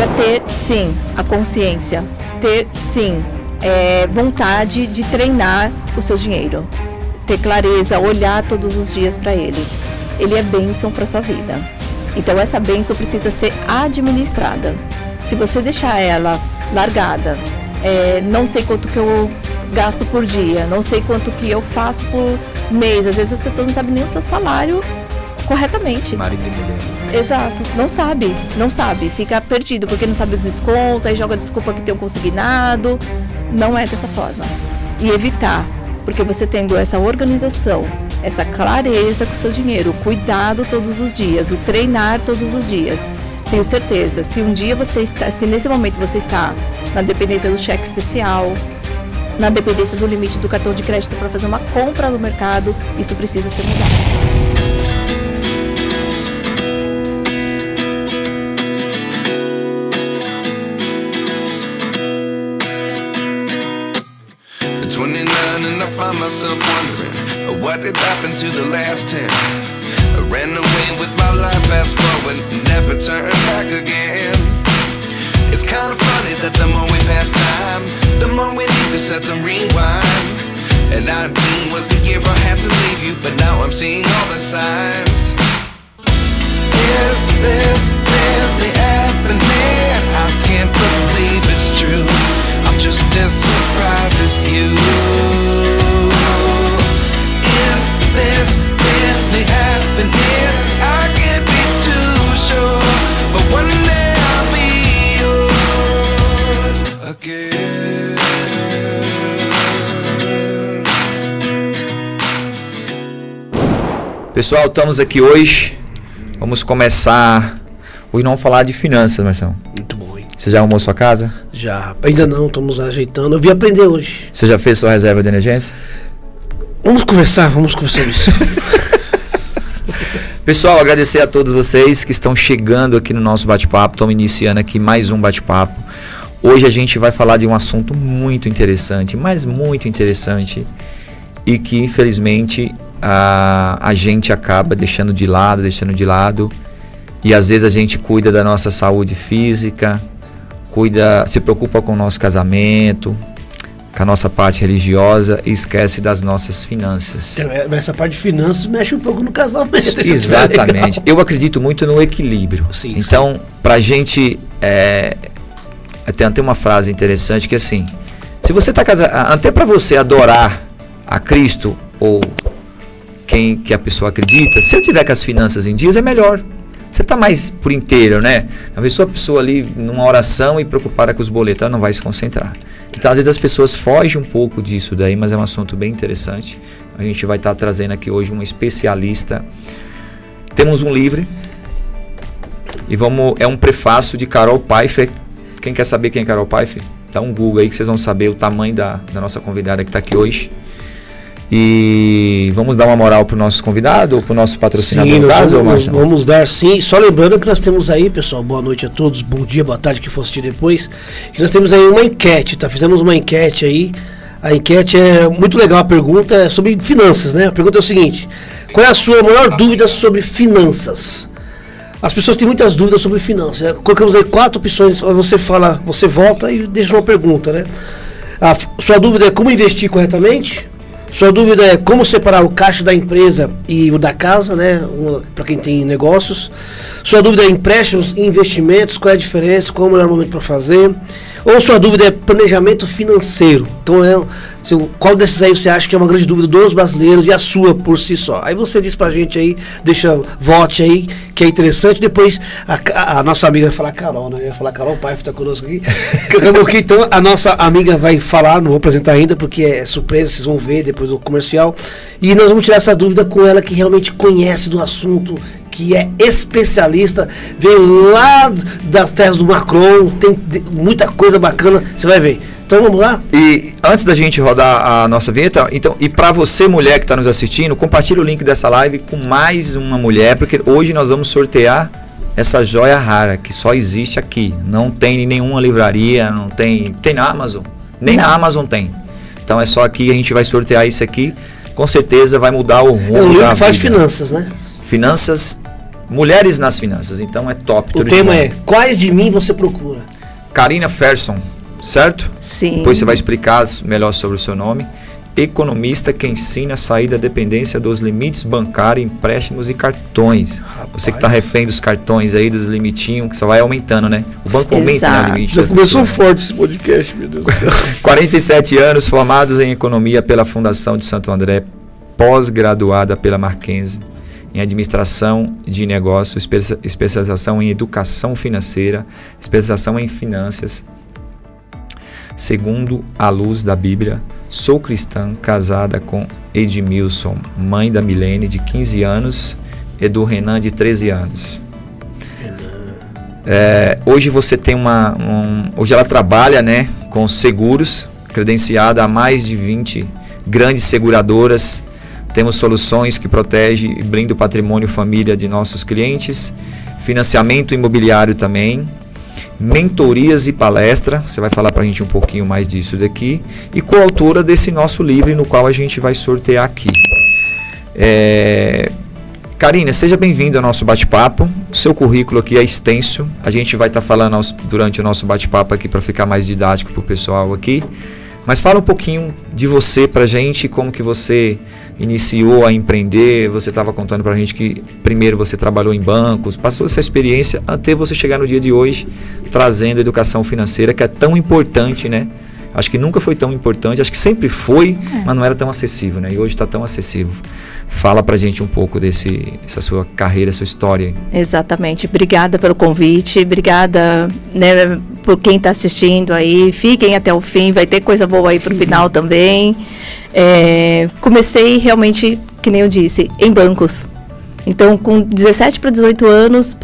para ter, sim, a consciência, ter, sim, vontade de treinar o seu dinheiro, ter clareza, olhar todos os dias para ele. Ele é bênção para sua vida. Então essa bênção precisa ser administrada. Se você deixar ela largada, não sei quanto que eu gasto por dia, não sei quanto que eu faço por mês. Às vezes as pessoas não sabem nem o seu salário corretamente. Marido e mulher. Exato, não sabe, fica perdido porque não sabe os descontos, aí joga desculpa que tem um consignado. Não é dessa forma. E evitar, porque você tendo essa organização, essa clareza com o seu dinheiro, o cuidado todos os dias, o treinar todos os dias. Tenho certeza, se nesse momento você está na dependência do cheque especial, na dependência do limite do cartão de crédito para fazer uma compra no mercado, isso precisa ser mudado. Find myself wondering what did happen to the last 10. I ran away with my life, fast forward, never turn back again. It's kind of funny that the more we pass time, the more we need to set the rewind. And 19 was the year I had to leave you, but now I'm seeing all the signs. Is this really happening? I can't believe it's true. I'm just as surprised as you. Is this really happening? I can't be too sure, but one day I'll be yours again. Pessoal, estamos aqui hoje. Vamos começar. Hoje não vamos falar de finanças, Marcelo. Muito bom, hein? Você já arrumou sua casa? Já, ainda não, estamos ajeitando. Eu vim aprender hoje. Você já fez sua reserva de emergência? Vamos conversar isso. Pessoal, agradecer a todos vocês que estão chegando aqui no nosso bate-papo. Estamos iniciando aqui mais um bate-papo. Hoje a gente vai falar de um assunto muito interessante, mas muito interessante, e que infelizmente a gente acaba deixando de lado, e às vezes a gente cuida da nossa saúde física, se preocupa com o nosso casamento, com a nossa parte religiosa e esquece das nossas finanças. Essa parte de finanças mexe um pouco no casamento. Exatamente. Eu acredito muito no equilíbrio. Sim, então, pra gente, tem uma frase interessante que é assim: se você está casado, até para você adorar a Cristo ou quem que a pessoa acredita, se ele tiver com as finanças em dias, é melhor. Você está mais por inteiro, né? Talvez a pessoa ali numa oração e preocupada com os boletos, ela não vai se concentrar. Então, às vezes as pessoas fogem um pouco disso daí, mas é um assunto bem interessante. A gente vai estar trazendo aqui hoje um especialista. Temos um livro e é um prefácio de Carol Pfeiffer. Quem quer saber quem é Carol Pfeiffer? Dá um Google aí que vocês vão saber o tamanho da nossa convidada que está aqui hoje. E vamos dar uma moral pro nosso convidado ou pro nosso patrocinador? Sim, vamos dar sim. Só lembrando que nós temos aí, pessoal, boa noite a todos, bom dia, boa tarde, que for assistir depois. Que nós temos aí uma enquete, tá? Fizemos uma enquete aí. A enquete é muito legal, a pergunta é sobre finanças, né? A pergunta é o seguinte: qual é a sua maior dúvida sobre finanças? As pessoas têm muitas dúvidas sobre finanças. Colocamos aí 4 opções, você volta e deixa uma pergunta, né? A sua dúvida é como investir corretamente? Sua dúvida é como separar o caixa da empresa e o da casa, né? Para quem tem negócios. Sua dúvida é empréstimos e investimentos, qual é a diferença, qual é o melhor momento para fazer. Ou sua dúvida é planejamento financeiro. Então, qual desses aí você acha que é uma grande dúvida dos brasileiros e a sua por si só? Aí você diz pra gente aí, vote aí, que é interessante. Depois a nossa amiga vai falar, Carol, né? Vai falar, Carol Pfeiffer tá conosco aqui. Então a nossa amiga vai falar, não vou apresentar ainda, porque é surpresa, vocês vão ver depois do comercial. E nós vamos tirar essa dúvida com ela, que realmente conhece do assunto, que é especialista, veio lá das terras do Macron, tem muita coisa bacana, você vai ver. Então vamos lá? E antes da gente rodar a nossa vinheta, então, e para você mulher que está nos assistindo, compartilhe o link dessa live com mais uma mulher, porque hoje nós vamos sortear essa joia rara que só existe aqui. Não tem em nenhuma livraria, não tem na Amazon, nem na Amazon tem. Então é só aqui, a gente vai sortear isso aqui, com certeza vai mudar o rumo da vida. Faz finanças, né? Finanças Mulheres nas finanças, então é top. O tema é quais de mim você procura? Karina Ferson, certo? Sim. Depois você vai explicar melhor sobre o seu nome. Economista que ensina a sair da dependência dos limites bancários, empréstimos e cartões. Rapaz. Você que está refém dos cartões aí, dos limitinhos, que só vai aumentando, né? O banco aumenta, né, o limite. Já das começou pessoas, forte esse podcast, meu Deus do céu. 47 anos, formados em economia pela Fundação de Santo André, pós-graduada pela Mackenzie, em administração de negócios, especialização em educação financeira, especialização em finanças. Segundo a luz da Bíblia, sou cristã, casada com Edmilson, mãe da Milene, de 15 anos, e do Renan, de 13 anos. Hoje você tem hoje ela trabalha, né, com seguros, credenciada a mais de 20 grandes seguradoras. Temos soluções que protegem e blindam o patrimônio e família de nossos clientes, financiamento imobiliário também, mentorias e palestra. Você vai falar para a gente um pouquinho mais disso daqui, e coautora desse nosso livro, no qual a gente vai sortear aqui. Karina, seja bem-vinda ao nosso bate-papo. Seu currículo aqui é extenso, a gente vai estar falando durante o nosso bate-papo aqui para ficar mais didático para o pessoal aqui, mas fala um pouquinho de você para a gente, como que você iniciou a empreender. Você estava contando para a gente que primeiro você trabalhou em bancos, passou essa experiência até você chegar no dia de hoje trazendo educação financeira, que é tão importante, né? Acho que nunca foi tão importante, acho que sempre foi, mas não era tão acessível, né? E hoje está tão acessível. Fala pra gente um pouco dessa sua carreira, sua história. Exatamente. Obrigada pelo convite, obrigada, né, por quem está assistindo aí. Fiquem até o fim, vai ter coisa boa aí pro final também. Comecei realmente, que nem eu disse, em bancos. Então, com 17 para 18 anos,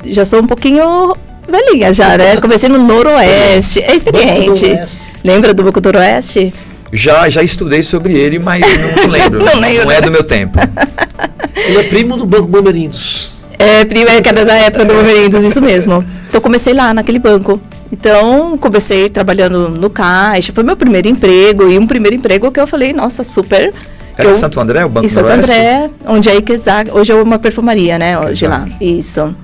já sou um pouquinho velhinha já, né? Comecei no Noroeste, é experiente. Lembra do Banco do Noroeste? Já estudei sobre ele, mas não lembro. Não é do meu tempo. Ele é primo do Banco Bamerindos. Primo, que era da época do Bamerindos, isso mesmo. Então, comecei lá, naquele banco. Então, comecei trabalhando no caixa, foi meu primeiro emprego, e um primeiro emprego que eu falei, nossa, super... Era em Santo André, o Banco do Noroeste? Em Santo André, onde é Ikezag, hoje é uma perfumaria, né, hoje lá, isso.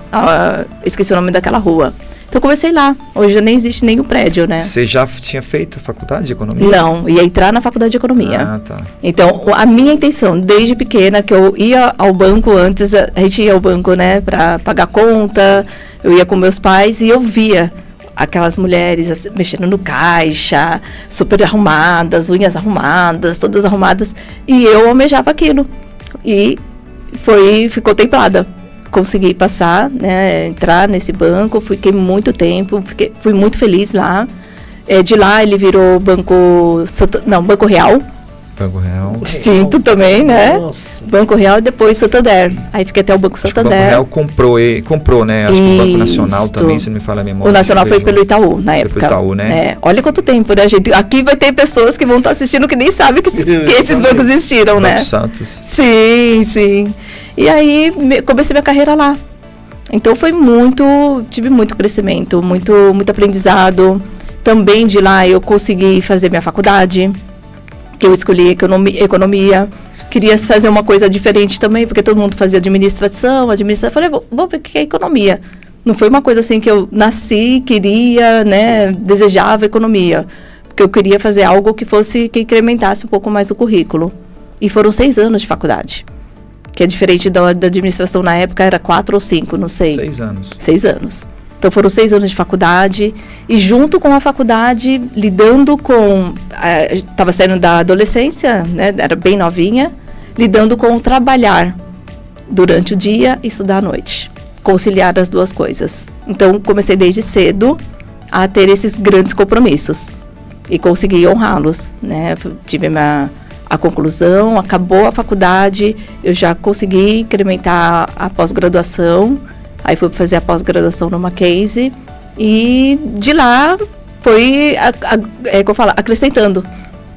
Esqueci o nome daquela rua. Então, comecei lá. Hoje já nem existe nem o prédio, né? Você já tinha feito faculdade de economia? Não, ia entrar na faculdade de economia. Ah, tá. Então, a minha intenção, desde pequena, que eu ia ao banco antes, a gente ia ao banco, né, para pagar conta, eu ia com meus pais e eu via aquelas mulheres mexendo no caixa, super arrumadas, unhas arrumadas, todas arrumadas, e eu almejava aquilo. E ficou templada. Consegui passar, né, entrar nesse banco, fiquei muito tempo, fui muito feliz lá. De lá ele virou Banco Real. Banco Real. Extinto também, né? Nossa. Banco Real e depois Santander. Aí fiquei até o Banco Santander. O Banco Real comprou, né? Acho que o Banco Nacional também, se não me falha a memória. O Nacional foi pelo Itaú, na época. Pelo Itaú, né? Olha quanto tempo, né, gente? Aqui vai ter pessoas que vão estar assistindo que nem sabem que esses bancos existiram, né? Banco Santos. Sim, sim. E aí, comecei minha carreira lá. Então, tive muito crescimento, muito aprendizado. Também de lá eu consegui fazer minha faculdade, que eu escolhi economia. Queria fazer uma coisa diferente também, porque todo mundo fazia administração. Falei, vou ver o que é economia. Não foi uma coisa assim que eu nasci, queria, né, desejava economia. Porque eu queria fazer algo que incrementasse um pouco mais o currículo. E foram 6 anos de faculdade. Que é diferente da administração na época, era 4 ou 5, não sei. 6 anos. 6 anos. Então foram 6 anos de faculdade, e junto com a faculdade, lidando com... Estava saindo da adolescência, né, era bem novinha, lidando com trabalhar durante o dia e estudar à noite. Conciliar as duas coisas. Então comecei desde cedo a ter esses grandes compromissos. E consegui honrá-los, né? Tive a conclusão, acabou a faculdade, eu já consegui incrementar a pós-graduação, aí fui fazer a pós-graduação no Mackenzie, e de lá foi, acrescentando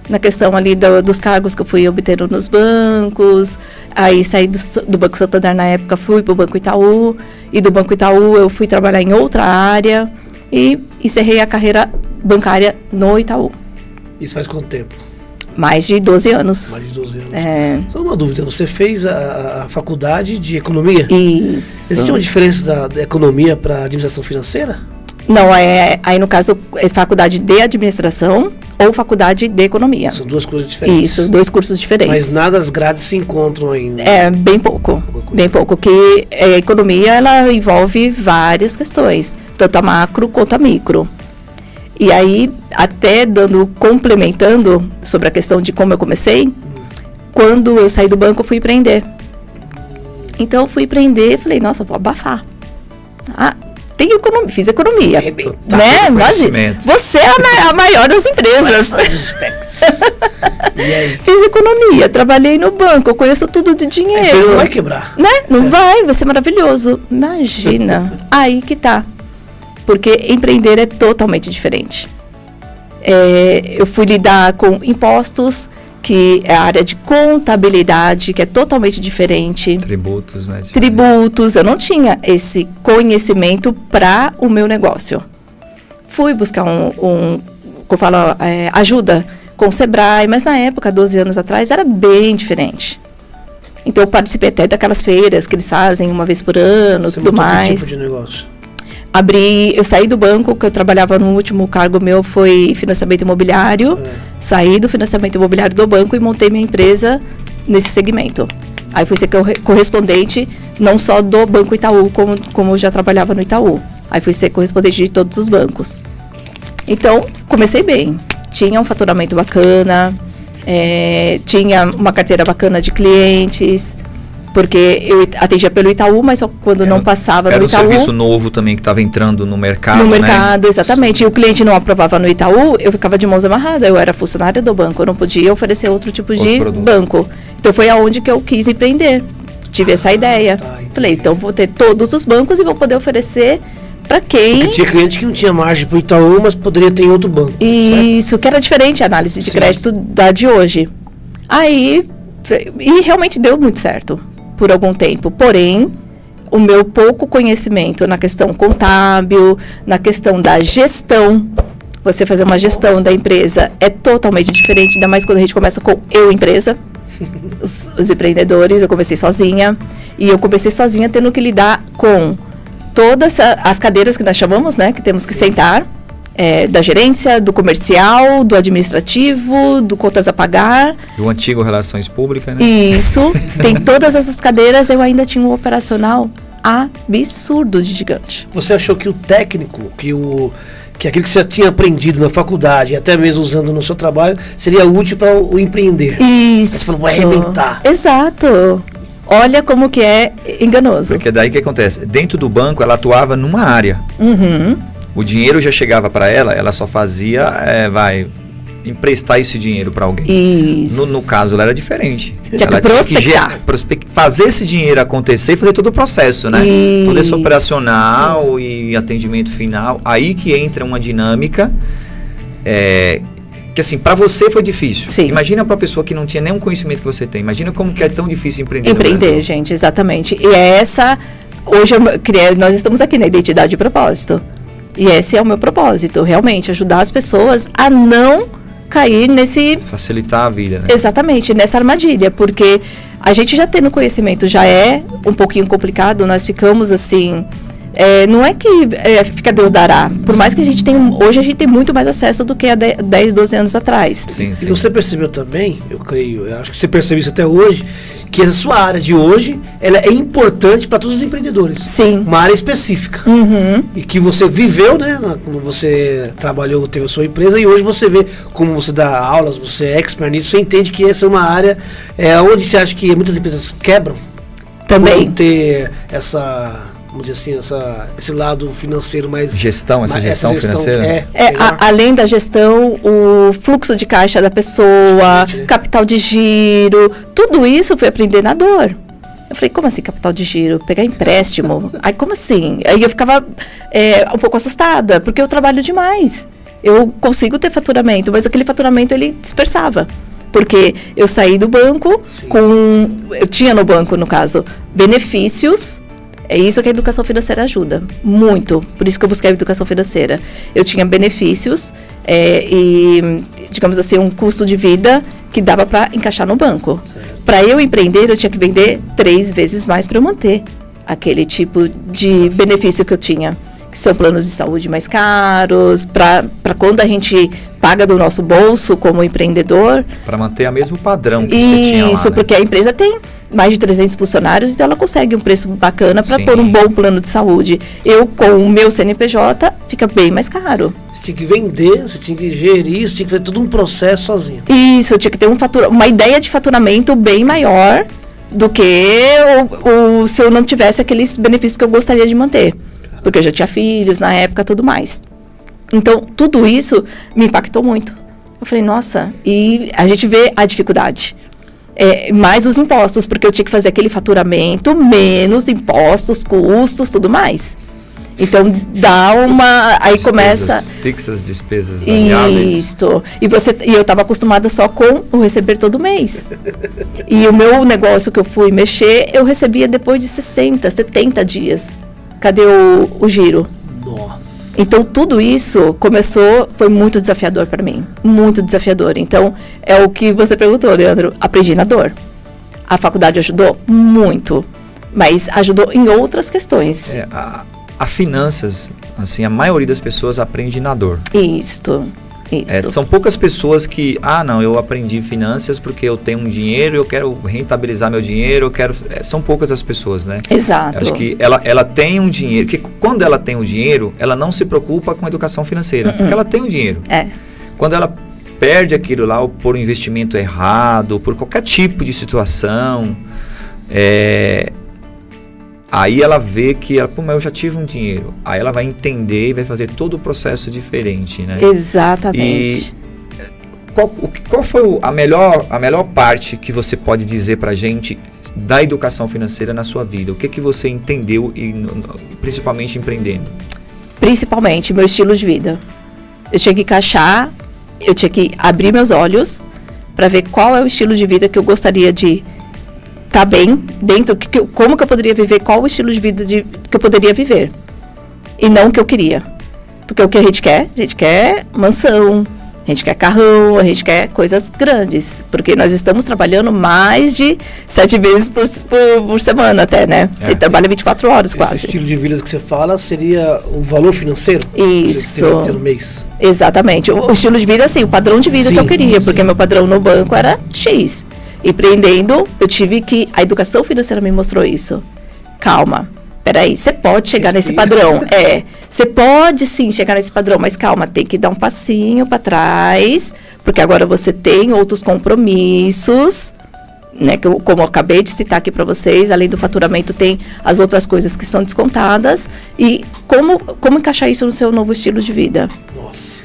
na questão ali dos cargos que eu fui obtendo nos bancos. Aí saí do Banco Santander na época, fui para o Banco Itaú, e do Banco Itaú eu fui trabalhar em outra área, e encerrei a carreira bancária no Itaú. Isso faz quanto tempo? Mais de 12 anos. Mais de 12 anos. É, Só uma dúvida, você fez a faculdade de economia? isso. Existe uma diferença da economia para administração financeira? Não, aí no caso é faculdade de administração ou faculdade de economia. São duas coisas diferentes. Isso, 2 cursos diferentes. Mas nada as grades se encontram ainda. É, bem pouco. Bem pouco. Que a economia, ela envolve várias questões. Tanto a macro quanto a micro. E aí, até complementando sobre a questão de como eu comecei, quando eu saí do banco, eu fui empreender. Então, eu fui empreender e falei, nossa, vou abafar. Fiz economia, Arrebentar né? com Imagina, conhecimento. você é a maior das empresas. E aí? Fiz economia, trabalhei no banco, eu conheço tudo de A dinheiro. empresa não vai quebrar. Né? Não vai ser maravilhoso. Imagina. Aí que tá. Porque empreender é totalmente diferente. Eu fui lidar com impostos, que é a área de contabilidade, que é totalmente diferente. Tributos, né? Tributos, eu não tinha esse conhecimento para o meu negócio. Fui buscar ajuda com o Sebrae, mas na época, 12 anos atrás, era bem diferente. Então eu participei até daquelas feiras que eles fazem uma vez por ano, Você tudo montou que mais. tipo de negócio? Eu saí do banco, que eu trabalhava no último cargo meu foi financiamento imobiliário. Saí do financiamento imobiliário do banco e montei minha empresa nesse segmento. Aí fui ser correspondente não só do Banco Itaú, como eu já trabalhava no Itaú. Aí fui ser correspondente de todos os bancos. Então, comecei bem. Tinha um faturamento bacana, tinha uma carteira bacana de clientes, porque eu atendia pelo Itaú, mas só quando não passava no Itaú. Era um serviço novo também que estava entrando no mercado, No né? mercado, exatamente. E o cliente não aprovava no Itaú, eu ficava de mãos amarradas. Eu era funcionária do banco, eu não podia oferecer outro tipo de produto. banco. Então foi aonde que eu quis empreender. Tive essa ideia. Entendi. Falei, então vou ter todos os bancos e vou poder oferecer para quem... Porque tinha cliente que não tinha margem pro Itaú, mas poderia ter em outro banco. Certo? Isso, que era diferente a análise de Sim. crédito da de hoje. E realmente deu muito certo por algum tempo. Porém, o meu pouco conhecimento na questão contábil, na questão da gestão, você fazer uma gestão da empresa é totalmente diferente, ainda mais quando a gente começa com empresa. Os empreendedores, eu comecei sozinha. E eu comecei sozinha tendo que lidar com todas as cadeiras que nós chamamos, né? Que temos que sentar. Da gerência, do comercial, do administrativo, do contas a pagar. Do antigo Relações Públicas, né? Isso. Tem todas essas cadeiras, eu ainda tinha um operacional absurdo de gigante. Você achou que o técnico, que aquilo que você tinha aprendido na faculdade, e até mesmo usando no seu trabalho, seria útil para o empreender? Isso. Aí você falou, vai arrebentar. Exato. Olha como que é enganoso. Porque daí o que acontece? Dentro do banco, ela atuava numa área. Uhum. O dinheiro já chegava para ela só fazia, emprestar esse dinheiro para alguém. Isso. No caso, ela era diferente. Tinha que Ela prospectar. fazer esse dinheiro acontecer e fazer todo o processo, né? Todo esse Isso. operacional e atendimento final. Aí que entra uma dinâmica que assim, para você foi difícil. Sim. Imagina para uma pessoa que não tinha nenhum conhecimento que você tem. Imagina como que é tão difícil empreender no Empreender, Brasil. gente, exatamente. E hoje nós estamos aqui na identidade e propósito. E esse é o meu propósito, realmente, ajudar as pessoas a não cair nesse... Facilitar a vida, né? Exatamente, nessa armadilha, porque a gente já tendo conhecimento já é um pouquinho complicado, nós ficamos assim... não é que fica Deus dará, por mais que hoje a gente tem muito mais acesso do que há 10, 12 anos atrás. Sim, E sim. você percebeu também, eu acho que você percebeu isso até hoje, que a sua área de hoje, ela é importante para todos os empreendedores. Sim. Uma área específica. Uhum. E que você viveu, né? Quando você trabalhou, teve a sua empresa, e hoje você vê como você dá aulas, você é expert nisso, você entende que essa é uma área onde você acha que muitas empresas quebram. Também. Por ter vamos dizer assim, esse lado financeiro mais... Gestão, essa gestão financeira. Além da gestão, o fluxo de caixa da pessoa, Né? capital de giro, tudo isso eu fui aprender na dor. Eu falei, como assim capital de giro? Pegar empréstimo? Aí, como assim? Aí eu ficava um pouco assustada, porque eu trabalho demais. Eu consigo ter faturamento, mas aquele faturamento ele dispersava. Porque eu saí do banco Sim. eu tinha no banco, no caso, benefícios É isso que a educação financeira ajuda, muito. Por isso que eu busquei a educação financeira. Eu tinha benefícios e, digamos assim, um custo de vida que dava para encaixar no banco. Para eu empreender, eu tinha que vender 3 vezes mais para eu manter aquele tipo de benefício que eu tinha. Que são planos de saúde mais caros, para quando a gente paga do nosso bolso como empreendedor. Para manter o mesmo padrão que você tinha lá, isso, né? Porque a empresa tem mais de 300 funcionários, então ela consegue um preço bacana para pôr um bom plano de saúde. Eu, com o meu CNPJ, fica bem mais caro. Você tinha que vender, você tinha que gerir, você tinha que fazer todo um processo sozinho. Isso, eu tinha que ter uma ideia de faturamento bem maior do que se eu não tivesse aqueles benefícios que eu gostaria de manter. Porque eu já tinha filhos na época e tudo mais. Então, tudo isso me impactou muito. Eu falei, nossa, e a gente vê a dificuldade. Mais os impostos, porque eu tinha que fazer aquele faturamento, menos impostos, custos, tudo mais. Então, dá uma... Aí começa... Fixas, despesas variáveis. Isso. E eu estava acostumada só com o receber todo mês. E o meu negócio que eu fui mexer, eu recebia depois de 60, 70 dias. Cadê o giro? Nossa. Então, tudo isso foi muito desafiador para mim. Muito desafiador. Então, é o que você perguntou, Leandro. Aprendi na dor. A faculdade ajudou muito, mas ajudou em outras questões. A finanças, assim, a maioria das pessoas aprende na dor. Isso. São poucas pessoas que, não, eu aprendi finanças porque eu tenho um dinheiro, eu quero rentabilizar meu dinheiro, são poucas as pessoas, né? Exato. Eu acho que ela tem um dinheiro, que quando ela tem o dinheiro, ela não se preocupa com a educação financeira, porque ela tem o dinheiro. Quando ela perde aquilo lá, ou por um investimento errado, ou por qualquer tipo de situação, aí ela vê que, mas eu já tive um dinheiro. Aí ela vai entender e vai fazer todo o processo diferente, né? Exatamente. E qual foi a melhor parte que você pode dizer pra gente da educação financeira na sua vida? O que você entendeu, principalmente empreendendo? Principalmente, meu estilo de vida. Eu tinha que encaixar, eu tinha que abrir meus olhos para ver qual é o estilo de vida que eu gostaria de tá bem dentro, como que eu poderia viver, qual o estilo de vida que eu poderia viver. E não o que eu queria. Porque o que a gente quer mansão, a gente quer carrão, a gente quer coisas grandes. Porque nós estamos trabalhando mais de 7 vezes por semana até, né? Ele trabalha 24 horas quase. Esse estilo de vida que você fala seria o valor financeiro? Isso. Que você ter no mês. Exatamente. O estilo de vida, assim, o padrão de vida que eu queria. Porque meu padrão no banco era X. Empreendendo, eu tive que... A educação financeira me mostrou isso. Calma, peraí, você pode chegar nesse padrão. Você pode sim chegar nesse padrão, mas calma, tem que dar um passinho para trás, porque agora você tem outros compromissos, né? Como eu acabei de citar aqui para vocês, além do faturamento, tem as outras coisas que são descontadas. E como encaixar isso no seu novo estilo de vida? Nossa.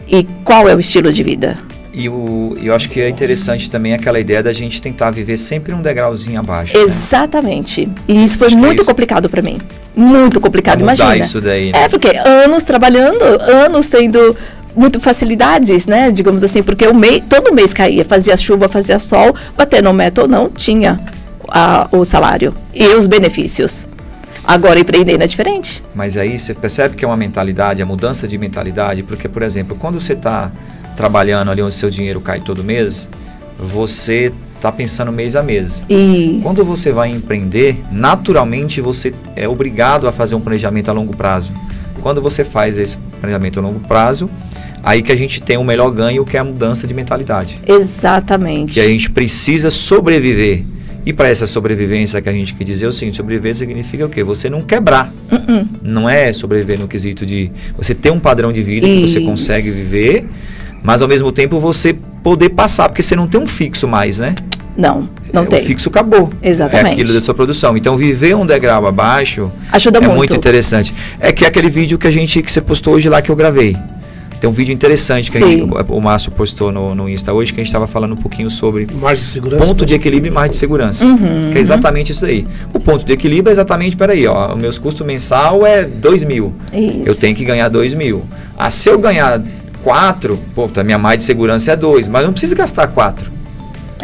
E qual é o estilo de vida? E eu acho que é interessante também aquela ideia da gente tentar viver sempre um degrauzinho abaixo. Exatamente. Né? E isso foi muito complicado para mim. Muito complicado, imagina. Isso daí, né? Porque anos trabalhando, anos tendo muitas facilidades, né? Digamos assim, porque todo mês caía, fazia chuva, fazia sol, bater no meta ou não, tinha o salário e os benefícios. Agora empreendendo é diferente. Mas aí você percebe que é uma mentalidade, a mudança de mentalidade, porque, por exemplo, quando você está trabalhando ali onde seu dinheiro cai todo mês, você está pensando mês a mês. Isso. Quando você vai empreender, naturalmente você é obrigado a fazer um planejamento a longo prazo. Quando você faz esse planejamento a longo prazo, aí que a gente tem o melhor ganho, que é a mudança de mentalidade. Exatamente. Que a gente precisa sobreviver. E para essa sobrevivência que a gente quer dizer é o seguinte, sobreviver significa o quê? Você não quebrar. Não é sobreviver no quesito de você ter um padrão de vida que você consegue viver, mas ao mesmo tempo você poder passar, porque você não tem um fixo mais, né? Não tem. O fixo acabou. Exatamente. É aquilo da sua produção. Então viver um degrau abaixo ajuda muito. Muito interessante. É que é aquele vídeo que você postou hoje lá que eu gravei. Tem um vídeo interessante que o Márcio postou no Insta hoje, que a gente estava falando um pouquinho sobre margem de segurança, ponto de equilíbrio e margem de segurança. Que é exatamente isso aí. O ponto de equilíbrio é exatamente, os meus custos mensal é 2.000. Isso. Eu tenho que ganhar 2.000. Se eu ganhar 4, a minha margem de segurança é 2, mas eu não preciso gastar 4.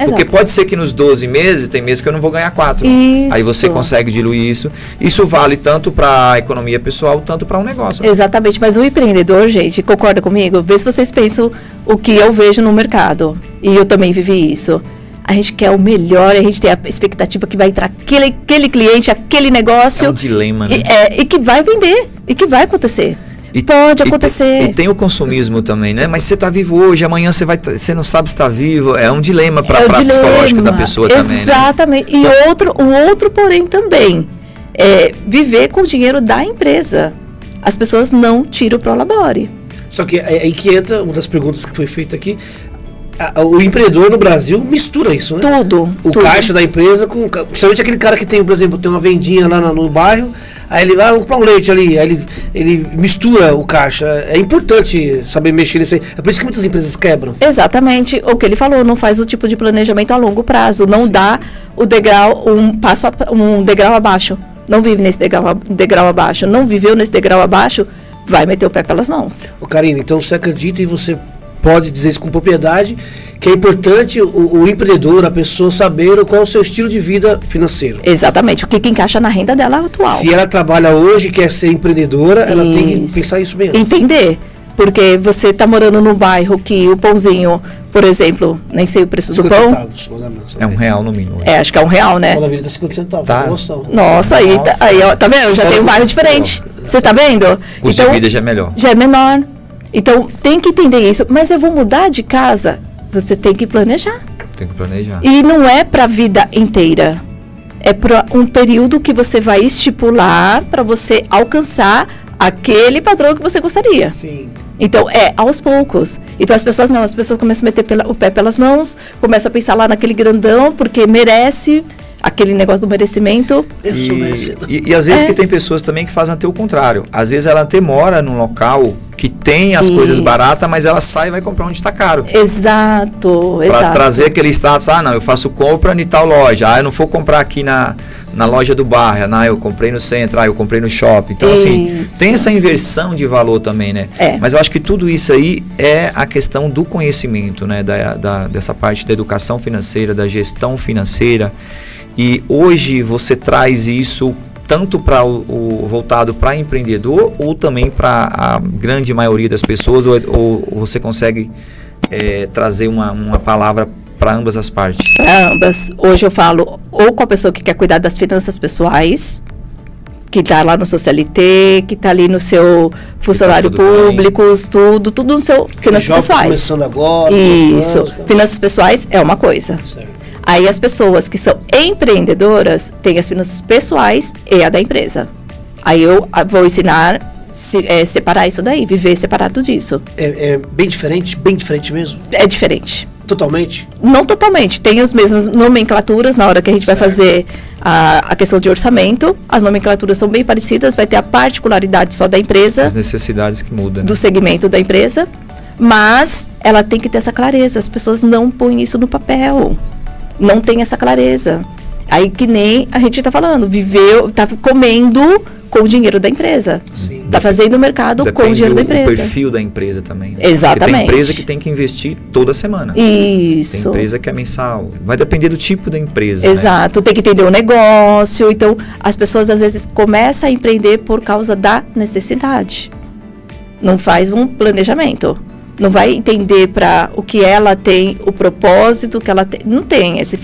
Porque pode ser que nos 12 meses, tem meses que eu não vou ganhar 4. Isso. Aí você consegue diluir isso. Isso vale tanto para a economia pessoal, tanto para um negócio. Exatamente, mas o empreendedor, gente, concorda comigo? Vê se vocês pensam o que eu vejo no mercado. E eu também vivi isso. A gente quer o melhor, a gente tem a expectativa que vai entrar aquele cliente, aquele negócio. É um dilema, né? E que vai vender, e que vai acontecer. Pode acontecer. E tem o consumismo também, né? Mas você está vivo hoje, amanhã você não sabe se está vivo. É um dilema para a psicológica da pessoa também. Exatamente. Né? E o outro, porém, também é viver com o dinheiro da empresa. As pessoas não tiram o Prolabore. Só que aí que entra uma das perguntas que foi feita aqui. O empreendedor no Brasil mistura isso, né? Tudo. Caixa da empresa com... Principalmente aquele cara que tem, por exemplo, tem uma vendinha lá no bairro, aí ele vai comprar um leite ali, aí ele mistura o caixa. É importante saber mexer nisso aí. É por isso que muitas empresas quebram. Exatamente o que ele falou, não faz o tipo de planejamento a longo prazo, não dá o degrau, um degrau abaixo. Não vive nesse degrau abaixo. Não viveu nesse degrau abaixo, vai meter o pé pelas mãos. Ô Karine, então você acredita e você pode dizer isso com propriedade, que é importante o empreendedor, a pessoa saber qual é o seu estilo de vida financeiro. Exatamente, o que encaixa na renda dela atual. Se ela trabalha hoje e quer ser empreendedora, ela tem que pensar isso bem antes. Entender. Porque você está morando num bairro que o pãozinho, por exemplo, nem sei o preço do pão. Centavos, é R$1 no mínimo. Acho que é R$1, né? O pão da vida tá 50 centavos. Tá. Nossa, aí ó, tá vendo? Já tem um bairro diferente. Você tá vendo? O custo de vida já é melhor. Já é menor. Então, tem que entender isso. Mas eu vou mudar de casa, você tem que planejar. Tem que planejar. E não é para a vida inteira. É para um período que você vai estipular para você alcançar aquele padrão que você gostaria. Sim. Então, aos poucos. Então, as pessoas começam a meter o pé pelas mãos, começam a pensar lá naquele grandão, porque merece... Aquele negócio do merecimento. E às vezes que tem pessoas também que fazem até o contrário. Às vezes ela até mora num local que tem as coisas baratas, mas ela sai e vai comprar onde está caro. Exato. Para trazer aquele status, não, eu faço compra em tal loja, eu não vou comprar aqui na loja do bairro, eu comprei no centro, eu comprei no shopping. Então, assim, tem essa inversão de valor também, né? Mas eu acho que tudo isso aí é a questão do conhecimento, né? Dessa parte da educação financeira, da gestão financeira. E hoje você traz isso tanto para voltado para empreendedor ou também para a grande maioria das pessoas, ou você consegue trazer uma palavra para ambas as partes? Para ambas. Hoje eu falo ou com a pessoa que quer cuidar das finanças pessoais, que está lá no seu CLT, que está ali no seu funcionário público, tudo no seu finanças pessoais. Começando agora. Isso. Finanças pessoais é uma coisa. Certo. Aí as pessoas que são empreendedoras têm as finanças pessoais e a da empresa. Aí eu vou ensinar separar isso daí, viver separado disso. É bem diferente mesmo? É diferente. Totalmente? Não totalmente. Tem as mesmas nomenclaturas na hora que a gente vai fazer a questão de orçamento. As nomenclaturas são bem parecidas, vai ter a particularidade só da empresa. As necessidades que mudam. Do segmento da empresa. Mas ela tem que ter essa clareza. As pessoas não põem isso no papel. Não tem essa clareza. Aí que nem a gente tá falando, tá comendo com o dinheiro da empresa. Sim. Tá fazendo o mercado com o dinheiro da empresa. O perfil da empresa também. Né? Exatamente. Porque tem empresa que tem que investir toda semana. Isso. Tem empresa que é mensal. Vai depender do tipo da empresa. Exato. Né? Tem que entender o negócio. Então, as pessoas às vezes começam a empreender por causa da necessidade. Não faz um planejamento. Não vai entender para o que ela tem, o propósito que ela tem. Não tem essa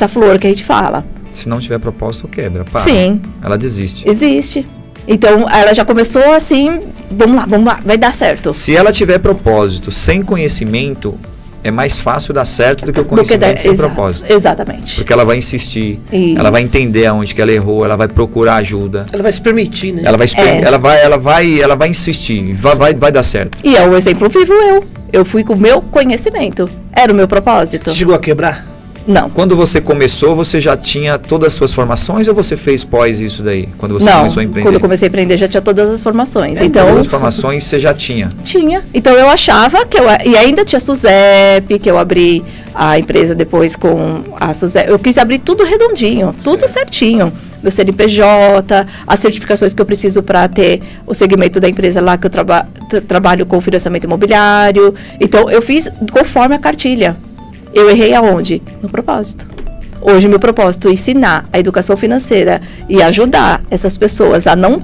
flor que a gente fala. Se não tiver propósito, quebra. Para. Sim. Ela desiste. Existe. Então, ela já começou assim, vamos lá, vai dar certo. Se ela tiver propósito sem conhecimento, é mais fácil dar certo do que o conhecimento sem propósito. Exatamente. Porque ela vai insistir, Isso. Ela vai entender aonde que ela errou, ela vai procurar ajuda. Ela vai se permitir, né? Ela vai insistir, vai dar certo. E é o exemplo vivo eu. Eu fui com o meu conhecimento. Era o meu propósito. Você chegou a quebrar? Não. Quando você começou, você já tinha todas as suas formações ou você fez pós isso daí? Quando você começou a empreender? Quando eu comecei a empreender já tinha todas as formações. Então, todas as formações você já tinha? Tinha. Então eu achava que e ainda tinha SUSEP, que eu abri a empresa depois com a SUSEP. Eu quis abrir tudo redondinho, tudo certinho. Meu CNPJ, as certificações que eu preciso para ter o segmento da empresa lá que eu trabalho com financiamento imobiliário. Então eu fiz conforme a cartilha. Eu errei aonde? No propósito. Hoje, meu propósito é ensinar a educação financeira e ajudar essas pessoas a não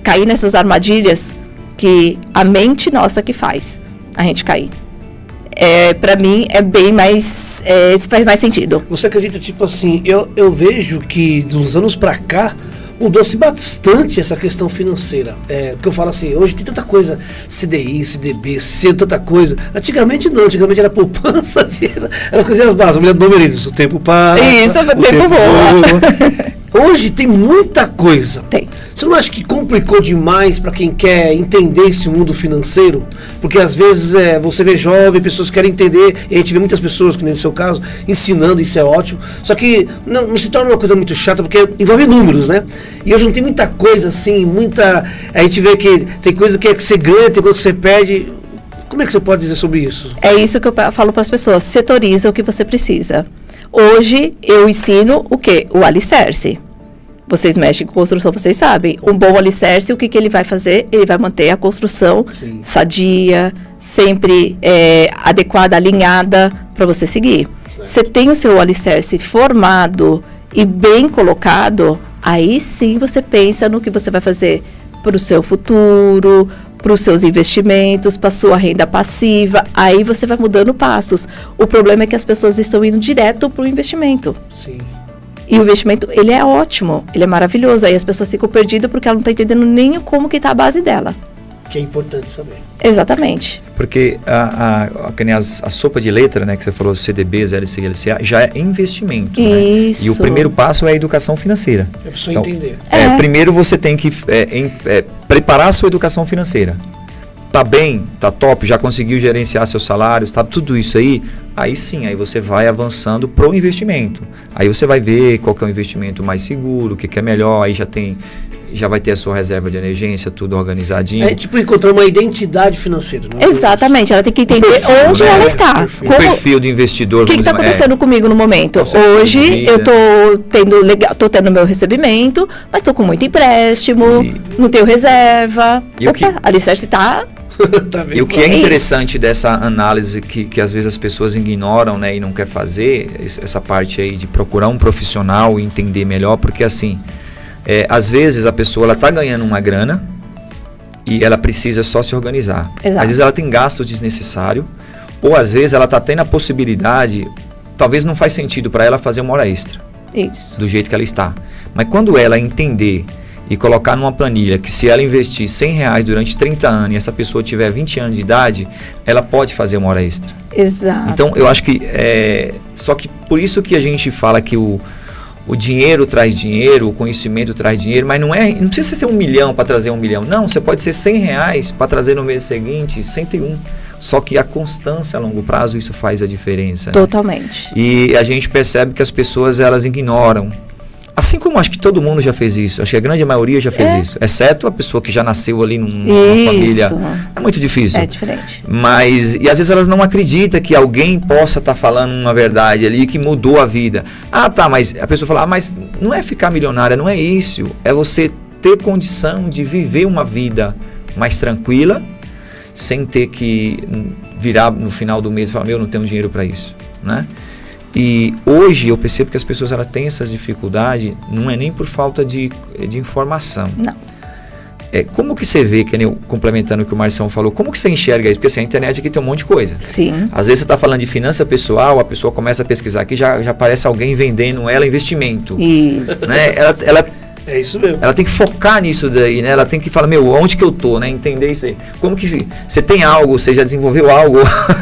cair nessas armadilhas que a mente nossa que faz a gente cair. Pra mim, é bem mais... faz mais sentido. Você acredita, tipo assim, eu vejo que de uns anos pra cá, mudou-se bastante essa questão financeira. Porque eu falo assim, hoje tem tanta coisa, CDI, CDB, tanta coisa. Antigamente não, antigamente era poupança, era as coisinhas básicas, mulher do marido, o tempo passa. Isso, o tempo voa. Hoje tem muita coisa. Tem. Você não acha que complicou demais para quem quer entender esse mundo financeiro? Porque às vezes você vê jovem, pessoas querem entender, e a gente vê muitas pessoas, que nem no seu caso, ensinando, isso é ótimo. Só que não se torna uma coisa muito chata, porque envolve números, né? E hoje não tem muita coisa assim, a gente vê que tem coisa que você ganha, tem coisa que você perde. Como é que você pode dizer sobre isso? É isso que eu falo para as pessoas, setoriza o que você precisa. Hoje eu ensino o quê? O alicerce. Vocês mexem com construção, vocês sabem. Um bom alicerce, o que ele vai fazer? Ele vai manter a construção sadia, sempre adequada, alinhada para você seguir. Você tem o seu alicerce formado e bem colocado, aí sim você pensa no que você vai fazer para o seu futuro, para os seus investimentos, para a sua renda passiva. Aí você vai mudando passos. O problema é que as pessoas estão indo direto para o investimento. Sim. E o investimento, ele é ótimo, ele é maravilhoso. Aí as pessoas ficam perdidas porque ela não está entendendo nem como que está a base dela. Que é importante saber. Exatamente. Porque a sopa de letra, né, que você falou, CDBs, LCI, LCA, já é investimento. Isso. Né? E o primeiro passo é a educação financeira. É para você entender. Primeiro você tem que preparar a sua educação financeira. Tá bem, tá top, já conseguiu gerenciar seus salários, tá tudo isso aí sim, aí você vai avançando pro investimento. Aí você vai ver qual que é o investimento mais seguro, o que é melhor, aí já vai ter a sua reserva de emergência, tudo organizadinho. Tipo encontrar uma identidade financeira. Não é? Exatamente, ela tem que entender onde ela está. O perfil do investidor. O que está acontecendo comigo no momento? Hoje eu tô tendo meu recebimento, mas estou com muito empréstimo, não tenho reserva. A alicerce está... E o que é interessante dessa análise que às vezes as pessoas ignoram, né, e não quer fazer, essa parte aí de procurar um profissional e entender melhor, porque assim, às vezes a pessoa está ganhando uma grana e ela precisa só se organizar. Exato. Às vezes ela tem gasto desnecessário, ou às vezes ela está tendo a possibilidade, talvez não faz sentido para ela fazer uma hora extra. Isso. Do jeito que ela está. Mas quando ela entender e colocar numa planilha que se ela investir R$100 durante 30 anos e essa pessoa tiver 20 anos de idade, ela pode fazer uma hora extra. Exato. Então, eu acho que só que por isso que a gente fala que o dinheiro traz dinheiro, o conhecimento traz dinheiro, mas não precisa ser 1 milhão para trazer 1 milhão. Não, você pode ser R$100 para trazer no mês seguinte 101. Só que a constância a longo prazo, isso faz a diferença. Totalmente. Né? E a gente percebe que as pessoas, elas ignoram. Assim como acho que todo mundo já fez isso, acho que a grande maioria já fez isso, exceto a pessoa que já nasceu ali numa família. É muito difícil. É diferente. E às vezes elas não acreditam que alguém possa estar falando uma verdade ali que mudou a vida. Mas a pessoa fala, mas não é ficar milionária, não é isso. É você ter condição de viver uma vida mais tranquila, sem ter que virar no final do mês e falar, eu não tenho dinheiro para isso, né? E hoje eu percebo que as pessoas elas têm essas dificuldades, não é nem por falta de informação. Não. Como que você vê, que nem complementando o que o Marcião falou, como que você enxerga isso? Porque assim, a internet aqui tem um monte de coisa. Sim. Às vezes você está falando de finança pessoal, a pessoa começa a pesquisar aqui, já aparece alguém vendendo ela investimento. Isso. Né? É isso mesmo. Ela tem que focar nisso daí, né? Ela tem que falar, onde que eu tô, né? Entender isso aí. Como que você tem algo, você já desenvolveu algo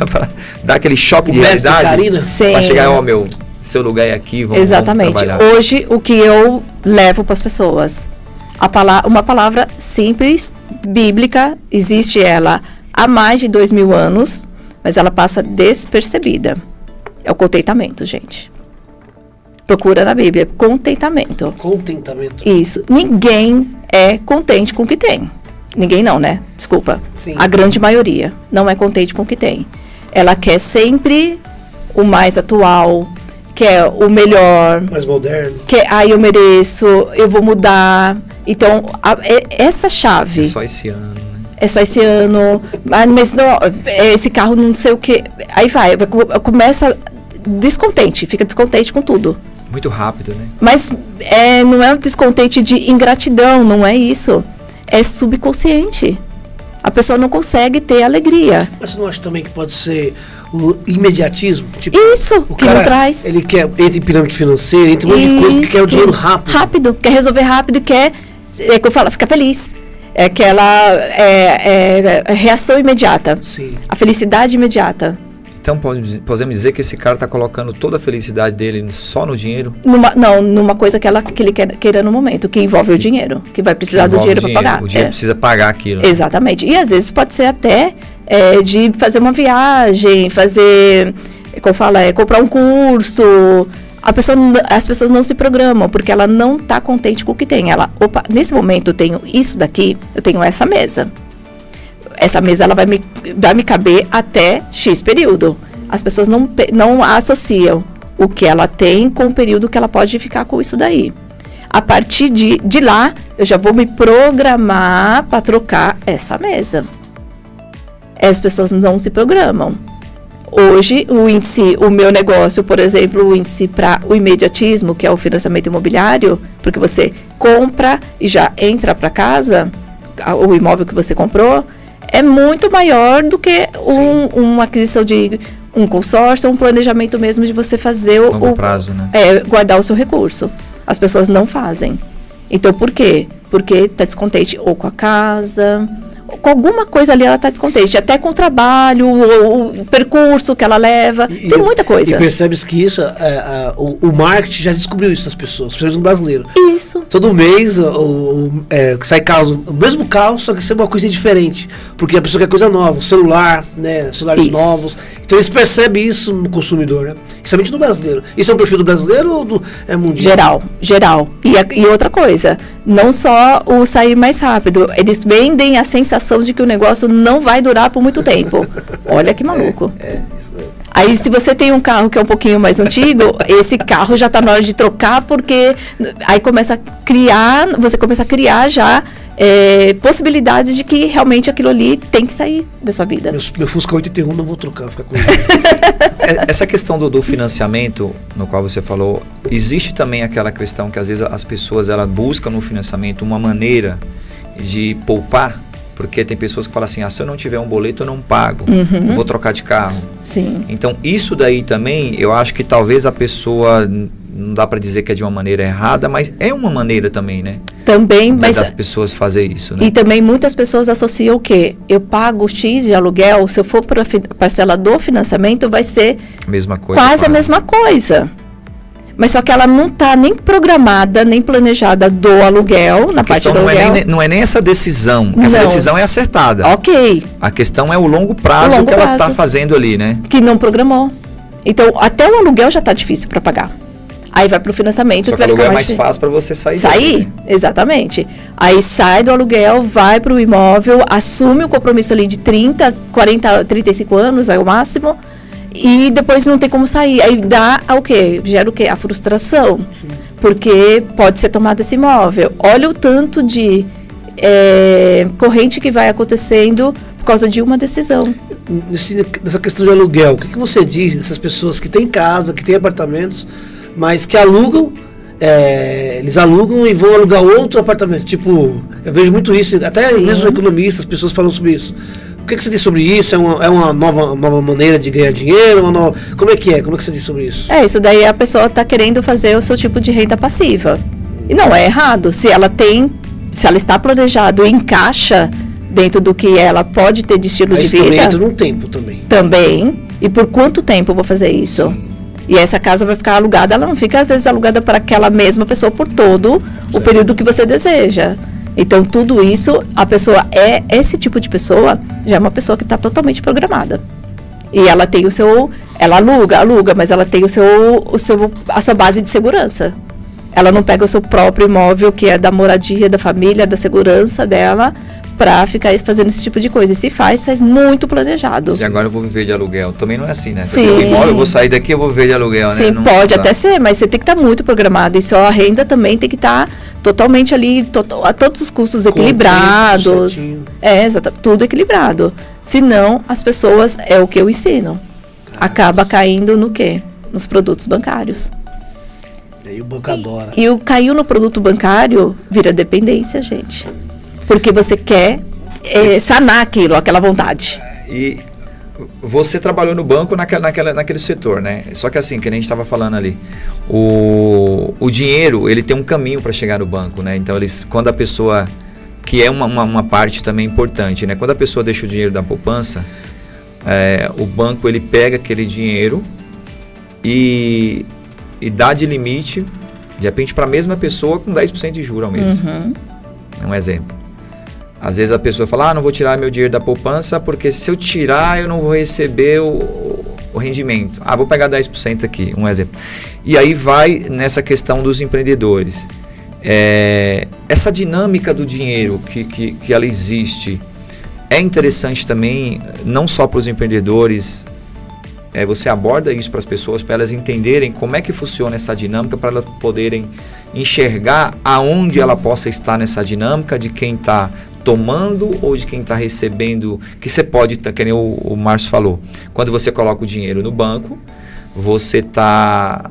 para dar aquele choque de realidade? Para chegar, seu lugar é aqui, vamos trabalhar. Hoje, o que eu levo para as pessoas, uma palavra simples, bíblica, existe ela há mais de 2000 anos, mas ela passa despercebida. É o contentamento, gente. Procura na Bíblia, contentamento. Contentamento. Isso. Ninguém é contente com o que tem. Ninguém não, né? Desculpa. Sim. A grande maioria não é contente com o que tem. Ela quer sempre o mais atual, quer o melhor. Mais moderno. Eu mereço, eu vou mudar. Então, essa chave... É só esse ano, né? é só esse ano, mas não, esse carro não sei o que. Aí começa descontente, fica descontente com tudo. Muito rápido, né? Mas não é um descontente de ingratidão, não é isso. É subconsciente. A pessoa não consegue ter alegria. Mas você não acha também que pode ser o imediatismo? Tipo, Isso, o que cara, não traz. Ele quer, entra em pirâmide financeira, entra em um monte de coisa, que quer o dinheiro rápido. Rápido, quer resolver rápido e quer, que eu falo, ficar feliz. É aquela reação imediata. Sim. A felicidade imediata. Então podemos dizer que esse cara está colocando toda a felicidade dele só no dinheiro? Numa coisa que ele queira no momento, que envolve o dinheiro, que vai precisar do dinheiro para pagar. O dinheiro precisa pagar aquilo. Exatamente. E às vezes pode ser até de fazer uma viagem, comprar um curso. As pessoas não se programam, porque ela não está contente com o que tem. Nesse momento eu tenho isso daqui, eu tenho essa mesa. Essa mesa ela vai me caber até X período. As pessoas não associam o que ela tem com o período que ela pode ficar com isso daí. A partir de lá, eu já vou me programar para trocar essa mesa. As pessoas não se programam. Hoje, o meu negócio, por exemplo, o índice para o imediatismo, que é o financiamento imobiliário, porque você compra e já entra para casa, o imóvel que você comprou, é muito maior do que uma aquisição de um consórcio, um planejamento mesmo de você fazer longo prazo, né? Guardar o seu recurso. As pessoas não fazem. Então, por quê? Porque está descontente ou com a casa, ou com alguma coisa ali ela está descontente. Até com o trabalho, o percurso que ela leva. Tem muita coisa. E percebes que isso, o marketing já descobriu isso nas pessoas, principalmente no brasileiro. Isso. Todo mês sai carros, o mesmo carro, só que sempre uma coisa diferente. Porque a pessoa quer coisa nova, celular, né? Celulares novos. Então eles percebem isso no consumidor, né? Principalmente no brasileiro. Isso é um perfil do brasileiro ou mundial? Geral. E outra coisa, não só o sair mais rápido, eles vendem a sensação de que o negócio não vai durar por muito tempo. Olha que maluco. Isso mesmo. Aí se você tem um carro que é um pouquinho mais antigo, esse carro já está na hora de trocar, porque aí você começa a criar já possibilidades de que realmente aquilo ali tem que sair da sua vida. Meu Fusca 81 não vou trocar, fica com ele. Essa questão do financiamento, no qual você falou, existe também aquela questão que às vezes as pessoas elas buscam no financiamento uma maneira de poupar, porque tem pessoas que falam assim, se eu não tiver um boleto eu não pago, eu vou trocar de carro. Sim. Então isso daí também, eu acho que talvez a pessoa, não dá para dizer que é de uma maneira errada, mas é uma maneira também, né? Também, mas das pessoas fazer isso, né? E também muitas pessoas associam o quê? Eu pago X de aluguel, se eu for para a parcela do financiamento, vai ser mesma coisa, quase a mesma coisa. Mas só que ela não está nem programada, nem planejada do aluguel, na parte do aluguel. Não é nem essa decisão, essa decisão é acertada. Ok. A questão é o longo prazo ela está fazendo ali, né? Que não programou. Então, até o aluguel já está difícil para pagar. Aí vai para o financiamento. Só que o aluguel é mais fácil para você sair. Sair, exatamente. Aí sai do aluguel, vai para o imóvel, assume o compromisso ali de 30, 40, 35 anos, é o máximo, e depois não tem como sair. Aí dá o quê? Gera o quê? A frustração. Porque pode ser tomado esse imóvel. Olha o tanto de corrente que vai acontecendo por causa de uma decisão. Nessa questão de aluguel, o que você diz dessas pessoas que têm casa, que têm apartamentos, mas que alugam, eles alugam e vão alugar outro apartamento? Tipo, eu vejo muito isso, até mesmo economistas, pessoas falam sobre isso. O que você diz sobre isso? É uma nova maneira de ganhar dinheiro? Como é que você diz sobre isso? Isso daí a pessoa está querendo fazer o seu tipo de renda passiva. E não é errado. Se ela está planejado e encaixa dentro do que ela pode ter de estilo de vida. Também entra num tempo também. Também. E por quanto tempo eu vou fazer isso? Sim. E essa casa vai ficar alugada, ela não fica às vezes alugada para aquela mesma pessoa por todo o período que você deseja. Então tudo isso, a pessoa esse tipo de pessoa já é uma pessoa que está totalmente programada. E ela tem ela aluga, mas ela tem a sua base de segurança. Ela não pega o seu próprio imóvel, que é da moradia, da família, da segurança dela, pra ficar fazendo esse tipo de coisa. E se faz muito planejado. E agora eu vou viver de aluguel. Também não é assim, né? Se Sim. eu tenho imóvel, eu vou sair daqui, eu vou viver de aluguel, né? Sim, Não pode dá. até ser, mas você tem que estar muito programado. E sua renda também tem que estar totalmente ali, a todos os custos equilibrados. certinho. Exato, tudo equilibrado. Senão, as pessoas, é o que eu ensino, acaba caindo no quê? Nos produtos bancários. E aí o banco adora. E o caiu no produto bancário, vira dependência, gente. Porque você quer sanar aquela vontade. E você trabalhou no banco naquele setor, né? Só que assim, que nem a gente estava falando ali, o dinheiro, ele tem um caminho para chegar no banco, né? Então, quando a pessoa, que é uma parte também importante, né? Quando a pessoa deixa o dinheiro da poupança, o banco, ele pega aquele dinheiro e dá de limite, de repente, para a mesma pessoa com 10% de juros ao mês. É um exemplo. Às vezes a pessoa fala, não vou tirar meu dinheiro da poupança, porque se eu tirar, eu não vou receber o rendimento. Vou pegar 10% aqui, um exemplo. E aí vai nessa questão dos empreendedores. Essa dinâmica do dinheiro que ela existe é interessante também, não só para os empreendedores. Você aborda isso para as pessoas, para elas entenderem como é que funciona essa dinâmica, para elas poderem enxergar aonde ela possa estar nessa dinâmica, de quem está tomando ou de quem está recebendo, que você pode, que nem o Márcio falou, quando você coloca o dinheiro no banco, você tá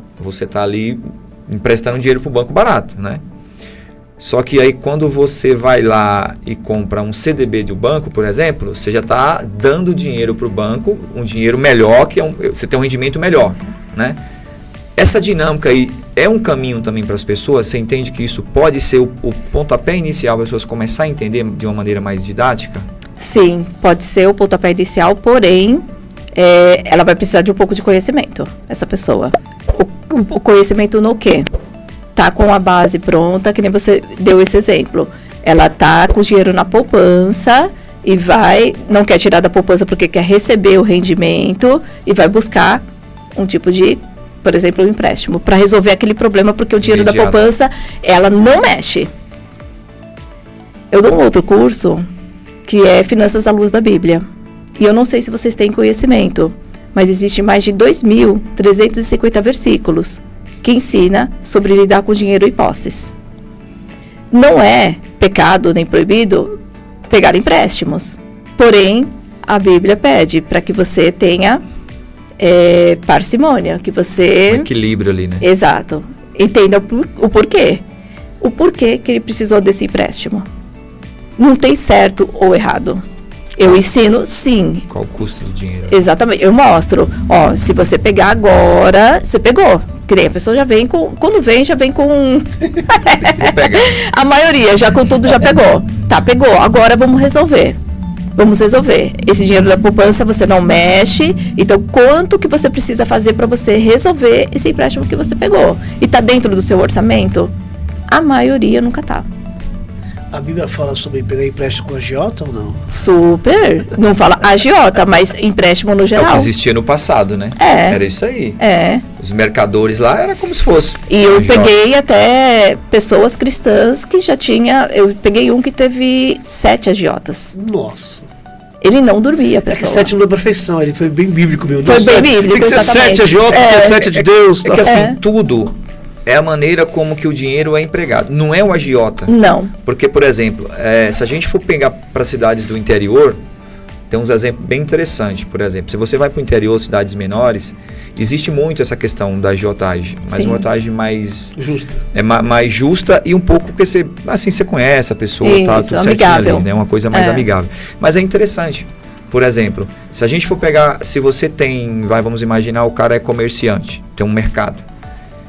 ali emprestando dinheiro para o banco barato, né? Só que aí quando você vai lá e compra um CDB do banco, por exemplo, você já está dando dinheiro para o banco, um dinheiro melhor, você tem um rendimento melhor, né? Essa dinâmica aí é um caminho também para as pessoas. Você entende que isso pode ser o pontapé inicial para as pessoas começar a entender de uma maneira mais didática? Sim, pode ser o pontapé inicial, porém, ela vai precisar de um pouco de conhecimento, essa pessoa. O conhecimento no quê? Tá com a base pronta, que nem você deu esse exemplo. Ela tá com o dinheiro na poupança e não quer tirar da poupança porque quer receber o rendimento e vai buscar um tipo de, por exemplo, um empréstimo para resolver aquele problema, porque o dinheiro da poupança, ela não mexe. Eu dou um outro curso que é Finanças à Luz da Bíblia. E eu não sei se vocês têm conhecimento, mas existe mais de 2.350 versículos que ensina sobre lidar com dinheiro e posses. Não é pecado nem proibido pegar empréstimos. Porém, a Bíblia pede para que você tenha parcimônia, que você... Um equilíbrio ali, né? Exato. Entenda o porquê. O porquê que ele precisou desse empréstimo. Não tem certo ou errado. Eu ensino, sim. Qual o custo do dinheiro? Exatamente. Eu mostro. Se você pegar agora, você pegou. Que nem a pessoa já vem com... Quando vem, já vem com... Vou pegar. A maioria, já com tudo, já pegou. Tá, pegou. Agora vamos resolver. Vamos resolver. Esse dinheiro da poupança você não mexe. Então, quanto que você precisa fazer para você resolver esse empréstimo que você pegou? E tá dentro do seu orçamento? A maioria nunca tá. A Bíblia fala sobre pegar empréstimo com agiota ou não? Super. Não fala agiota, mas empréstimo no É o geral. que existia no passado, né? Era isso aí. Os mercadores lá era como se fosse. E eu peguei até pessoas cristãs que já tinha... Eu peguei um que teve 7 agiotas. Nossa. Ele não dormia, a É que pessoa. 7 não é perfeição, ele foi bem bíblico mesmo. Foi bem bíblico, Tem que ser exatamente. 7 agiota, porque 7 é de Deus. É que assim, tudo é a maneira como que o dinheiro é empregado. Não é o agiota. Não. Porque, por exemplo, se a gente for pegar para cidades do interior, tem uns exemplos bem interessantes. Por exemplo, se você vai para o interior, cidades menores, existe muito essa questão da agiotagem. Mas uma agiotagem mais... Justa. Mais justa e um pouco porque você conhece a pessoa, isso, tá tudo amigável. certinho ali, né? Uma coisa mais amigável. Mas é interessante. Por exemplo, se a gente for pegar... Se você tem... vamos imaginar, o cara é comerciante, tem um mercado.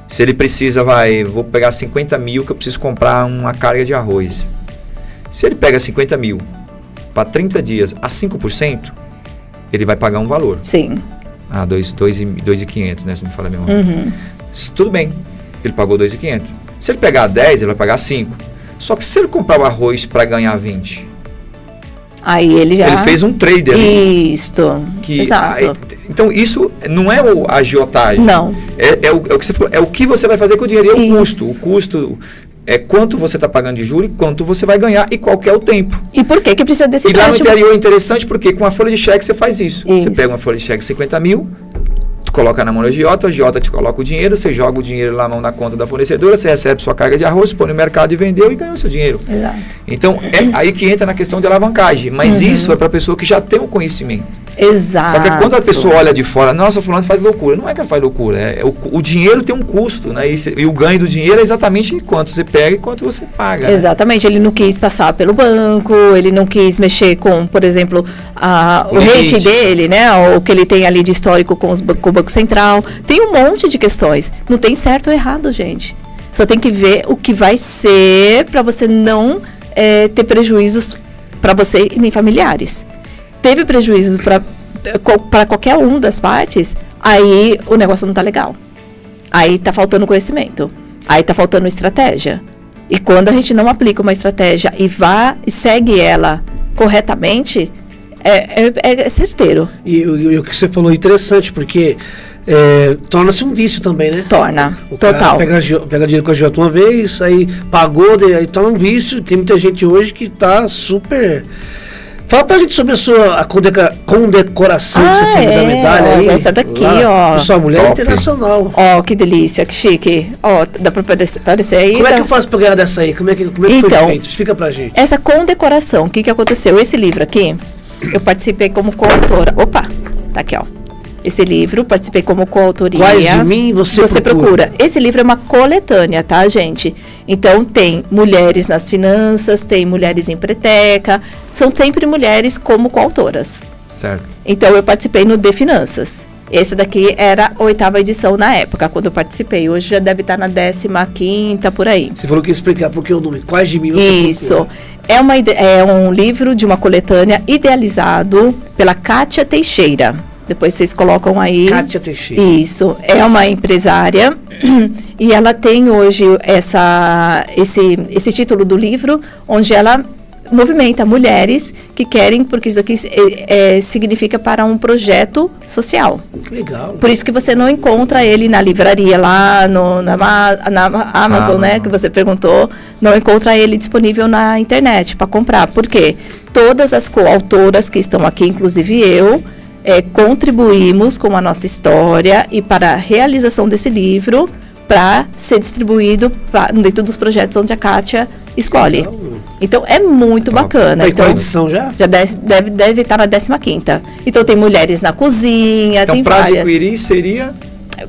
Se ele precisa, vou pegar 50 mil que eu preciso comprar uma carga de arroz. Se ele pega 50 mil para 30 dias a 5%, ele vai pagar um valor. Sim. 2.500, né? Se não me fala a memória. Tudo bem, ele pagou 2.500. Se ele pegar 10, ele vai pagar 5. Só que se ele comprar o arroz para ganhar 20, aí ele já... Ele fez um trader ali. Isto. Exato. Então, isso não é a agiotagem. Não. É o que você falou. É o que você vai fazer com o dinheiro. E é o custo. O custo é quanto você está pagando de juros, quanto você vai ganhar e qual que é o tempo. E por que precisa desse E lá no empréstimo? interior é interessante porque com a folha de cheque você faz isso. Você Isso. pega uma folha de cheque de 50 mil, tu coloca na mão do agiota te coloca o dinheiro, você joga o dinheiro lá na conta da fornecedora, você recebe sua carga de arroz, põe no mercado e vendeu e ganhou seu dinheiro. Exato. Então, é aí que entra na questão de alavancagem. Mas isso é para a pessoa que já tem o conhecimento. Exato. Só que quando a pessoa olha de fora, nossa, fulano faz loucura. Não é que ela faz loucura, o dinheiro tem um custo, né? E o ganho do dinheiro é exatamente quanto você pega e quanto você paga. Né? Exatamente, ele não quis passar pelo banco, ele não quis mexer com, por exemplo, o limite. rate dele, né? O que ele tem ali de histórico com o Banco Central. Tem um monte de questões. Não tem certo ou errado, gente. Só tem que ver o que vai ser para você não ter prejuízos para você e nem familiares. Teve prejuízo para qualquer um das partes, aí o negócio não tá legal. Aí tá faltando conhecimento. Aí tá faltando estratégia. E quando a gente não aplica uma estratégia e segue ela corretamente, é certeiro. E o que você falou é interessante, porque torna-se um vício também, né? Torna. O Total. cara pega dinheiro com a agiota uma vez, aí pagou, aí torna um vício. Tem muita gente hoje que tá super... Fala pra gente sobre a condecoração que você teve da medalha aí. Essa daqui, lá. ó. Pessoal, mulher Top. internacional. Ó, que delícia, que chique. Ó, dá pra aparecer aí? Como é que eu faço pra ganhar dessa aí? Como é que foi Então, feito? Explica pra gente. Essa condecoração, o que aconteceu? Esse livro aqui, eu participei como coautora. Opa, tá aqui, ó. Esse livro, participei como coautoria. Quais de mim você procura? Esse livro é uma coletânea, tá, gente? Então, tem mulheres nas finanças, tem mulheres em preteca, são sempre mulheres como coautoras. Certo. Então, eu participei no De Finanças. Esse daqui era a 8ª edição na época, quando eu participei. Hoje já deve estar na 15ª, por aí. Você falou que ia explicar por que o nome. Quais de mim você Isso. É um livro de uma coletânea idealizado pela Kátia Teixeira. Depois vocês colocam aí. Kátia Teixeira. Isso. É uma empresária e ela tem hoje esse título do livro, onde ela movimenta mulheres que querem, porque isso aqui significa para um projeto social. Que legal. Por isso que você não encontra ele na livraria lá, na Amazon, né? Que você perguntou. Não encontra ele disponível na internet para comprar. Por quê? Todas as coautoras que estão aqui, inclusive eu, contribuímos com a nossa história e para a realização desse livro para ser distribuído dentro dos projetos onde a Kátia escolhe. Legal. Então, é muito bacana. Tá em Então, qual edição já? já deve estar na 15ª. Então, tem mulheres na cozinha, Então, tem para várias. adquirir seria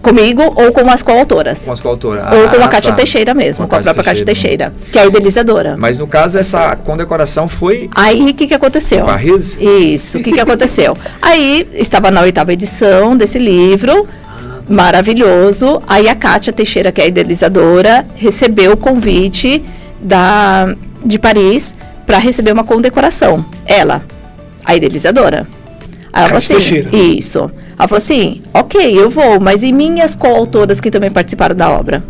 Comigo ou com as coautoras. com as coautoras. Ou com a Ah, Kátia tá. Teixeira mesmo, com a própria Kátia Teixeira, que é a idealizadora. Mas no caso, essa condecoração foi Aí, o que aconteceu? Paris? Isso, o que aconteceu? Aí, estava na 8ª edição desse livro, maravilhoso. Aí, a Kátia Teixeira, que é a idealizadora, recebeu o convite de Paris para receber uma condecoração. Ela, a idealizadora. Aí ela falou Kátia assim, Teixeira. isso. Ela falou assim, ok, eu vou, mas e minhas coautoras que também participaram da obra?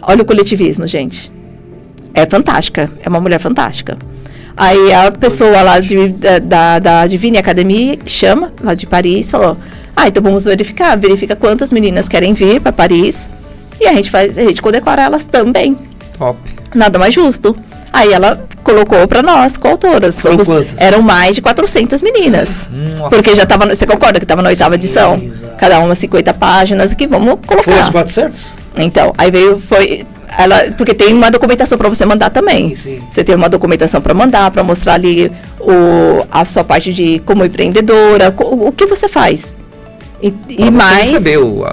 Olha o coletivismo, gente. É fantástica, é uma mulher fantástica. Aí a pessoa lá da Divine Academy, que chama, lá de Paris, falou, então vamos verifica quantas meninas querem vir para Paris e a gente condecora elas também. Top. Nada mais justo. Aí ela colocou para nós, coautoras. Quantas? Eram mais de 400 meninas. Nossa. Porque já estava, você concorda que estava na 8ª edição? Exato. Cada uma 50 páginas aqui, vamos colocar. Foi as 400? Então, aí porque tem uma documentação para você mandar também. Sim. Você tem uma documentação para mandar, para mostrar ali a sua parte de como empreendedora, o que você faz. E mais. Você recebeu,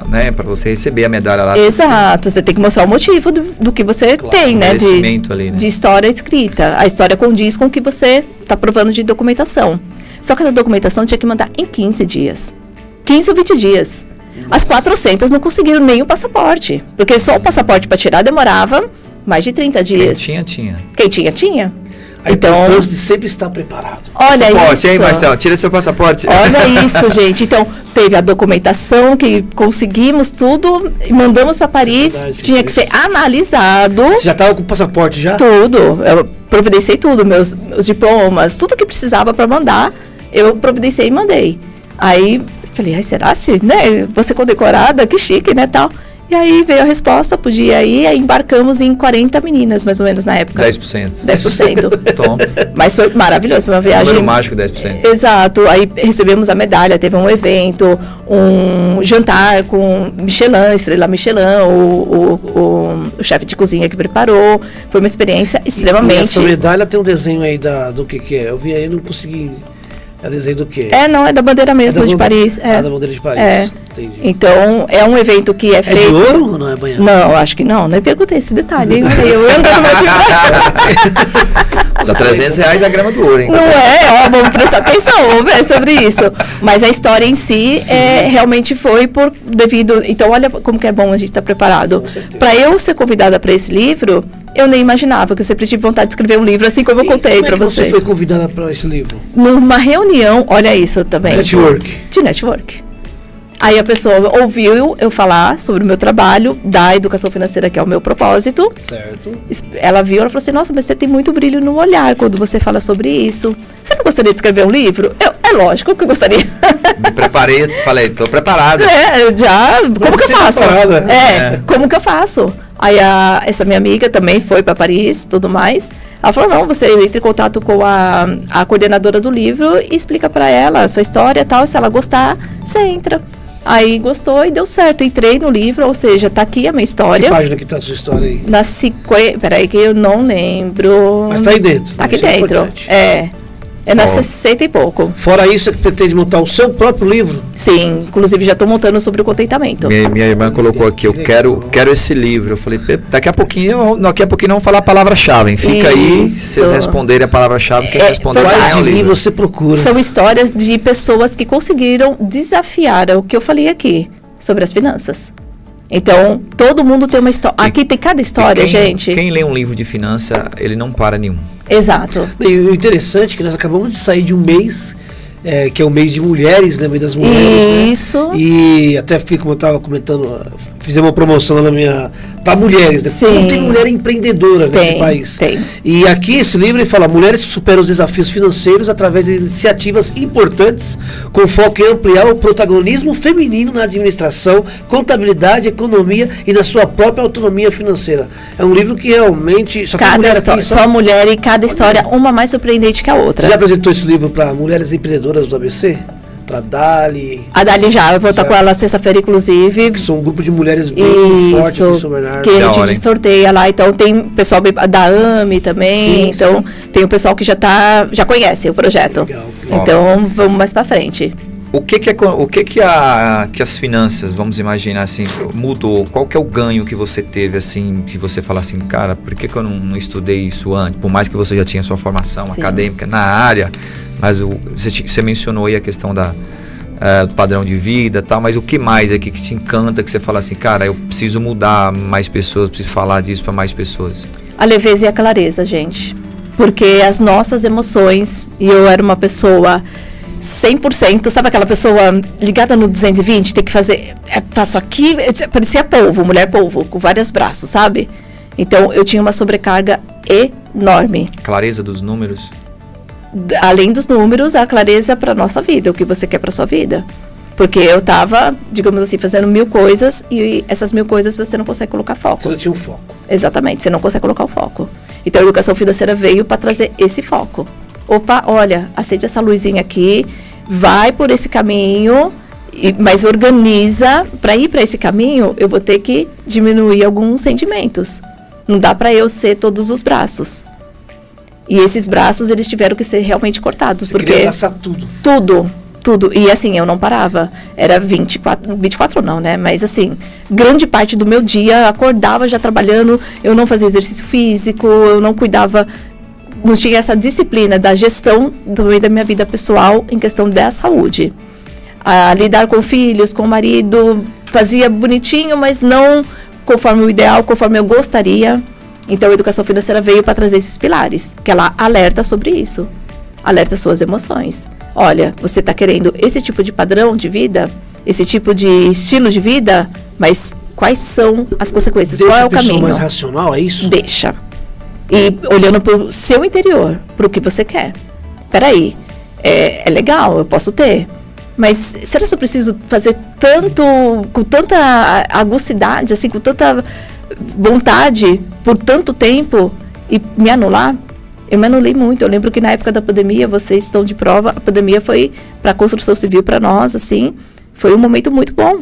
né? Para você receber a medalha lá. Exato, você tem que mostrar o motivo do que você tem, né? merecimento ali, né? De história escrita. A história condiz com o que você está provando de documentação. Só que essa documentação tinha que mandar em 15 dias. 15 ou 20 dias. As 400 não conseguiram nem o passaporte. Porque só o passaporte para tirar demorava mais de 30 dias. Tinha. Quem tinha. A importância de sempre estar preparado. Olha Passaporte, isso. hein, Marcelo? Tira seu passaporte. Olha isso, gente. Então, teve a documentação que conseguimos tudo e mandamos para Paris. verdade, Tinha que ser analisado. Você já estava com o passaporte já? Tudo. Eu providenciei tudo, meus diplomas, tudo que precisava para mandar, eu providenciei e mandei. Aí, falei, será se, né? Você condecorada, que chique, né, tal. E aí veio a resposta, podia ir, aí embarcamos em 40 meninas, mais ou menos, na época. 10%. 10%. Tom. Mas foi maravilhoso, foi uma viagem... Número mágico, 10%. Exato, aí recebemos a medalha, teve um evento, um jantar com Michelin, estrela Michelin, o chefe de cozinha que preparou, foi uma experiência extremamente... E essa medalha tem um desenho aí do que é, eu vi aí, não consegui... É desenho do quê? Não, é da bandeira mesmo, de Paris. Da bandeira de Paris, entendi. Então, é um evento que é feito... É de ouro ou não é banhado? Não, acho que não, nem perguntei esse detalhe, hein? Eu andando mais Dá R$300 a grama do ouro, hein? Não é? Vamos prestar atenção, vamos ver sobre isso. Mas a história em si realmente foi devido... Então, olha como que é bom a gente estar preparado. Para eu ser convidada para esse livro, eu nem imaginava que eu sempre tive vontade de escrever um livro, assim como eu contei para vocês. Você foi convidada para esse livro? Numa reunião, olha isso também. Network. De network. Aí a pessoa ouviu eu falar sobre o meu trabalho da educação financeira, que é o meu propósito. Certo. Ela viu, ela falou assim, nossa, mas você tem muito brilho no olhar quando você fala sobre isso. Você não gostaria de escrever um livro? É lógico que eu gostaria. Me preparei, falei, tô preparada. Como que eu faço? Como que eu faço? Aí essa minha amiga também foi para Paris, tudo mais. Ela falou, não, você entra em contato com a coordenadora do livro e explica para ela a sua história e tal. Se ela gostar, você entra. Aí gostou e deu certo. Entrei no livro, ou seja, tá aqui a minha história. Que página que tá a sua história aí? Peraí que eu não lembro. Mas tá aí dentro. Tá aqui dentro. É na 60 e pouco. Fora isso, você pretende montar o seu próprio livro? Sim, inclusive já estou montando sobre o contentamento. Minha irmã colocou aqui, eu quero esse livro. Eu falei, daqui a pouquinho vamos falar a palavra-chave. Fica aí, se vocês responderem a palavra-chave, quem responder quais livros você procura? São histórias de pessoas que conseguiram desafiar o que eu falei aqui sobre as finanças. Então, todo mundo tem uma história. Aqui tem cada história, gente. Quem lê um livro de finança, ele não para nenhum. Exato. E o interessante é que nós acabamos de sair de um mês, que é o mês de mulheres, né? Mês das mulheres. Isso. Né? E até como eu estava comentando, fizemos uma promoção lá para mulheres, né? Sim. Não tem mulher empreendedora nesse país. Tem. E aqui esse livro ele fala: mulheres superam os desafios financeiros através de iniciativas importantes, com foco em ampliar o protagonismo feminino na administração, contabilidade, economia e na sua própria autonomia financeira. É um livro que realmente só tem mulher aqui, só mulher, e cada história uma mais surpreendente que a outra. Você já apresentou esse livro para mulheres empreendedoras do ABC? Para Dali? A Dali eu vou estar com ela sexta-feira, inclusive. Que são um grupo de mulheres bem fortes aqui em São Bernardo. Que a gente sorteia lá. Então tem pessoal da AME também. Sim, então tem o pessoal que já conhece o projeto. Legal. Então vamos mais para frente. O que as finanças, vamos imaginar assim, mudou? Qual que é o ganho que você teve, assim, se você falar assim, cara, por que eu não estudei isso antes? Por mais que você já tinha sua formação acadêmica na área, mas você mencionou aí a questão do padrão de vida e tal, mas o que mais aqui que te encanta, que você fala assim, cara, eu preciso mudar mais pessoas, preciso falar disso para mais pessoas? A leveza e a clareza, gente. Porque as nossas emoções, e eu era uma pessoa 100%, sabe aquela pessoa ligada no 220, tem que fazer, faço aqui, parecia mulher polvo, com vários braços, sabe? Então eu tinha uma sobrecarga enorme. Clareza dos números? Além dos números, a clareza para nossa vida, o que você quer para sua vida. Porque eu tava, digamos assim, fazendo 1000 coisas e essas 1000 coisas você não consegue colocar foco. Você não tinha um foco. Exatamente, você não consegue colocar o foco. Então a educação financeira veio para trazer esse foco. Opa, olha, acende essa luzinha aqui, vai por esse caminho, mas organiza. Para ir para esse caminho, eu vou ter que diminuir alguns sentimentos. Não dá para eu ser todos os braços. E esses braços, eles tiveram que ser realmente cortados. Você porque queria abraçar tudo. Tudo. E assim, eu não parava. Era 24 não, né? Mas assim, grande parte do meu dia, acordava já trabalhando, eu não fazia exercício físico, eu não cuidava, não tinha essa disciplina da gestão da minha vida pessoal em questão da saúde. A lidar com filhos, com o marido, fazia bonitinho, mas não conforme o ideal, conforme eu gostaria. Então a educação financeira veio para trazer esses pilares, que ela alerta sobre isso. Alerta suas emoções. Olha, você está querendo esse tipo de padrão de vida, esse tipo de estilo de vida, mas quais são as consequências? Qual é o caminho? Mais racional, é isso? Deixa. E olhando para o seu interior, para o que você quer. Peraí, é legal, eu posso ter. Mas será que eu preciso fazer tanto, com tanta agucidade, assim, com tanta vontade, por tanto tempo, e me anular? Eu me anulei muito. Eu lembro que na época da pandemia, vocês estão de prova, a pandemia foi para a construção civil, para nós, assim, foi um momento muito bom.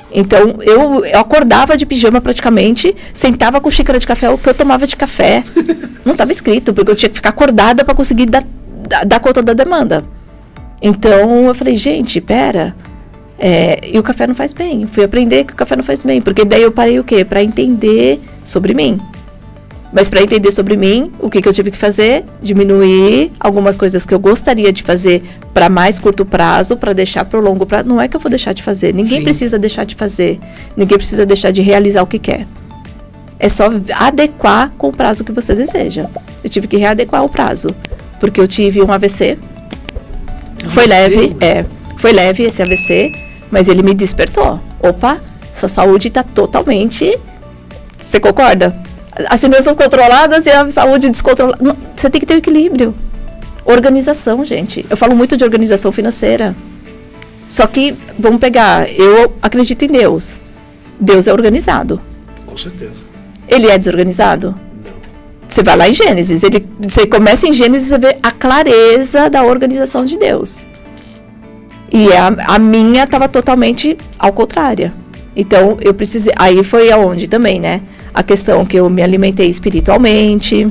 Então, eu acordava de pijama praticamente, sentava com xícara de café, o que eu tomava de café. Não estava escrito, porque eu tinha que ficar acordada para conseguir dar conta da demanda. Então, eu falei, gente, pera, e o café não faz bem. Eu fui aprender que o café não faz bem, porque daí eu parei o quê? Para entender sobre mim. Mas para entender sobre mim, o que eu tive que fazer? Diminuir algumas coisas que eu gostaria de fazer para mais curto prazo, para deixar para o longo prazo. Não é que eu vou deixar de fazer, ninguém precisa deixar de fazer, ninguém precisa deixar de realizar o que quer. É só adequar com o prazo que você deseja. Eu tive que readequar o prazo, porque eu tive um AVC. Foi leve esse AVC, mas ele me despertou. Opa, sua saúde está totalmente... Você concorda? As finanças controladas e a saúde descontrolada. Não, você tem que ter equilíbrio. Organização, gente. Eu falo muito de organização financeira. Só que, vamos pegar, eu acredito em Deus. Deus é organizado. Com certeza. Ele é desorganizado? Não. Você vai lá em Gênesis, você começa em Gênesis e você vê a clareza da organização de Deus. E a minha estava totalmente ao contrário. Então, eu precisei... Aí foi aonde também, né? A questão que eu me alimentei espiritualmente,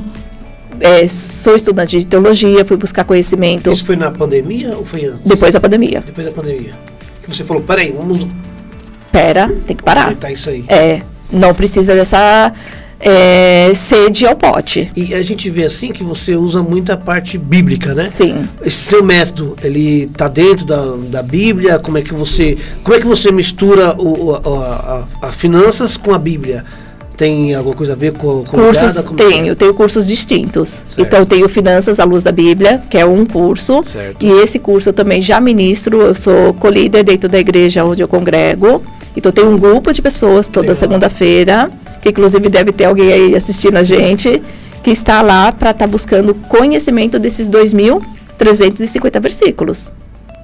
sou estudante de teologia, fui buscar conhecimento. Isso foi na pandemia ou foi antes? Depois da pandemia. Depois da pandemia. Que você falou, peraí, vamos... Pera, tem que parar. Tá isso aí. Não precisa dessa sede ao pote. E a gente vê assim que você usa muita parte bíblica, né? Sim. Esse seu método, ele tá dentro da Bíblia? Como é que você mistura a finanças com a Bíblia? Tem alguma coisa a ver com cursos? Tenho cursos distintos. Certo. Então, eu tenho Finanças à Luz da Bíblia, que é um curso. Certo. E esse curso eu também já ministro. Eu sou co-líder dentro da igreja onde eu congrego. Então, tem um grupo de pessoas toda segunda-feira, que inclusive deve ter alguém aí assistindo a gente, que está lá para estar buscando conhecimento desses 2.350 versículos,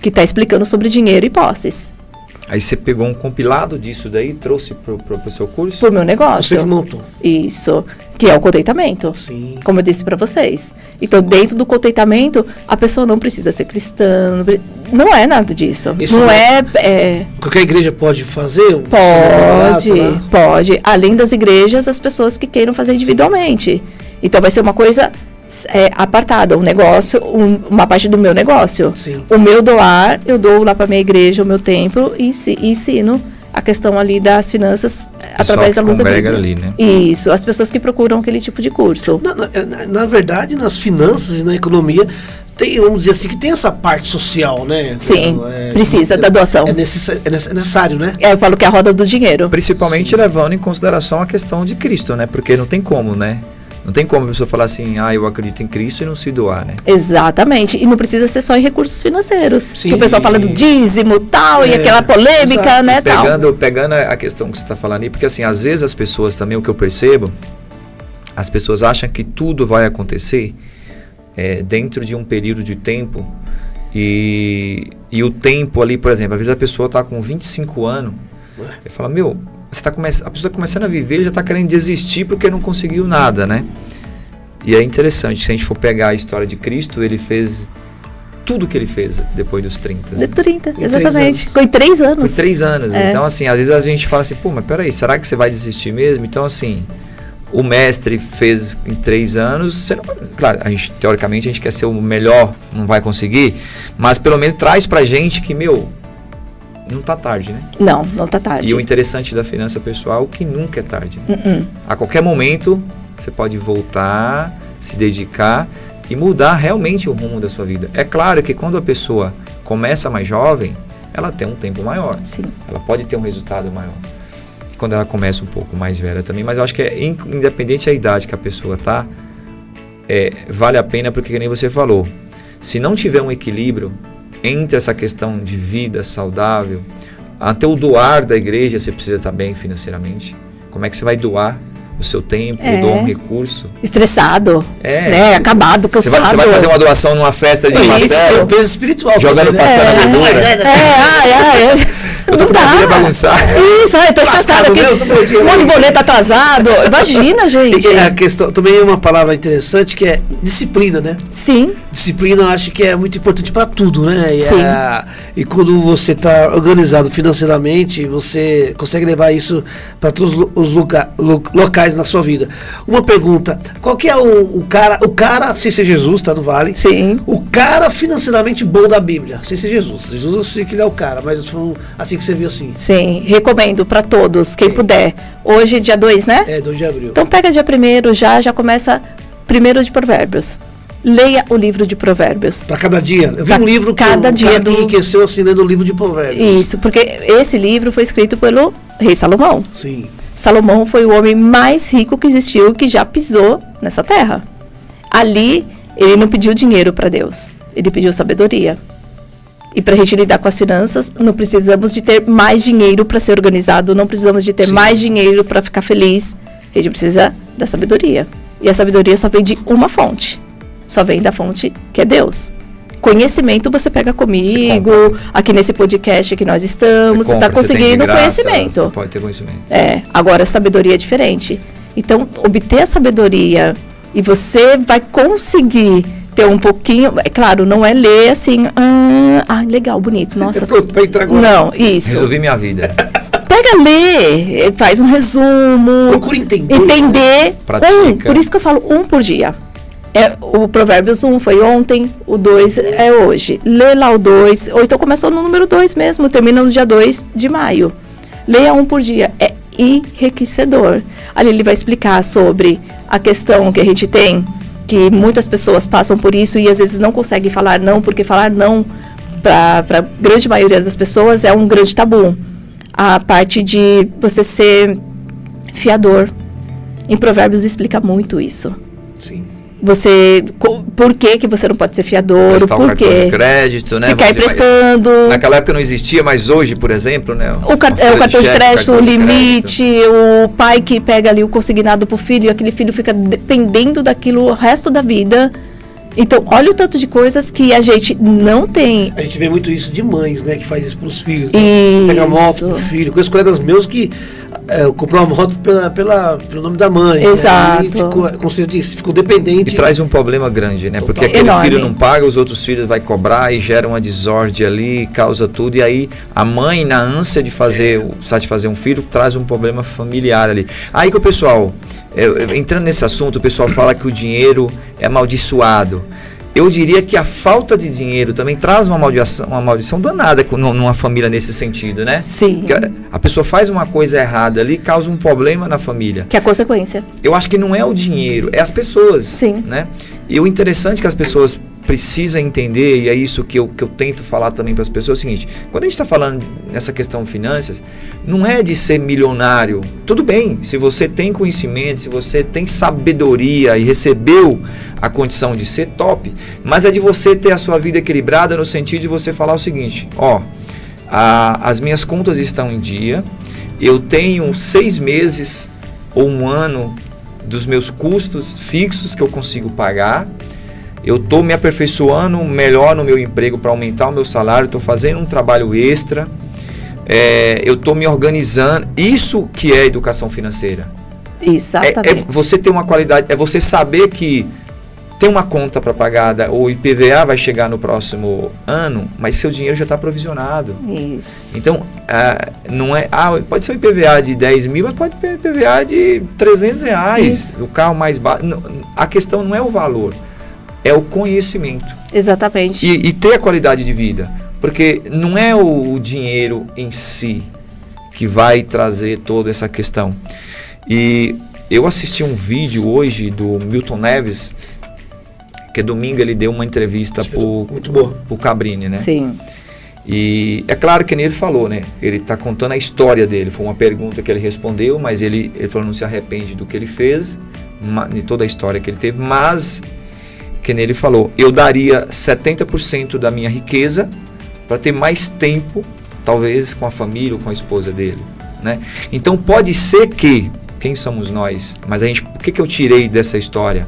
que está explicando sobre dinheiro e posses. Aí você pegou um compilado disso daí e trouxe pro seu curso? Pro meu negócio. Você que montou. Isso, que é o contentamento. Sim. Como eu disse para vocês. Então, dentro do contentamento, a pessoa não precisa ser cristã, não é nada disso. Isso não é... Qualquer igreja pode fazer? Pode. Além das igrejas, as pessoas que queiram fazer individualmente. Então, vai ser uma coisa... apartada, um negócio, uma parte do meu negócio. Sim. O meu doar, eu dou lá para minha igreja, o meu templo, e ensino a questão ali das finanças através da luz da Bíblia. Ali, né? Isso, as pessoas que procuram aquele tipo de curso. Na verdade, nas finanças e na economia, vamos dizer assim, que tem essa parte social, né? Sim, precisa da doação. É necessário, né? Eu falo que é a roda do dinheiro. Principalmente levando em consideração a questão de Cristo, né? Porque não tem como, né? Não tem como a pessoa falar assim, eu acredito em Cristo e não se doar, né? Exatamente. E não precisa ser só em recursos financeiros. Sim, que o pessoal fala do dízimo tal, e aquela polêmica, exato. né? Pegando a questão que você está falando aí, porque assim, às vezes as pessoas também, o que eu percebo, as pessoas acham que tudo vai acontecer dentro de um período de tempo e o tempo ali, por exemplo, às vezes a pessoa está com 25 anos e fala, a pessoa está começando a viver e já está querendo desistir porque não conseguiu nada, né? E é interessante, se a gente for pegar a história de Cristo, ele fez tudo que ele fez depois dos 30. De 30, Em exatamente. Foi 3 anos. Foi 3 anos. Então, assim, às vezes a gente fala assim, mas peraí, será que você vai desistir mesmo? Então, assim, o mestre fez em 3 anos, claro, teoricamente a gente quer ser o melhor, não vai conseguir, mas pelo menos traz pra gente que, não tá tarde, né? Não tá tarde. E o interessante da finança pessoal é que nunca é tarde. A qualquer momento, você pode voltar, se dedicar e mudar realmente o rumo da sua vida. É claro que quando a pessoa começa mais jovem, ela tem um tempo maior. Sim. Ela pode ter um resultado maior. Quando ela começa um pouco mais velha também, mas eu acho que independente da idade que a pessoa tá, vale a pena porque, que nem você falou, se não tiver um equilíbrio entre essa questão de vida saudável, até o doar da igreja você precisa estar bem financeiramente. Como é que você vai doar o seu tempo, eu dou um recurso. Estressado, É. né? Acabado, Você cansado. vai fazer uma doação numa festa de Isso. pastel, Peso espiritual. jogando também, né? pastel na gordura. Eu tô com minha vida bagunçada. Isso, eu tô estressada aqui. Meu, tô perdido. Um monte de boleto atrasado. Imagina, gente. E a questão, também é uma palavra interessante que é disciplina, né? Sim, Disciplina eu acho que é muito importante para tudo, né? E, Sim. e quando você está organizado financeiramente, você consegue levar isso para todos os locais na sua vida. Uma pergunta: qual que é o cara, sem ser Jesus, tá no Vale? sim. O cara financeiramente bom da Bíblia, sem ser Jesus. Jesus eu sei que ele é o cara, mas eu tô falando assim que você viu assim. Sim, recomendo para todos, quem puder. Hoje, dia 2, né? É, 2 de abril. Então pega dia 1º já começa 1º de Provérbios. Leia o livro de Provérbios. Para cada dia. Eu vi Pra um livro que cada o dia cara do- que enriqueceu assim lendo o livro de Provérbios. Isso, porque esse livro foi escrito pelo rei Salomão. Sim. Salomão foi o homem mais rico que existiu, que já pisou nessa terra. Ali, ele não pediu dinheiro para Deus, ele pediu sabedoria. E para a gente lidar com as finanças, não precisamos de ter mais dinheiro para ser organizado, não precisamos de ter Sim. mais dinheiro para ficar feliz. A gente precisa da sabedoria. E a sabedoria só vem de uma fonte. Só vem da fonte que é Deus. Conhecimento você pega comigo, aqui nesse podcast que nós estamos, você está compra, você tem de conseguindo graça, conhecimento. Você pode ter conhecimento. Agora a sabedoria é diferente. Então, obter a sabedoria e você vai conseguir ter um pouquinho. É claro, não é ler assim. Legal, bonito. Nossa. Pronto, para entrar agora. Não, isso. Resolvi minha vida. Pega, lê, faz um resumo. Procura entender. Entender. Pratica. Por isso que eu falo um por dia. O Provérbios 1 foi ontem, o 2 é hoje. Lê lá o 2, ou então começou no número 2 mesmo, termina no dia 2 de maio. Leia um por dia, é enriquecedor. Ali ele vai explicar sobre a questão que a gente tem, que muitas pessoas passam por isso e às vezes não conseguem falar não, porque falar não para a grande maioria das pessoas é um grande tabu. A parte de você ser fiador. Em Provérbios explica muito isso. Sim. Por que você não pode ser fiador, Prestar um por cartão quê? de crédito, né? Ficar Vamos dizer, emprestando. naquela época não existia, mas hoje, por exemplo, né? O cartão de crédito, o limite, o pai que pega ali o consignado pro filho, e aquele filho fica dependendo daquilo o resto da vida. Então, olha o tanto de coisas que a gente não tem. A gente vê muito isso de mães, né? Que faz isso pros filhos. Né? Isso. Pega moto pro filho. Conheço colegas meus que comprou uma moto pelo nome da mãe. Exato. Né? E ficou, como você disse, ficou dependente. E traz um problema grande, né? Porque Total. aquele Enorme. filho não paga, os outros filhos vai cobrar e gera uma desordem ali, causa tudo. E aí a mãe, na ânsia de satisfazer um filho, traz um problema familiar ali. Aí que o pessoal, entrando nesse assunto, o pessoal fala que o dinheiro é amaldiçoado. Eu diria que a falta de dinheiro também traz uma maldição danada numa família nesse sentido, né? Sim. Porque a pessoa faz uma coisa errada ali, causa um problema na família. Que é a consequência. Eu acho que não é o dinheiro, é as pessoas. Sim. Né? E o interessante que as pessoas precisam entender, e é isso que eu tento falar também para as pessoas, é o seguinte: quando a gente está falando nessa questão de finanças, não é de ser milionário. Tudo bem, se você tem conhecimento, se você tem sabedoria e recebeu a condição de ser top, mas é de você ter a sua vida equilibrada no sentido de você falar o seguinte: as minhas contas estão em dia, eu tenho 6 meses ou 1 ano dos meus custos fixos que eu consigo pagar, eu estou me aperfeiçoando melhor no meu emprego para aumentar o meu salário, estou fazendo um trabalho extra, eu estou me organizando. Isso que é educação financeira. Exatamente. Você ter uma qualidade, é você saber que tem uma conta para pagar, o IPVA vai chegar no próximo ano, mas seu dinheiro já está provisionado. Isso. Então, não é, pode ser um IPVA de 10 mil, mas pode ser um IPVA de R$300, Isso. o carro mais baixo. A questão não é o valor, é o conhecimento. Exatamente. E ter a qualidade de vida. Porque não é o dinheiro em si que vai trazer toda essa questão. E eu assisti um vídeo hoje do Milton Neves, que domingo ele deu uma entrevista muito boa pro Cabrini, né? Sim. E é claro que nem ele falou, né? Ele está contando a história dele. Foi uma pergunta que ele respondeu, mas ele falou não se arrepende do que ele fez, de toda a história que ele teve, mas que nem ele falou, eu daria 70% da minha riqueza para ter mais tempo, talvez com a família ou com a esposa dele, né? Então pode ser que quem somos nós? Mas o que eu tirei dessa história?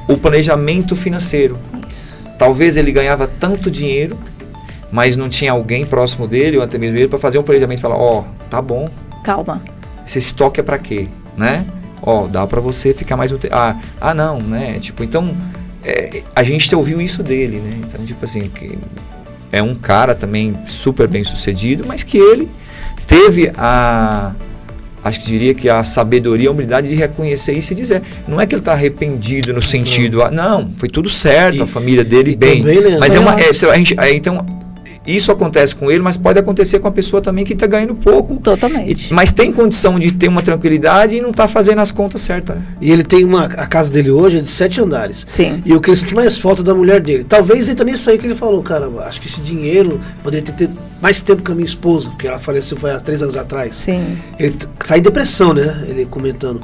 O planejamento financeiro. Isso. Talvez ele ganhava tanto dinheiro, mas não tinha alguém próximo dele, ou até mesmo ele, para fazer um planejamento e falar, tá bom. Calma. Esse estoque é para quê? Né? Dá para você ficar mais um tempo. Não, né? Tipo, então, a gente ouviu isso dele, né? Então, tipo assim, que é um cara também super bem sucedido, mas que ele teve acho que diria que a sabedoria, a humildade de reconhecer isso e dizer. Não é que ele está arrependido no sentido, não, foi tudo certo, a família dele bem. Também, mas então, isso acontece com ele, mas pode acontecer com a pessoa também que está ganhando pouco. Totalmente. Mas tem condição de ter uma tranquilidade e não está fazendo as contas certas. Né? E ele tem a casa dele hoje é de 7 andares. Sim. E o que ele sente mais falta da mulher dele. Talvez entra nisso aí que ele falou, caramba, acho que esse dinheiro poderia ter mais tempo com a minha esposa, porque ela faleceu há 3 anos atrás. Sim. Ele tá em depressão, né? Ele comentando.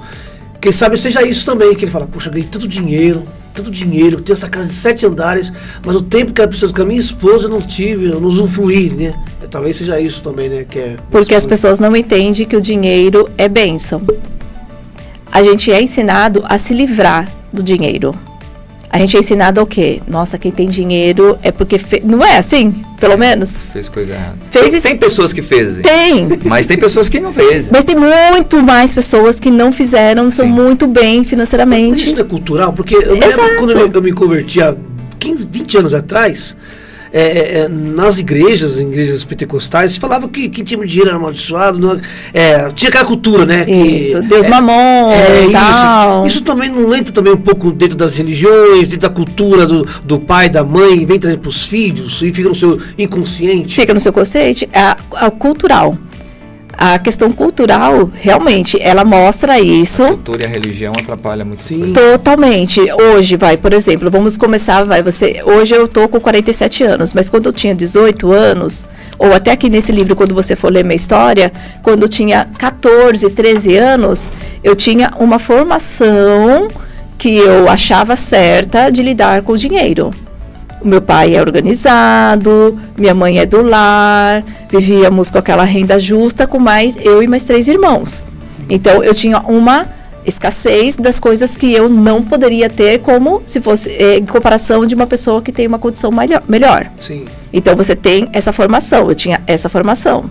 Quem sabe seja isso também, que ele fala, poxa, ganhei tanto dinheiro, tenho essa casa de 7 andares, mas o tempo que era preciso com a minha esposa eu não tive, eu não usufruí, né? Talvez seja isso também, né? Porque as pessoas não entendem que o dinheiro é bênção. A gente é ensinado a se livrar do dinheiro. A gente é ensinado ao quê? Nossa, quem tem dinheiro é porque... Não é assim? Pelo menos? Fez coisa errada. Tem pessoas que fez. Tem. Mas tem pessoas que não fez. Mas tem muito mais pessoas que não fizeram, são muito bem financeiramente. Mas isso não é cultural? Porque eu me lembro quando eu me converti há 15, 20 anos atrás... nas igrejas pentecostais, falava que quem tinha dinheiro era amaldiçoado, tinha aquela cultura, né? Isso, Deus mamon e tal. Isso também não entra também um pouco dentro das religiões, dentro da cultura do pai, da mãe, vem trazer para os filhos e fica no seu inconsciente? Fica no seu consciente, a cultural. A questão cultural, realmente, ela mostra isso. A cultura e a religião atrapalham muito. Sim. Totalmente. Hoje, por exemplo, vamos começar, hoje eu tô com 47 anos, mas quando eu tinha 18 anos, ou até aqui nesse livro, quando você for ler minha história, quando eu tinha 14, 13 anos, eu tinha uma formação que eu achava certa de lidar com o dinheiro. O meu pai é organizado, minha mãe é do lar, vivíamos com aquela renda justa com eu e mais 3 irmãos. Então, eu tinha uma escassez das coisas que eu não poderia ter como se fosse em comparação de uma pessoa que tem uma condição melhor. Sim. Então, você tem essa formação, eu tinha essa formação.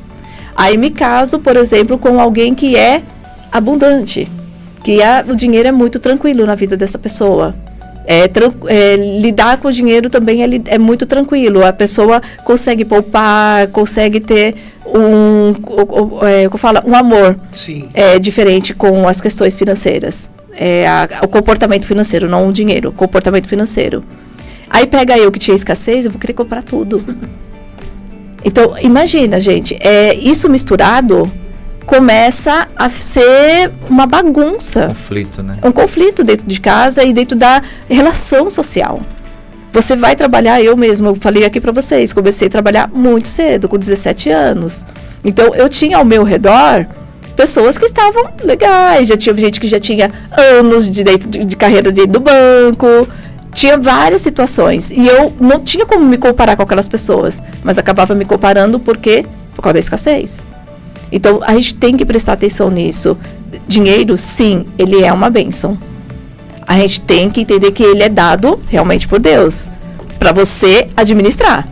Aí, me caso, por exemplo, com alguém que é abundante, que o dinheiro é muito tranquilo na vida dessa pessoa. Lidar com o dinheiro também é muito tranquilo. A pessoa consegue poupar, consegue ter um amor. Sim. Diferente com as questões financeiras. O comportamento financeiro, não o dinheiro, o comportamento financeiro. Aí pega eu que tinha escassez, eu vou querer comprar tudo. Então, imagina, gente, isso misturado começa a ser uma bagunça. Conflito, né? Um conflito dentro de casa e dentro da relação social. Você vai trabalhar, eu falei aqui pra vocês, comecei a trabalhar muito cedo, com 17 anos. Então, eu tinha ao meu redor pessoas que estavam legais, já tinha gente que já tinha anos de carreira dentro do banco, tinha várias situações. E eu não tinha como me comparar com aquelas pessoas, mas acabava me comparando por causa da escassez. Então, a gente tem que prestar atenção nisso. Dinheiro, sim, ele é uma bênção. A gente tem que entender que ele é dado realmente por Deus, para você administrar.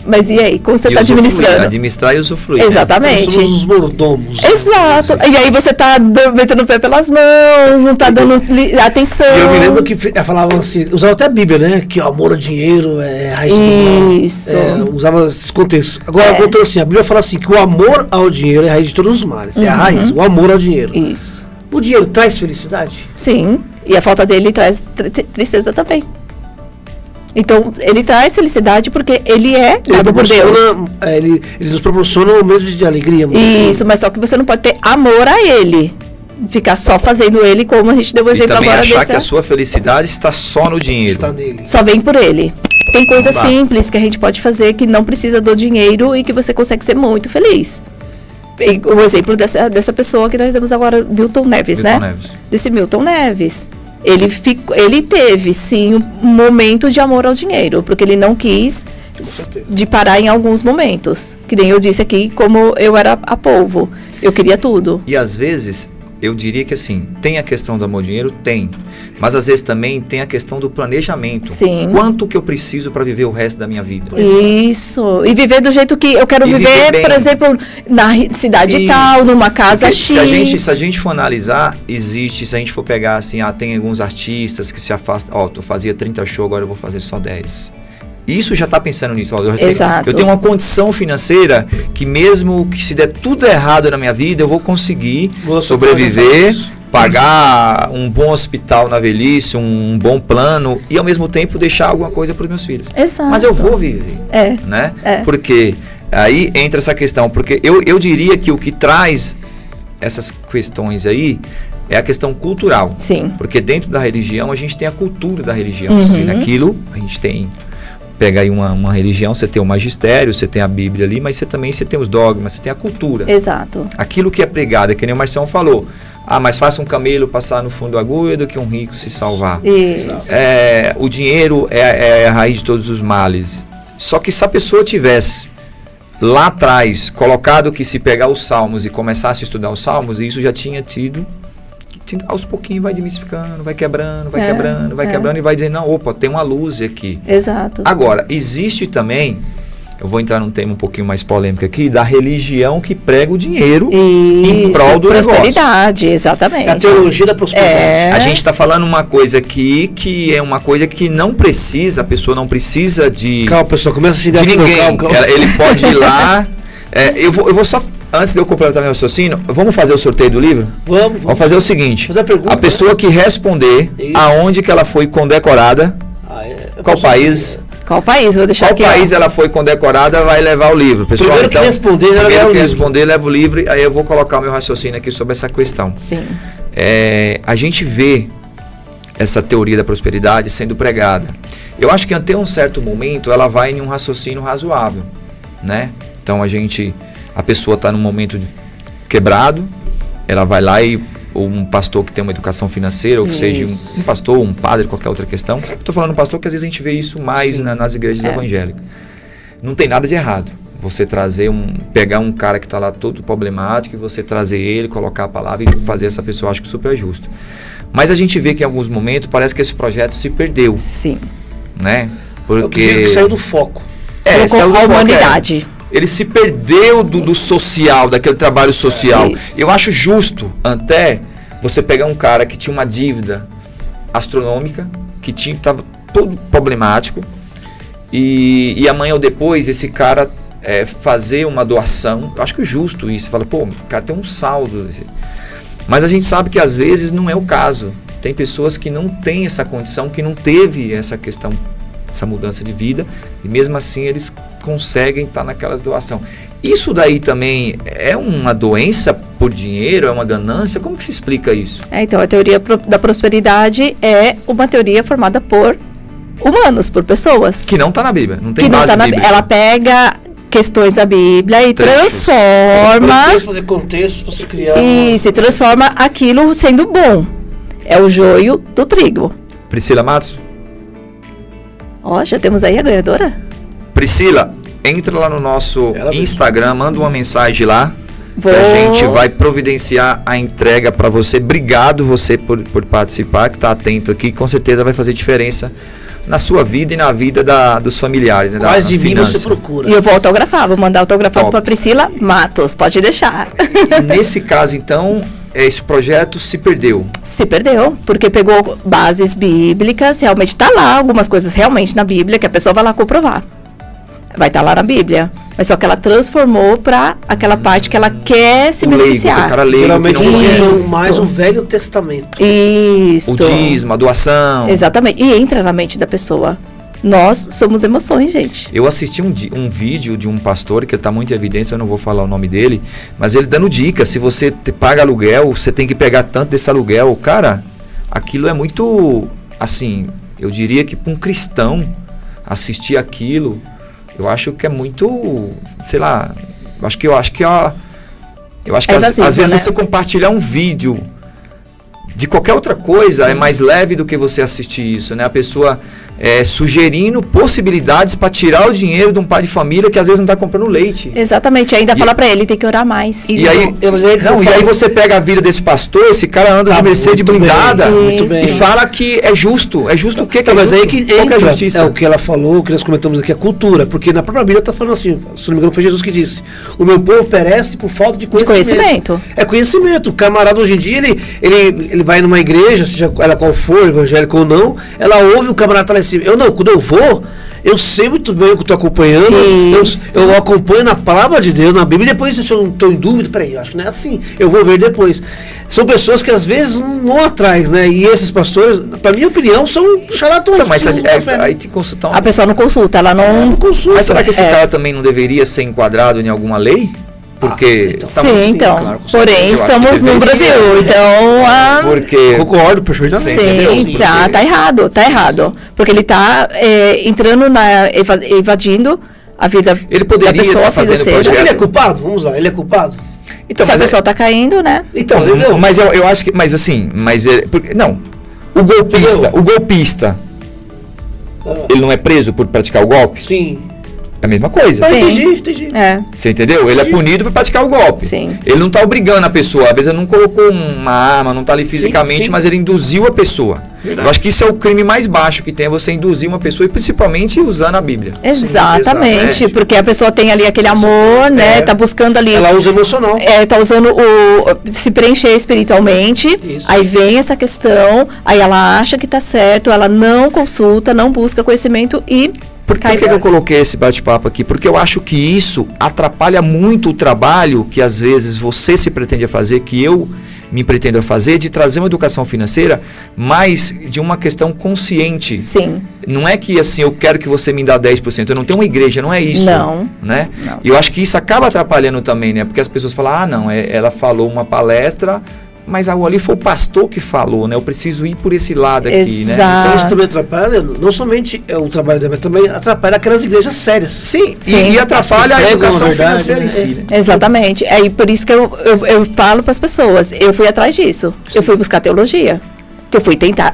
Mas e aí, como você está administrando? Administrar e usufruir. Exatamente. Somos os mordomos. Exato. E aí você está metendo o pé pelas mãos, não está dando atenção. Eu me lembro que falavam assim, usava até a Bíblia, né? Que o amor ao dinheiro é a raiz do mal. Isso. Usava esse contexto. Agora, voltando assim, a Bíblia fala assim, que o amor ao dinheiro é a raiz de todos os males. É a raiz, o amor ao dinheiro. Isso. O dinheiro traz felicidade? Sim. E a falta dele traz tristeza também. Então, ele traz felicidade porque ele é dado por Deus. Ele nos proporciona momentos de alegria. Isso, mas só que você não pode ter amor a ele. Ficar só fazendo ele, como a gente deu o exemplo agora. E também achar que a sua felicidade está só no dinheiro. Está nele. Só vem por ele. Tem coisas simples que a gente pode fazer que não precisa do dinheiro e que você consegue ser muito feliz. E o exemplo dessa pessoa que nós temos agora, Milton Neves, né? Desse Milton Neves. Ele teve, sim, um momento de amor ao dinheiro, porque ele não quis de parar em alguns momentos. Que nem eu disse aqui, como eu era a polvo. Eu queria tudo. E às vezes, eu diria que assim, tem a questão do amor ao dinheiro? Tem. Mas às vezes também tem a questão do planejamento. Sim. Quanto que eu preciso para viver o resto da minha vida? Isso. E viver do jeito que eu quero E viver, viver bem. por exemplo, na cidade E- tal, numa casa Porque X. se a gente for analisar, existe, se a gente for pegar assim, tem alguns artistas que se afastam, eu fazia 30 shows, agora eu vou fazer só 10. Isso já está pensando nisso. Exato. Eu tenho uma condição financeira que mesmo que se der tudo errado na minha vida, eu vou conseguir sobreviver, pagar um bom hospital na velhice, um bom plano e ao mesmo tempo deixar alguma coisa para os meus filhos. Exato. Mas eu vou viver, né? Porque aí entra essa questão, porque eu diria que o que traz essas questões aí é a questão cultural. Sim. Porque dentro da religião a gente tem a cultura da religião. Se naquilo a gente tem... Pega aí uma religião, você tem o magistério, você tem a Bíblia ali, mas você tem os dogmas, você tem a cultura. Exato. Aquilo que é pregado, é que nem o Marcião falou. Mas faça um camelo passar no fundo da agulha do que um rico se salvar. Isso. O dinheiro é a raiz de todos os males. Só que se a pessoa tivesse lá atrás colocado que se pegar os salmos e começasse a estudar os salmos, isso já tinha tido... aos pouquinhos vai desmistificando, vai quebrando e vai dizendo, não, opa, tem uma luz aqui. Exato. Agora, existe também, eu vou entrar num tema um pouquinho mais polêmico aqui, da religião que prega o dinheiro em prol do prosperidade, exatamente. A teologia da prosperidade. A gente está falando uma coisa aqui que é uma coisa que não precisa, a pessoa não precisa de... Calma, pessoal, começa a se de ninguém. Ele pode ir lá... eu vou só... Antes de eu completar meu raciocínio, vamos fazer o sorteio do livro? Vamos fazer o seguinte. Fazer a pergunta, pessoa que responder aonde que ela foi condecorada, qual país... Qual país? Vou deixar aqui. Qual país ela foi condecorada vai levar o livro. Pessoal, primeiro que responder, leva o livro. Aí eu vou colocar o meu raciocínio aqui sobre essa questão. Sim. A gente vê essa teoria da prosperidade sendo pregada. Eu acho que até um certo momento ela vai em um raciocínio razoável, né? Então a pessoa está num momento quebrado, ela vai lá ou um pastor que tem uma educação financeira, ou que seja um pastor, um padre, qualquer outra questão. Estou falando pastor porque às vezes a gente vê isso mais nas igrejas evangélicas. Não tem nada de errado. Você pegar um cara que está lá todo problemático e você trazer ele, colocar a palavra e fazer essa pessoa, acho que super justo. Mas a gente vê que em alguns momentos parece que esse projeto se perdeu. Sim. Né? Porque saiu do foco. Saiu da humanidade. Ele se perdeu do social, daquele trabalho social. Eu acho justo até você pegar um cara que tinha uma dívida astronômica, que estava todo problemático, e amanhã ou depois esse cara fazer uma doação. Eu acho que é justo isso. Você fala, o cara tem um saldo. Mas a gente sabe que às vezes não é o caso. Tem pessoas que não têm essa condição, que não teve essa questão, essa mudança de vida, e mesmo assim eles conseguem estar naquelas doação. Isso daí também é uma doença por dinheiro, é uma ganância? Como que se explica isso? Então a teoria da prosperidade é uma teoria formada por humanos, por pessoas. Que não está na Bíblia, não tem base na Bíblia. Ela pega questões da Bíblia e transforma... fazer contexto para se criar... E se transforma aquilo sendo bom. É o joio do trigo. Priscila Matos? Já temos aí a ganhadora? Priscila, entra lá no nosso Instagram, manda uma mensagem lá. A gente vai providenciar a entrega para você. Obrigado você por participar, que está atento aqui. Com certeza vai fazer diferença na sua vida e na vida dos familiares. Né, quais de mim você procura. E eu vou autografar, vou mandar autografado para Priscila Matos, pode deixar. E nesse caso, então, esse projeto se perdeu. Se perdeu, porque pegou bases bíblicas, realmente está lá, algumas coisas realmente na Bíblia, que a pessoa vai lá comprovar. Vai estar lá na Bíblia. Mas só que ela transformou para aquela parte que ela quer se beneficiar. O cara leigo, geralmente usam mais o Velho Testamento. Isso. O dízimo, a doação. Exatamente. E entra na mente da pessoa. Nós somos emoções, gente. Eu assisti um vídeo de um pastor, que ele está muito em evidência, eu não vou falar o nome dele, mas ele dando dicas. Se você paga aluguel, você tem que pegar tanto desse aluguel. Cara, aquilo é muito, assim, eu diria que para um cristão assistir aquilo, eu acho que é muito, sei lá, às vezes, né? Você compartilhar um vídeo de qualquer outra coisa é mais leve do que você assistir isso, né? A pessoa sugerindo possibilidades para tirar o dinheiro de um pai de família que às vezes não está comprando leite. Exatamente, ainda fala pra ele, tem que orar mais. E aí você pega a vida desse pastor, esse cara anda de Mercedes blindada e fala que é justo. É justo o quê? Mas aí que qual que é a justiça? É o que ela falou, o que nós comentamos aqui, a cultura. Porque na própria Bíblia está falando assim, se não me engano foi Jesus que disse, o meu povo perece por falta de conhecimento. É conhecimento. O camarada hoje em dia, ele vai numa igreja, seja ela qual for, evangélica ou não, ela ouve o camarada tá lá em cima. Quando eu vou, eu sei muito bem o que estou acompanhando, eu acompanho na palavra de Deus, na Bíblia, e depois se eu não estou em dúvida, peraí, eu acho que não é assim, eu vou ver depois. São pessoas que às vezes não vão atrás, né? E esses pastores, para minha opinião, são charlatões. Então, mas aí tem que consultar A pessoa não consulta, ela não consulta. Mas será que esse cara também não deveria ser enquadrado em alguma lei? Porque porém estamos no Brasil, então porque concordo perfeitamente. Sim, tá errado, porque ele tá entrando evadindo a vida da pessoa financeira. Ele é culpado? Vamos lá, ele é culpado? Então, se a pessoa tá caindo, né? Então, mas eu acho que, mas assim, o golpista, ele não é preso por praticar o golpe? Sim. É a mesma coisa. Entendi. Você entendeu? Ele é punido por praticar o golpe. Sim. Ele não está obrigando a pessoa. Às vezes ele não colocou uma arma, não está ali fisicamente, mas ele induziu a pessoa. Verdade. Eu acho que isso é o crime mais baixo que tem, é você induzir uma pessoa, e principalmente usando a Bíblia. Exatamente, porque a pessoa tem ali aquele amor, né? Tá buscando ali. Ela usa emocional. Tá usando se preencher espiritualmente. Isso. Aí vem essa questão, aí ela acha que tá certo, ela não consulta, não busca conhecimento e... Por que eu coloquei esse bate-papo aqui? Porque eu acho que isso atrapalha muito o trabalho que às vezes você se pretende a fazer, que eu me pretendo a fazer, de trazer uma educação financeira, mas de uma questão consciente. Sim. Não é que assim, eu quero que você me dá 10%, eu não tenho uma igreja, não é isso. Não. Né? Não. E eu acho que isso acaba atrapalhando também, né? Porque as pessoas falam, ela falou uma palestra, mas ali foi o pastor que falou, né? Eu preciso ir por esse lado aqui, né? Então isso também atrapalha, não somente o trabalho dela, mas também atrapalha aquelas igrejas sérias. Sim. E atrapalha a educação financeira em si, né? Exatamente. É por isso que eu falo para as pessoas, eu fui atrás disso. Sim. Eu fui buscar teologia.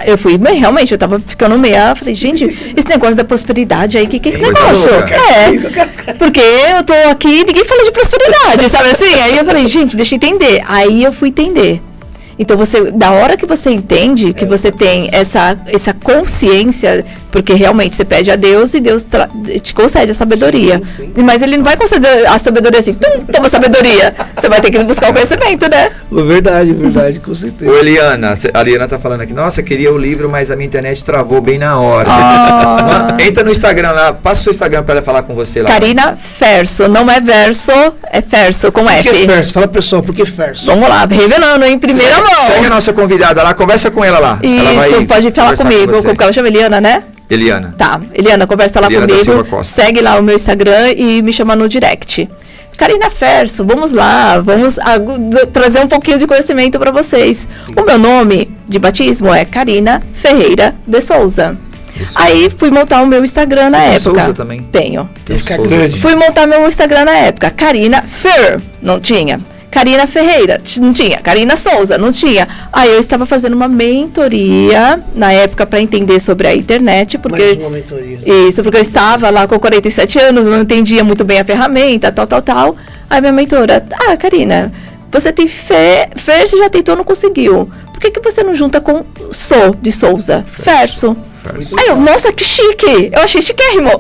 Eu realmente, eu tava ficando falei, gente, esse negócio da prosperidade aí, que é esse negócio? Porque eu tô aqui, ninguém fala de prosperidade, sabe assim? Aí eu falei, gente, deixa eu entender. Aí eu fui entender. Então, da hora que você entende, que você tem essa consciência, porque realmente você pede a Deus e Deus te concede a sabedoria. Sim. Mas Ele não vai conceder a sabedoria assim, toma sabedoria. Você vai ter que buscar o conhecimento, né? Verdade, com certeza. Ô, Eliana, a Eliana tá falando aqui, nossa, queria o livro, mas a minha internet travou bem na hora. Entra no Instagram lá, passa o seu Instagram pra ela falar com você lá. Karina Ferso, não é verso, é Ferso, com F. Por que Ferso? Fala pessoal, por que Ferso? Vamos lá, revelando em primeira mão. Segue a nossa convidada lá, conversa com ela lá. Isso, ela pode falar comigo, como ela chama Eliana, né? Eliana. Tá, Eliana, conversa lá comigo, segue lá o meu Instagram e me chama no direct. Karina Ferso, vamos lá, vamos trazer um pouquinho de conhecimento para vocês. O meu nome de batismo é Karina Ferreira de Souza. Isso. Aí fui montar o meu Instagram na época. Souza também? Tenho. Souza. Fui montar meu Instagram na época. Karina Fer, não tinha. Karina Ferreira, não tinha. Karina Souza, não tinha. Aí eu estava fazendo uma mentoria na época para entender sobre a internet, porque mais uma mentoria. Isso, porque eu estava lá com 47 anos, não entendia muito bem a ferramenta, tal. Aí minha mentora, Karina, você tem fé, você já tentou, não conseguiu. Por que você não junta com de Souza? Ferso. Aí eu, nossa, que chique! Eu achei chiquérrimo.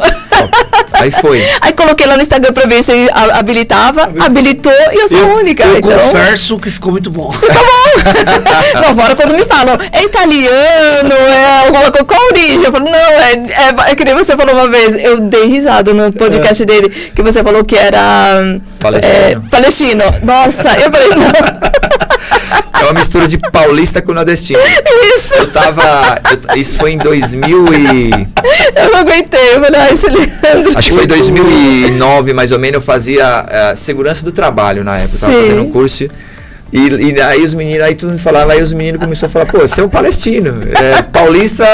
Aí foi. Aí coloquei lá no Instagram pra ver se habilitava, habilitou e eu sou a única. Eu confesso que ficou muito bom. Ficou bom. Não, fora quando me falam, é italiano, alguma coisa, qual a origem? Eu falo, não, é que nem você falou uma vez, eu dei risada no podcast dele, que você falou que era palestino. Nossa, eu falei, não. É uma mistura de paulista com nordestino. Isso. Isso foi em 2000 e... Eu não aguentei, eu falei, esse Leandro. Acho que foi em 2009, mais ou menos, eu fazia segurança do trabalho na época. Eu tava fazendo um curso. E aí os meninos, aí todo mundo falava, aí os meninos começaram a falar, pô, você é um palestino. Paulista,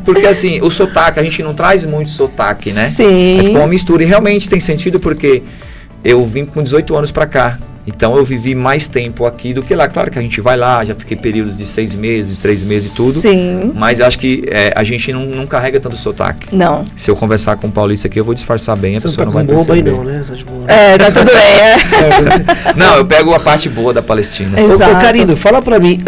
porque assim, o sotaque, a gente não traz muito sotaque, né? Sim. Aí ficou uma mistura. E realmente tem sentido porque eu vim com 18 anos pra cá. Então eu vivi mais tempo aqui do que lá. Claro que a gente vai lá, já fiquei períodos de 6 meses, 3 meses e tudo. Sim. Mas eu acho que a gente não carrega tanto sotaque. Não. Se eu conversar com o paulista aqui, eu vou disfarçar bem, a Você não pessoa tá não vai com bomba aí perceber. não, né? Tá de boa. Tá tudo bem. Não, eu pego a parte boa da Palestina. Exato. Ô, Carino, fala pra mim,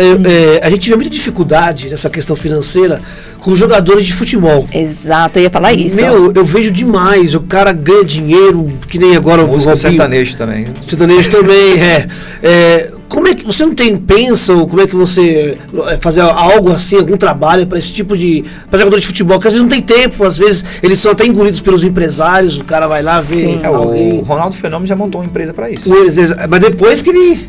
a gente vê muita dificuldade nessa questão financeira com jogadores de futebol. Exato, eu ia falar isso. Meu, eu vejo demais, o cara ganha dinheiro, que nem agora o Música Robinho. sertanejo também. Sertanejo também, como é que você não pensa, ou como é que você fazer algo assim, algum trabalho para esse tipo de para jogador de futebol, que às vezes não tem tempo, às vezes eles são até engolidos pelos empresários, o cara vai lá ver alguém. O Ronaldo Fenômeno já montou uma empresa para isso. Mas depois que ele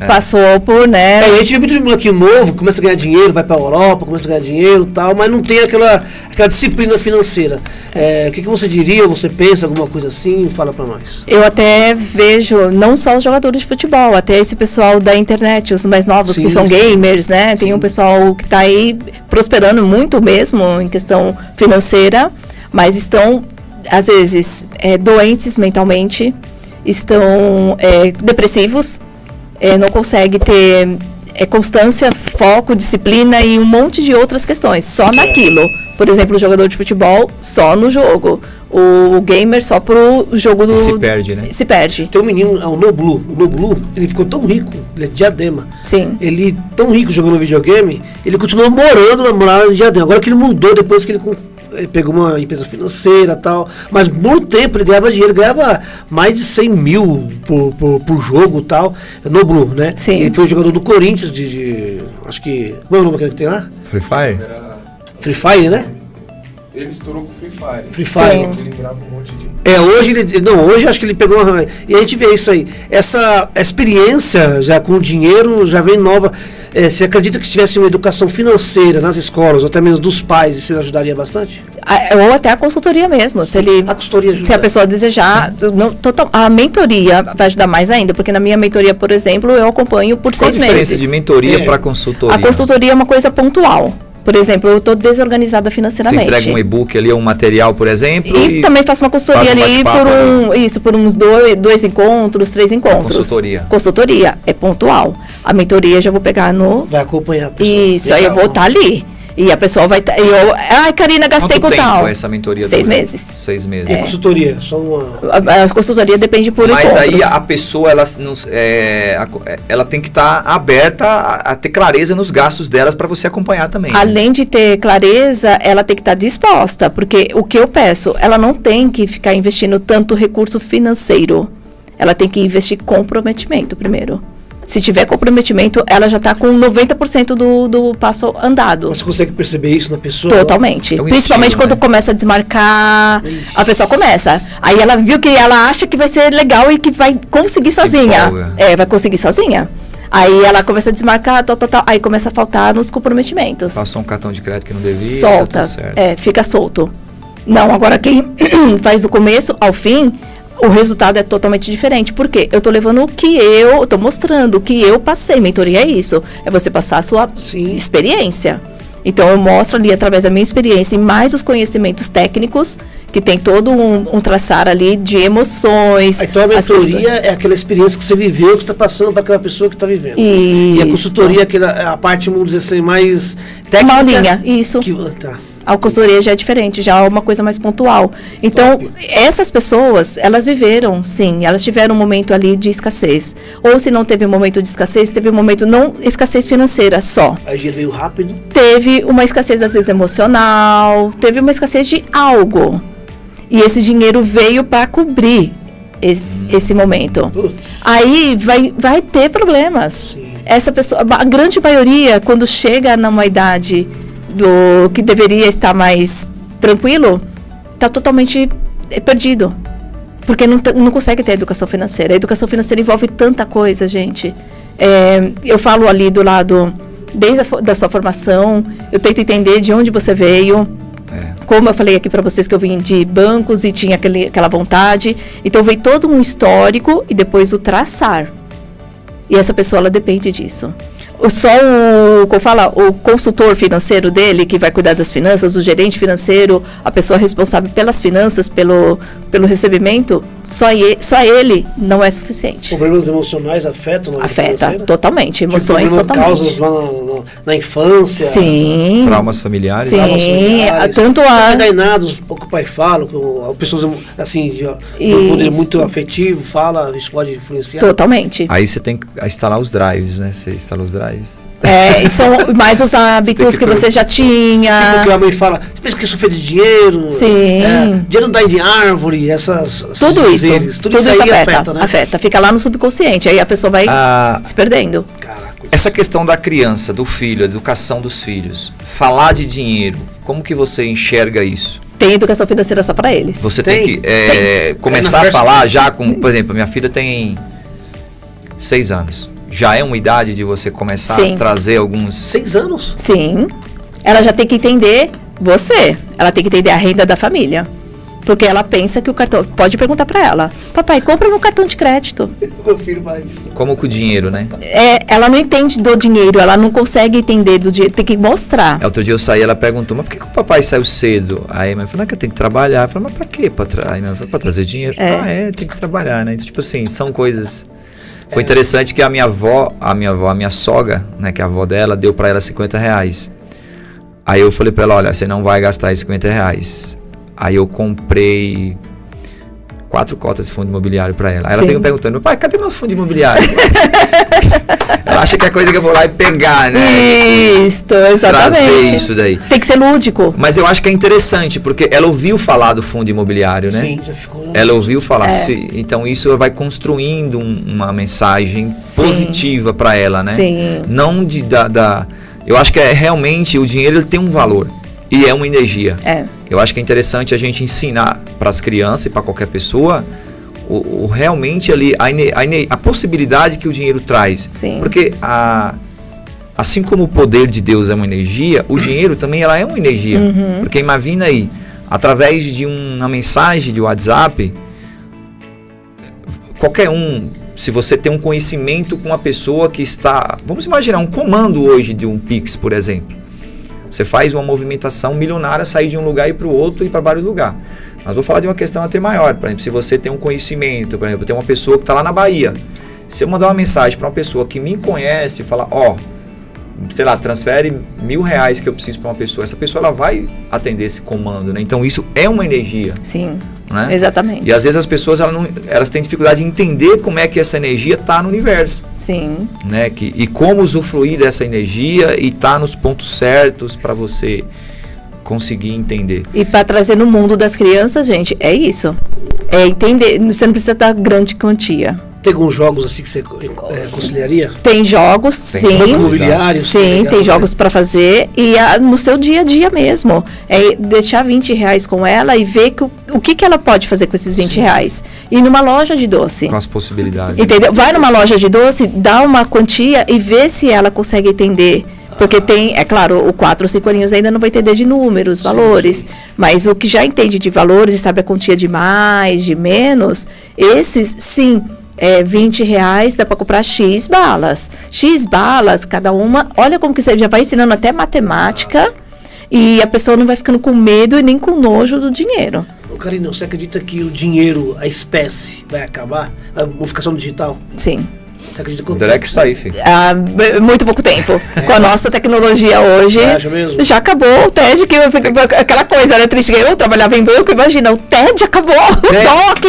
Passou por, né? a gente vê muito de molequinho novo, começa a ganhar dinheiro, vai pra Europa, começa a ganhar dinheiro e tal, mas não tem aquela disciplina financeira. O que você diria, você pensa, alguma coisa assim? Fala pra nós. Eu até vejo, não só os jogadores de futebol, até esse pessoal da internet, os mais novos, Sim, que são sim. gamers, né? Tem um pessoal que tá aí prosperando muito mesmo em questão financeira, mas estão, às vezes, doentes mentalmente, estão depressivos, não consegue ter constância, foco, disciplina e um monte de outras questões, só naquilo. Por exemplo, o jogador de futebol, só no jogo. O gamer, só pro jogo do... Se perde, né? Se perde, Tem um menino, o Noblu. O Noblu, ele ficou tão rico, ele é de Diadema. sim. Ele, tão rico jogando videogame, ele continuou morando em Diadema. Agora que ele mudou, depois que ele pegou uma empresa financeira e tal. Mas muito tempo ele ganhava dinheiro, ganhava mais de 100 mil por jogo e tal. Noblu, né? Sim. Ele foi jogador do Corinthians, acho que... Qual é o nome que tem lá? Free Fire? Free Fire, né? Ele estourou com Free Fire. Free Fire. Sim. Ele grava um monte de... Hoje acho que ele pegou uma... E a gente vê isso aí. Essa experiência já com o dinheiro já vem nova. Você acredita que se tivesse uma educação financeira nas escolas, ou até mesmo dos pais, isso ajudaria bastante? Ou até a consultoria mesmo, A consultoria ajuda. se a pessoa desejar. A mentoria vai ajudar mais ainda, porque na minha mentoria, por exemplo, eu acompanho por Qual a 6 diferença meses. de mentoria para consultoria? A consultoria é uma coisa pontual. Por exemplo, eu estou desorganizada Você financeiramente. entrega um e-book ali, um material, por exemplo. E também faço uma consultoria faz um ali bate-papo, por uns dois encontros, 3 encontros. Consultoria. Consultoria é pontual. A mentoria já vou pegar no... Vai acompanhar a pessoa. Isso, aí eu vou estar ali. E a pessoa vai estar... Ai, Karina, gastei Quanto com tempo tal. essa mentoria 6 dura? meses. 6 meses. E a consultoria, só uma... A consultoria depende por Mas encontros. aí a pessoa, ela tem que estar aberta a ter clareza nos gastos delas para você acompanhar também. né? Além de ter clareza, ela tem que estar disposta, porque o que eu peço, ela não tem que ficar investindo tanto recurso financeiro. Ela tem que investir comprometimento primeiro. Se tiver comprometimento, ela já está com 90% do passo andado. Você consegue perceber isso na pessoa? Totalmente. É um Principalmente estilo, quando né? começa a desmarcar, a pessoa começa. Aí ela viu que ela acha que vai ser legal e que vai conseguir Se sozinha. empolga. Vai conseguir sozinha. Aí ela começa a desmarcar, tal. Aí começa a faltar nos comprometimentos. Passou um cartão de crédito que não devia. Solta. Tá tudo certo. Fica solto. Não, agora quem faz do começo ao fim, o resultado é totalmente diferente. Por quê? Eu tô levando o que eu tô mostrando, o que eu passei. Mentoria é isso. É você passar a sua Sim. experiência. Então eu mostro ali através da minha experiência e mais os conhecimentos técnicos, que tem todo um traçar ali de emoções. Então a as questões- mentoria é aquela experiência que você viveu, que você está passando para aquela pessoa que está vivendo. Isso. E a consultoria é a parte, vamos dizer assim, mais técnica. Uma linha, isso. Tá. A consultoria já é diferente, já é uma coisa mais pontual. Então, essas pessoas, elas viveram, sim, elas tiveram um momento ali de escassez. Ou se não teve um momento de escassez, teve um momento, não escassez financeira só. Aí o dinheiro veio rápido. Teve uma escassez, às vezes, emocional, teve uma escassez de algo. E esse dinheiro veio para cobrir esse momento. Putz. Aí vai ter problemas. Sim. Essa pessoa, a grande maioria, quando chega numa idade do que deveria estar mais tranquilo, está totalmente perdido. Porque não consegue ter educação financeira. A educação financeira envolve tanta coisa, gente. Eu falo ali do lado, desde da sua formação, eu tento entender de onde você veio. Como eu falei aqui para vocês que eu vim de bancos e tinha aquela vontade. Então vem todo um histórico e depois o traçar. E essa pessoa, ela depende disso. como fala, o consultor financeiro dele, que vai cuidar das finanças, o gerente financeiro, a pessoa responsável pelas finanças, pelo recebimento, só ele não é suficiente. Problemas emocionais afetam na vida Afeta financeira? totalmente, emoções Tipo, totalmente. causas lá na infância. Sim. Traumas familiares. Sim. Traumas familiares. Tanto Você a- pega aí nada, o que o pai fala, com pessoas assim, de um poder Isso. muito afetivo, fala, isso pode influenciar. Totalmente. Aí você tem que instalar os drives, né? Você instala os drives. E são mais os hábitos que você já Tipo tinha. que a mãe fala, você pensa que eu sou feito de dinheiro? Sim. Dinheiro não dá de árvore, esses Tudo isso. dizeres, tudo Tudo isso isso aí afeta, né? afeta. Fica lá no subconsciente. Aí a pessoa vai se perdendo. Caraca. Essa questão da criança, do filho, a educação dos filhos, falar de dinheiro, como que você enxerga isso? Tem educação financeira só para eles. Você Tem, tem que começar Cai a na falar festa. já com, por exemplo, minha filha tem 6 anos. Já é uma idade de você começar Sim. a trazer alguns... 6 anos? Sim. Ela já tem que entender você. Ela tem que entender a renda da família. Porque ela pensa que o cartão... Pode perguntar para ela. Papai, compra meu cartão de crédito. Meu filho faz isso. Como com o dinheiro, né? Ela não entende do dinheiro. Ela não consegue entender do dinheiro. Tem que mostrar. Outro dia eu saí, ela perguntou, mas por que o papai saiu cedo? Aí a mãe falou, não, que eu tenho que trabalhar. Eu falei, mas pra quê? Aí a mãe falou, pra trazer dinheiro? Tem que trabalhar, né? Então, tipo assim, são coisas... Foi interessante que a minha sogra, né, que é a avó dela, deu pra ela R$50. Aí eu falei pra ela, olha, você não vai gastar esses R$50. Aí eu comprei 4 cotas de fundo imobiliário pra ela. Aí ela Sim. fica perguntando, pai, cadê meus fundos imobiliários? Ela acha que é coisa que eu vou lá e pegar, né? Isso, exatamente. Trazer isso daí. Tem que ser lúdico. Mas eu acho que é interessante, porque ela ouviu falar do fundo imobiliário, né? Sim, já ficou. Ela ouviu falar, então isso vai construindo uma mensagem Sim. positiva para ela, né? Sim. Não eu acho que realmente o dinheiro ele tem um valor e é uma energia. Eu acho que é interessante a gente ensinar para as crianças e para qualquer pessoa realmente ali a possibilidade que o dinheiro traz. Sim. Porque assim como o poder de Deus é uma energia, o dinheiro também ela é uma energia. Porque imagina aí, através de uma mensagem de WhatsApp, qualquer se você tem um conhecimento com uma pessoa que está... Vamos imaginar um comando hoje de um Pix, por exemplo. Você faz uma movimentação milionária, sair de um lugar e ir para o outro e para vários lugares. Mas vou falar de uma questão até maior. Por exemplo, se você tem um conhecimento, por exemplo, tem uma pessoa que está lá na Bahia. Se eu mandar uma mensagem para uma pessoa que me conhece e falar, sei lá, transfere R$1.000 que eu preciso para uma pessoa, essa pessoa ela vai atender esse comando, né? Então isso é uma energia. Sim, né? exatamente. E às vezes as pessoas elas têm dificuldade de entender como é que essa energia está no universo. Sim. Né? E como usufruir dessa energia e estar nos pontos certos para você conseguir entender. E para trazer no mundo das crianças, gente, é isso. É entender. Você não precisa dar grande quantia. Tem alguns jogos assim que você aconselharia? Tem jogos, sim. Banco imobiliário? Sim, tem jogos para fazer. E no seu dia a dia mesmo. É deixar R$20 com ela e ver o que ela pode fazer com esses R$20. E numa loja de doce. Com as possibilidades. Entendeu? Vai numa loja de doce, dá uma quantia e vê se ela consegue entender. Porque tem, é claro, o 4 ou 5 aninhos ainda não vai entender de números, valores. Sim. Mas o que já entende de valores e sabe a quantia de mais, de menos, esses sim. R$20 dá para comprar X balas. X balas, cada uma. Olha como que você já vai ensinando até matemática. E a pessoa não vai ficando com medo e nem com nojo do dinheiro. Karina, você acredita que o dinheiro, a espécie, vai acabar? A movificação digital? Sim. Você acredita quanto O Derek está aí, filho. Há muito pouco tempo. Com a nossa tecnologia hoje, já acabou o TED, aquela coisa, né, triste. Eu trabalhava em banco, imagina, o TED acabou, DOC,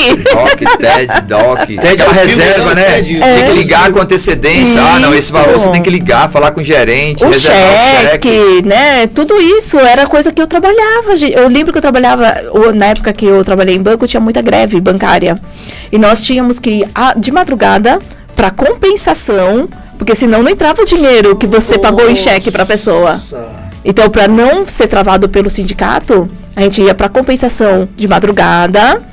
TED, aquela reserva, né? Tinha que ligar com antecedência. Isso. Não, esse valor você tem que ligar, falar com o gerente, o reservar cheque, né? Tudo isso era coisa que eu trabalhava. Eu lembro que eu trabalhava, na época que eu trabalhei em banco, tinha muita greve bancária. E nós tínhamos que ir de madrugada para compensação, porque senão não entrava o dinheiro que você pagou em cheque para a pessoa. Então, para não ser travado pelo sindicato, a gente ia para compensação de madrugada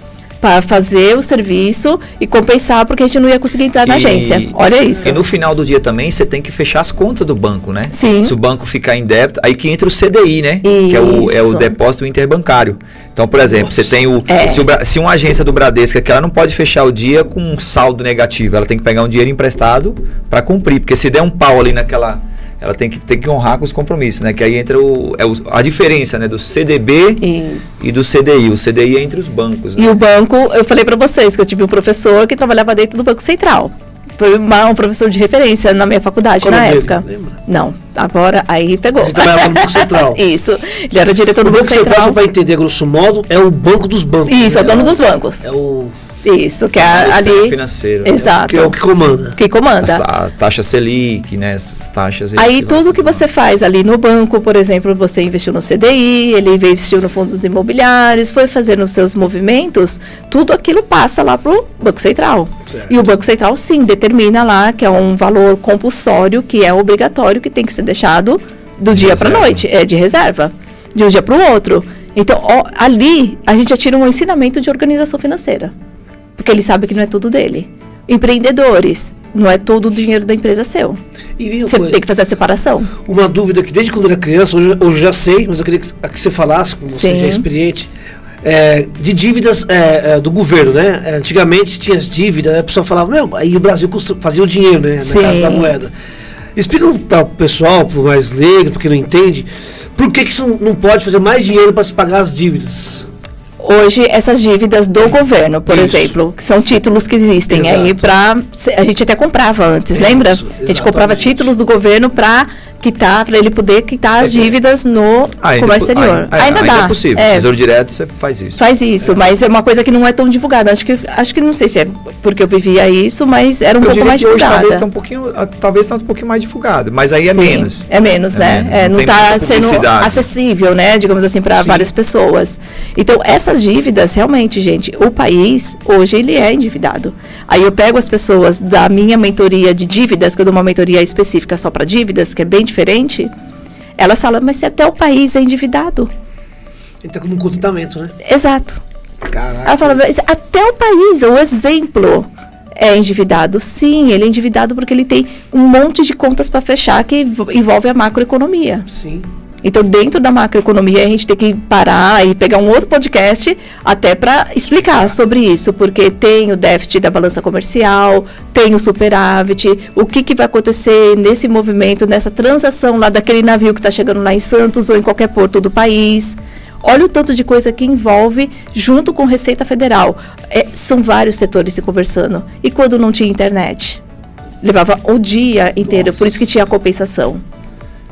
para fazer o serviço e compensar, porque a gente não ia conseguir entrar na agência. Olha isso. E no final do dia também, você tem que fechar as contas do banco, né? Sim. Se o banco ficar em débito, aí que entra o CDI, né? Isso. Que é o depósito interbancário. Então, por exemplo, você tem se uma agência do Bradesco, que ela não pode fechar o dia com um saldo negativo, ela tem que pegar um dinheiro emprestado para cumprir, porque se der um pau ali naquela ela tem que honrar com os compromissos, né? Que aí entra a diferença, né? Do CDB Isso. e do CDI. O CDI é entre os bancos, né? E o banco, eu falei para vocês que eu tive um professor que trabalhava dentro do Banco Central. Foi um professor de referência na minha faculdade Qual na é dele? época. Lembra? Não, agora aí pegou. Ele trabalhava no Banco Central. Isso. Ele era diretor do O Banco Banco Central, Central. só para entender grosso modo, é o banco dos bancos. Isso, é o né? dono dos bancos. É o Isso, que é O sistema ali. financeiro, né? Exato. que é o que comanda. Que comanda. A taxa Selic, né? Essas taxas. Aí eles tudo vão- que você faz ali no banco, por exemplo, você investiu no CDI, ele investiu no fundos imobiliários, foi fazendo os seus movimentos, tudo aquilo passa lá pro Banco Central. Certo. E o Banco Central sim determina lá que é um valor compulsório, que é obrigatório, que tem que ser deixado do dia para reserva. noite, de reserva, de um dia para o outro. Então, ali a gente já tira um ensinamento de organização financeira. Porque ele sabe que não é tudo dele. Empreendedores, não é todo o dinheiro da empresa seu. E viu, Você tem que fazer a separação. uma dúvida que desde quando eu era criança, hoje eu já sei, mas eu queria que você falasse, como você Sim. já é experiente, de dívidas do governo, né? Antigamente tinha as dívidas, né? A pessoa falava, meu, aí o Brasil fazia o dinheiro, né? Na Sim. casa da moeda. Explica para o pessoal, para o mais leigo, porque não entende, por que isso não pode fazer mais dinheiro para se pagar as dívidas? Hoje, essas dívidas do governo, por Isso. exemplo, que são títulos que existem Exato. aí a gente até comprava antes, Isso, lembra? A gente comprava exatamente. títulos do governo para ele poder quitar as dívidas no comércio exterior. Ainda dá. É possível. É, Tesouro direto, você faz isso. faz isso, mas é uma coisa que não é tão divulgada. Acho que não sei se é porque eu vivia isso, mas era um Eu pouco diria mais que hoje divulgada. talvez está um pouquinho mais divulgado, mas aí é Sim, menos. É menos, É né? menos, É, não não tem está muita sendo publicidade. acessível, né? Digamos assim, para Sim. várias pessoas. Então, essas dívidas, realmente, gente, o país, hoje, ele é endividado. Aí eu pego as pessoas da minha mentoria de dívidas, que eu dou uma mentoria específica só para dívidas, que é bem diferente, elas falam, mas se até o país é endividado. Ele tá como um contentamento, né? Exato. Caraca. Ela fala, mas até o país, o exemplo é endividado. Sim, ele é endividado porque ele tem um monte de contas para fechar que envolve a macroeconomia. Sim. Então, dentro da macroeconomia, a gente tem que parar e pegar um outro podcast até para explicar sobre isso, porque tem o déficit da balança comercial, tem o superávit, o que vai acontecer nesse movimento, nessa transação lá daquele navio que está chegando lá em Santos ou em qualquer porto do país. Olha o tanto de coisa que envolve junto com Receita Federal. São vários setores se conversando. E quando não tinha internet? Levava o dia inteiro, Nossa. por isso que tinha a compensação.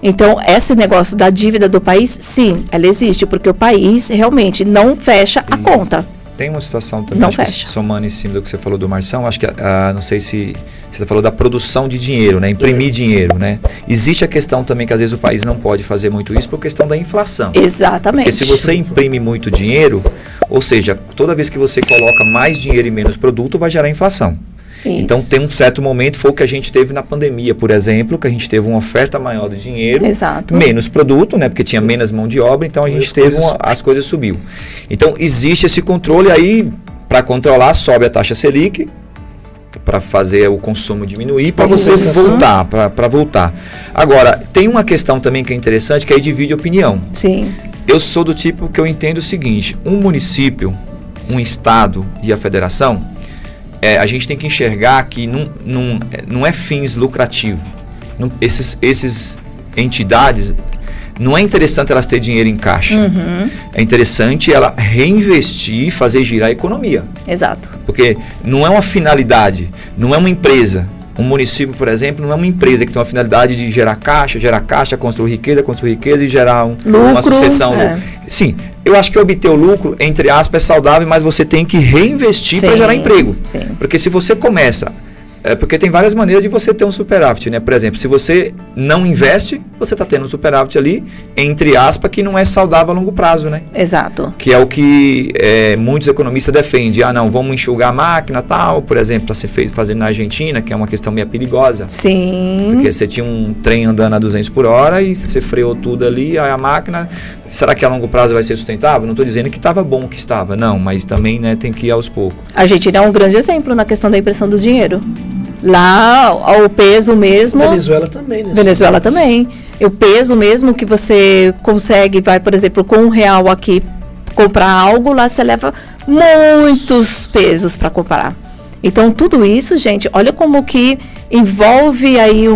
Então, esse negócio da dívida do país, sim, ela existe, porque o país realmente não fecha a conta. Tem uma situação também, Não acho que fecha. somando em cima do que você falou do Marção, acho que, não sei se você falou da produção de dinheiro, né? Imprimir dinheiro, né? Existe a questão também que às vezes o país não pode fazer muito isso por questão da inflação. Exatamente. Porque se você imprime muito dinheiro, ou seja, toda vez que você coloca mais dinheiro e menos produto, vai gerar inflação. Isso. Então tem um certo momento, foi o que a gente teve na pandemia, por exemplo, que a gente teve uma oferta maior de dinheiro, Exato. menos produto, né? Porque tinha menos mão de obra, então a gente as coisas subiu. Então existe esse controle aí, para controlar, sobe a taxa Selic, para fazer o consumo diminuir, para você Isso. voltar, para voltar. Agora, tem uma questão também que é interessante, que aí divide opinião. Sim. Eu sou do tipo que eu entendo o seguinte, um município, um estado e a federação, a gente tem que enxergar que não é fins lucrativos. Esses entidades, não é interessante elas terem dinheiro em caixa. É interessante ela reinvestir, fazer girar a economia. Exato. Porque não é uma finalidade, não é uma empresa. Um município, por exemplo, não é uma empresa que tem uma finalidade de gerar caixa, construir riqueza e gerar uma Lucro, sucessão. é. Sim, eu acho que obter o lucro, entre aspas, é saudável, mas você tem que reinvestir para Sim, gerar emprego. sim. Porque se você começa... porque tem várias maneiras de você ter um superávit, né? Por exemplo, se você não investe, você está tendo um superávit ali, entre aspas, que não é saudável a longo prazo, né? Exato. Que é o que muitos economistas defendem. Não, vamos enxugar a máquina tal, por exemplo, está se fazendo na Argentina, que é uma questão meio perigosa. Sim. Porque você tinha um trem andando a 200 por hora e você freou tudo ali, aí a máquina, será que a longo prazo vai ser sustentável? Não estou dizendo que estava bom o que estava, não, mas também, né, tem que ir aos poucos. A Argentina é um grande exemplo na questão da impressão do dinheiro. Lá, o peso mesmo... Venezuela também, né? Venezuela também. O peso mesmo que você consegue, vai, por exemplo, com R$1 aqui comprar algo, lá você leva muitos pesos para comprar. Então, tudo isso, gente, olha como que envolve aí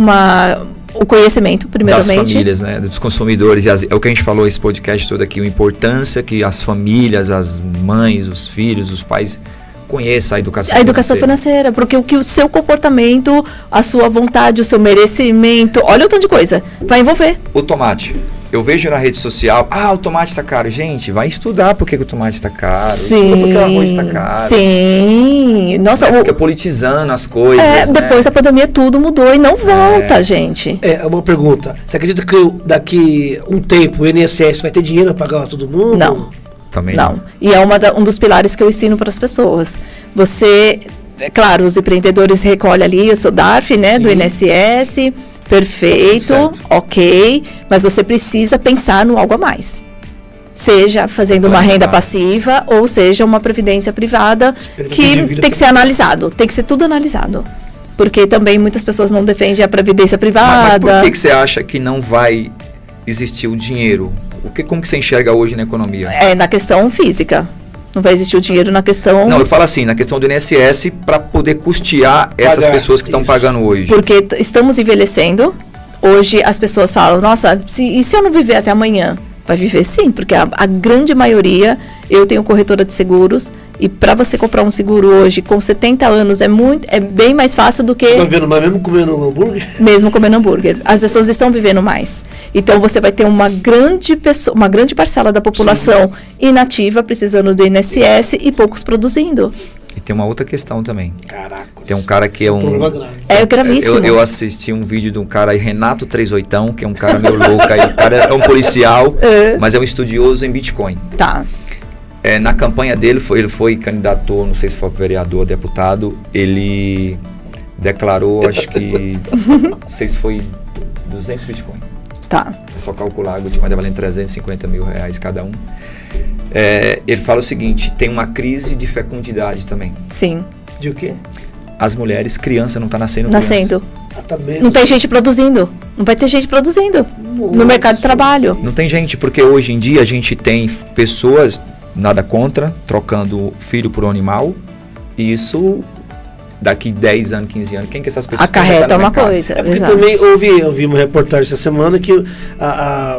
o conhecimento, das primeiramente. famílias, né, dos consumidores. É o que a gente falou esse podcast todo aqui, a importância que as famílias, as mães, os filhos, os pais conheçam a educação financeira, porque o seu comportamento, a sua vontade, o seu merecimento, olha o tanto de coisa, vai envolver. O tomate. Eu vejo na rede social, o tomate está caro. Gente, vai estudar por que o tomate está caro. Estuda porque o arroz está caro. Sim. Nossa, fica politizando as coisas, né? Depois da pandemia tudo mudou e não volta, gente. É uma pergunta. Você acredita que daqui um tempo o INSS vai ter dinheiro para pagar todo mundo? Não. Também não. E é um dos pilares que eu ensino para as pessoas. Você, claro, os empreendedores recolhem ali o seu DARF, né, do INSS, perfeito, Certo. ok, mas você precisa pensar no algo a mais. Seja fazendo uma renda passiva ou seja uma previdência privada que tem que ser analisado, tem que ser tudo analisado. Porque também muitas pessoas não defendem a previdência privada. Mas por que você acha que não vai existir o dinheiro? Como que você enxerga hoje na economia? É na questão física. Não vai existir o dinheiro na questão... Não, eu falo assim, na questão do INSS para poder custear essas pessoas que estão pagando hoje. Porque estamos envelhecendo. Hoje as pessoas falam, nossa, e se eu não viver até amanhã? Vai viver sim, porque a grande maioria, eu tenho corretora de seguros, e para você comprar um seguro hoje com 70 anos é bem mais fácil do que... Você tá vivendo mais mesmo comendo hambúrguer? Mesmo comendo hambúrguer. As pessoas estão vivendo mais. Então você vai ter uma grande parcela da população inativa, precisando do INSS e poucos produzindo. E tem uma outra questão também. Caraca. Tem um cara que é um... É gravíssimo. Eu assisti um vídeo de um cara aí, Renato 38, que é um cara meio louco aí. O cara é um policial, mas é um estudioso em Bitcoin. Tá. Na campanha dele, ele foi candidato, não sei se foi vereador ou deputado, ele declarou, acho que, não sei se foi 200 Bitcoin. Tá. É só calcular, o Bitcoin está valendo 350 mil reais cada um. Ele fala o seguinte, tem uma crise de fecundidade também. Sim. De o quê? As mulheres, criança não está nascendo. Tá não tem gente produzindo. Não vai ter gente produzindo no mercado de trabalho. Não tem gente, porque hoje em dia a gente tem pessoas, nada contra, trocando filho por um animal. E isso, daqui 10 anos, 15 anos, quem que essas pessoas... Acarreta uma coisa. É porque exato. também eu vi uma reportagem essa semana que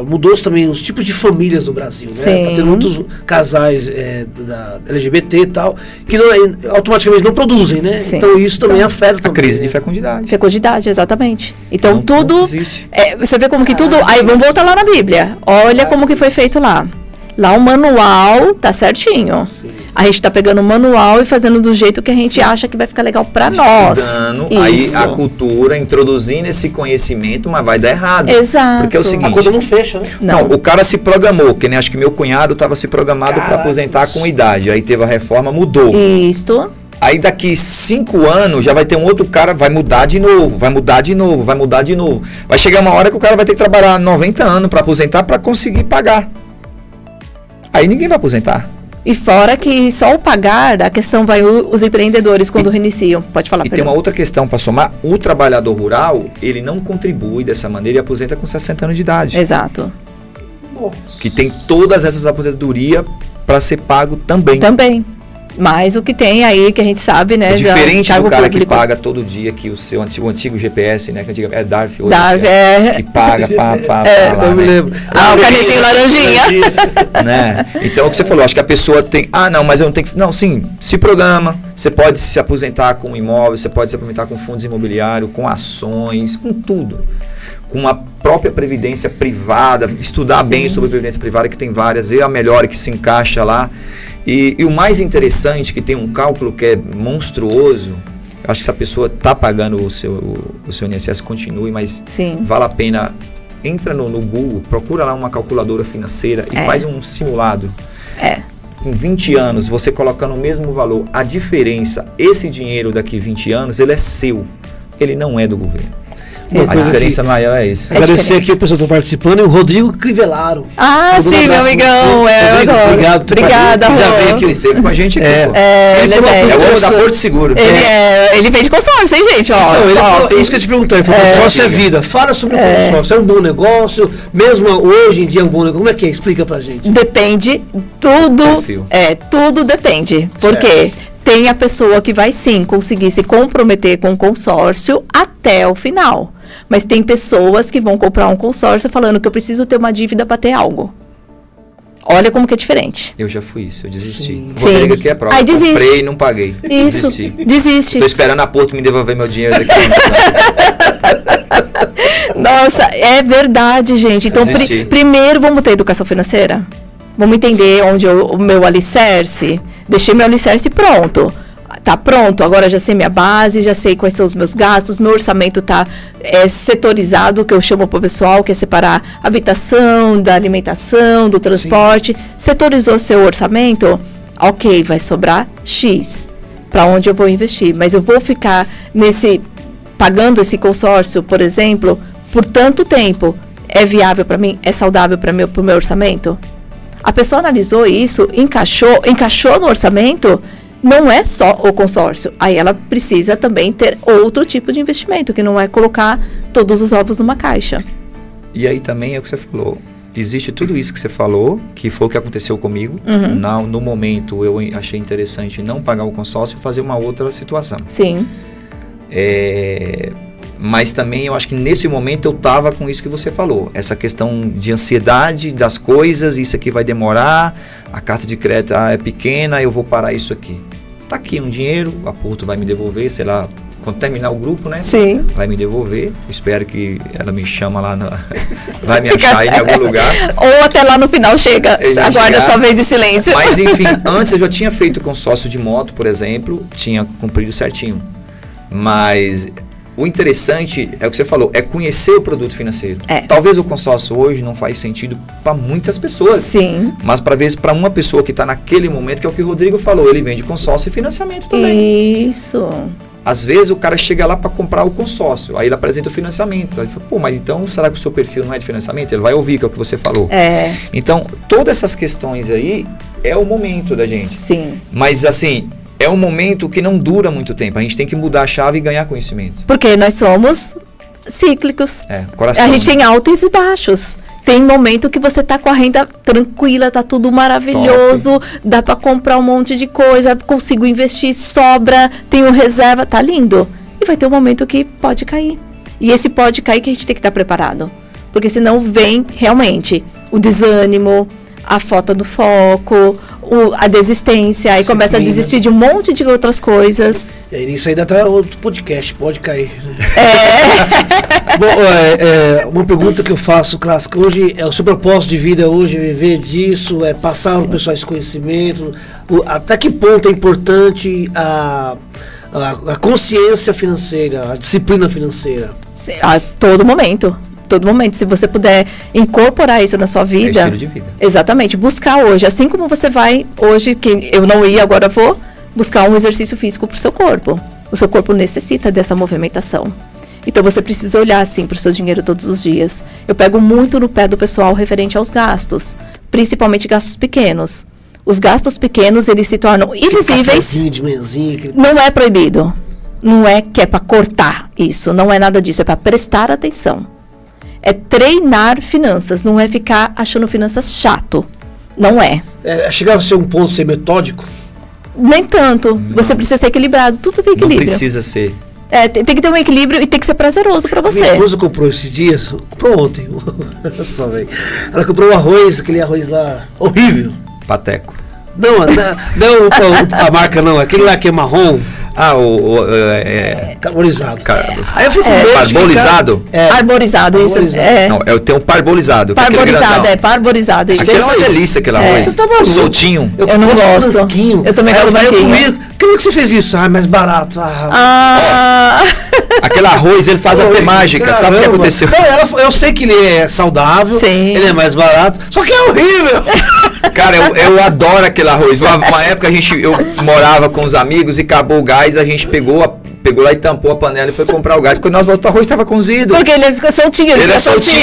mudou também os tipos de famílias no Brasil, né? Sim. Tá tendo muitos casais da LGBT e tal, que automaticamente não produzem, né? Sim. Então isso também afeta A também, crise de né? fecundidade. Fecundidade, exatamente. Então Não tudo... existe. Você vê como que tudo... Aí vamos voltar lá na Bíblia. Olha como que foi feito lá. Lá o manual tá certinho. Sim. A gente tá pegando o manual e fazendo do jeito que a gente acha que vai ficar legal pra nós. Estudando, Isso. aí a cultura, introduzindo esse conhecimento, mas vai dar errado. Exato. Porque é o A seguinte... coisa não fecha, né? Não, o cara se programou, que nem acho que meu cunhado estava se programado para aposentar com idade. Aí teve a reforma, mudou. Isto. Aí daqui 5 anos já vai ter um outro cara, vai mudar de novo, vai mudar de novo, vai mudar de novo. Vai chegar uma hora que o cara vai ter que trabalhar 90 anos para aposentar para conseguir pagar. Aí ninguém vai aposentar. E fora que só o pagar, a questão vai os empreendedores quando reiniciam. Pode falar, E tem uma outra questão para somar. O trabalhador rural, ele não contribui dessa maneira e aposenta com 60 anos de idade. Exato. Que tem todas essas aposentadorias para ser pago também. Também. Mas o que tem aí, que a gente sabe, né? É diferente do cara que público. paga todo dia aqui o seu antigo GPS, né? Que antigamente é DARF hoje. DARF, que paga, pá, lá, Eu me né? lembro. O carnezinho laranjinha. Né? Então, é o que você falou, acho que a pessoa tem... não, mas eu não tenho... Não, sim, se programa, você pode se aposentar com imóvel, você pode se aposentar com fundos imobiliários, com ações, com tudo. Com a própria previdência privada, estudar bem sobre a previdência privada, que tem várias, ver a melhor que se encaixa lá. E o mais interessante, que tem um cálculo que é monstruoso, eu acho que se a pessoa está pagando o seu INSS, continue, mas Sim. vale a pena, entra no Google, procura lá uma calculadora financeira e faz um simulado. Com 20 anos, você colocando o mesmo valor, a diferença, esse dinheiro daqui 20 anos, ele é seu, ele não é do governo. A diferença maior é essa. Agradecer aqui o pessoal que está participando e o Rodrigo Crivellaro. Sim, meu amigão. Rodrigo, obrigado. Obrigada, Já veio Rô. que ele esteve com a gente aqui. pô. Ele É o da Porto Seguro. Ele vende consórcio, hein, gente? Ele falou, isso que eu te perguntei, ele falou, consórcio é vida. Fala sobre o consórcio, é um bom negócio, mesmo hoje em dia é um bom negócio. Como é que é? Explica pra gente. Depende, tudo. Perfil. Tudo depende. Porque tem a pessoa que vai sim conseguir se comprometer com o consórcio até o final. Mas tem pessoas que vão comprar um consórcio falando que eu preciso ter uma dívida para ter algo. Olha como que é diferente. Eu já fui isso, eu desisti. Sim. O Rodrigo aqui é prova. Aí desiste. Comprei e não paguei. Isso, desiste. Tô esperando a Porto me devolver meu dinheiro daqui. Nossa, é verdade, gente. Então, Desisti. primeiro vamos ter educação financeira. Vamos entender onde o meu alicerce. Deixei meu alicerce pronto. Tá pronto, agora já sei minha base, já sei quais são os meus gastos, meu orçamento tá setorizado, que eu chamo pro pessoal, que é separar a habitação, da alimentação, do transporte. Setorizou seu orçamento? Ok, vai sobrar X. Para onde eu vou investir? Mas eu vou ficar pagando esse consórcio, por exemplo, por tanto tempo. É viável para mim? É saudável para pro meu orçamento? A pessoa analisou isso, encaixou no orçamento. Não é só o consórcio. Aí ela precisa também ter outro tipo de investimento, que não é colocar todos os ovos numa caixa. E aí também é o que você falou. Existe tudo isso que você falou, que foi o que aconteceu comigo. No momento, eu achei interessante não pagar o consórcio e fazer uma outra situação. Sim. Mas também eu acho que nesse momento eu estava com isso que você falou. Essa questão de ansiedade das coisas, isso aqui vai demorar, a carta de crédito é pequena, eu vou parar isso aqui. Tá aqui um dinheiro, a Porto vai me devolver, sei lá, quando terminar o grupo, né? Sim. Vai me devolver. Espero que ela me chama lá, vai me achar em algum lugar. Ou até lá no final chega, aguarda chegar. sua vez de silêncio. Mas enfim, antes eu já tinha feito consórcio de moto, por exemplo, tinha cumprido certinho. Mas o interessante é o que você falou, é conhecer o produto financeiro. Talvez o consórcio hoje não faz sentido para muitas pessoas. Sim. Mas para uma pessoa que está naquele momento, que é o que o Rodrigo falou, ele vende consórcio e financiamento também. Isso. Às vezes o cara chega lá para comprar o consórcio, aí ele apresenta o financiamento. Aí ele fala, pô, mas então será que o seu perfil não é de financiamento? Ele vai ouvir, que é o que você falou. Então, todas essas questões aí é o momento da gente. Sim. Mas assim, é um momento que não dura muito tempo. A gente tem que mudar a chave e ganhar conhecimento. Porque nós somos cíclicos. Coração. A gente tem altos e baixos. Tem momento que você tá com a renda tranquila, tá tudo maravilhoso, dá para comprar um monte de coisa, consigo investir, sobra, tenho reserva, tá lindo. E vai ter um momento que pode cair. E esse pode cair que a gente tem que estar preparado. Porque senão vem realmente o desânimo, a falta do foco, a desistência, aí começa a desistir de um monte de outras coisas. E aí isso aí dá até outro podcast, pode cair. Bom, uma pergunta que eu faço, clássica, hoje é o seu propósito de vida hoje, viver disso, é passar ao pessoal esse conhecimento, até que ponto é importante a consciência financeira, a disciplina financeira? Sim, a todo momento. Todo momento, se você puder incorporar isso na sua vida. É estilo de vida. Exatamente, buscar hoje, assim como você vai hoje, que eu não ia, agora vou buscar um exercício físico para o seu corpo. O seu corpo necessita dessa movimentação. Então você precisa olhar assim para o seu dinheiro todos os dias. Eu pego muito no pé do pessoal referente aos gastos, principalmente gastos pequenos. Os gastos pequenos, eles se tornam invisíveis. De manhãzinha, Não é proibido. Não é que é para cortar isso, não é nada disso, é para prestar atenção. É treinar finanças, não é ficar achando finanças chato. Não é. Chegar a ser um ponto ser metódico? Nem tanto. Não. Você precisa ser equilibrado. Tudo tem equilíbrio. Não precisa ser. Tem que ter um equilíbrio e tem que ser prazeroso pra você. Minha esposa comprou esses dias, comprou ontem. Só, véio. Ela comprou um arroz, aquele arroz lá horrível. Pateco. Não a marca não, aquele lá que é marrom. Carborizado. Aí eu fico Parbolizado? Arborizado, isso. Não, tem um parbolizado. Parbolizado. Isso. Aquele é uma delícia, aquele arroz. Você tá maluco? Soltinho. Eu não gosto. Eu também gosto branquinho. Por que você fez isso? Mais barato. Aquele arroz, ele faz até mágica. Caramba. Sabe o que aconteceu? Não, eu sei que ele é saudável, Sim. ele é mais barato, só que é horrível. Cara, eu adoro aquele arroz. Uma época eu morava com os amigos e acabou o gás, a gente pegou lá e tampou a panela e foi comprar o gás. Quando nós voltamos, o arroz estava cozido. Porque ele fica soltinho. Ele é soltinho.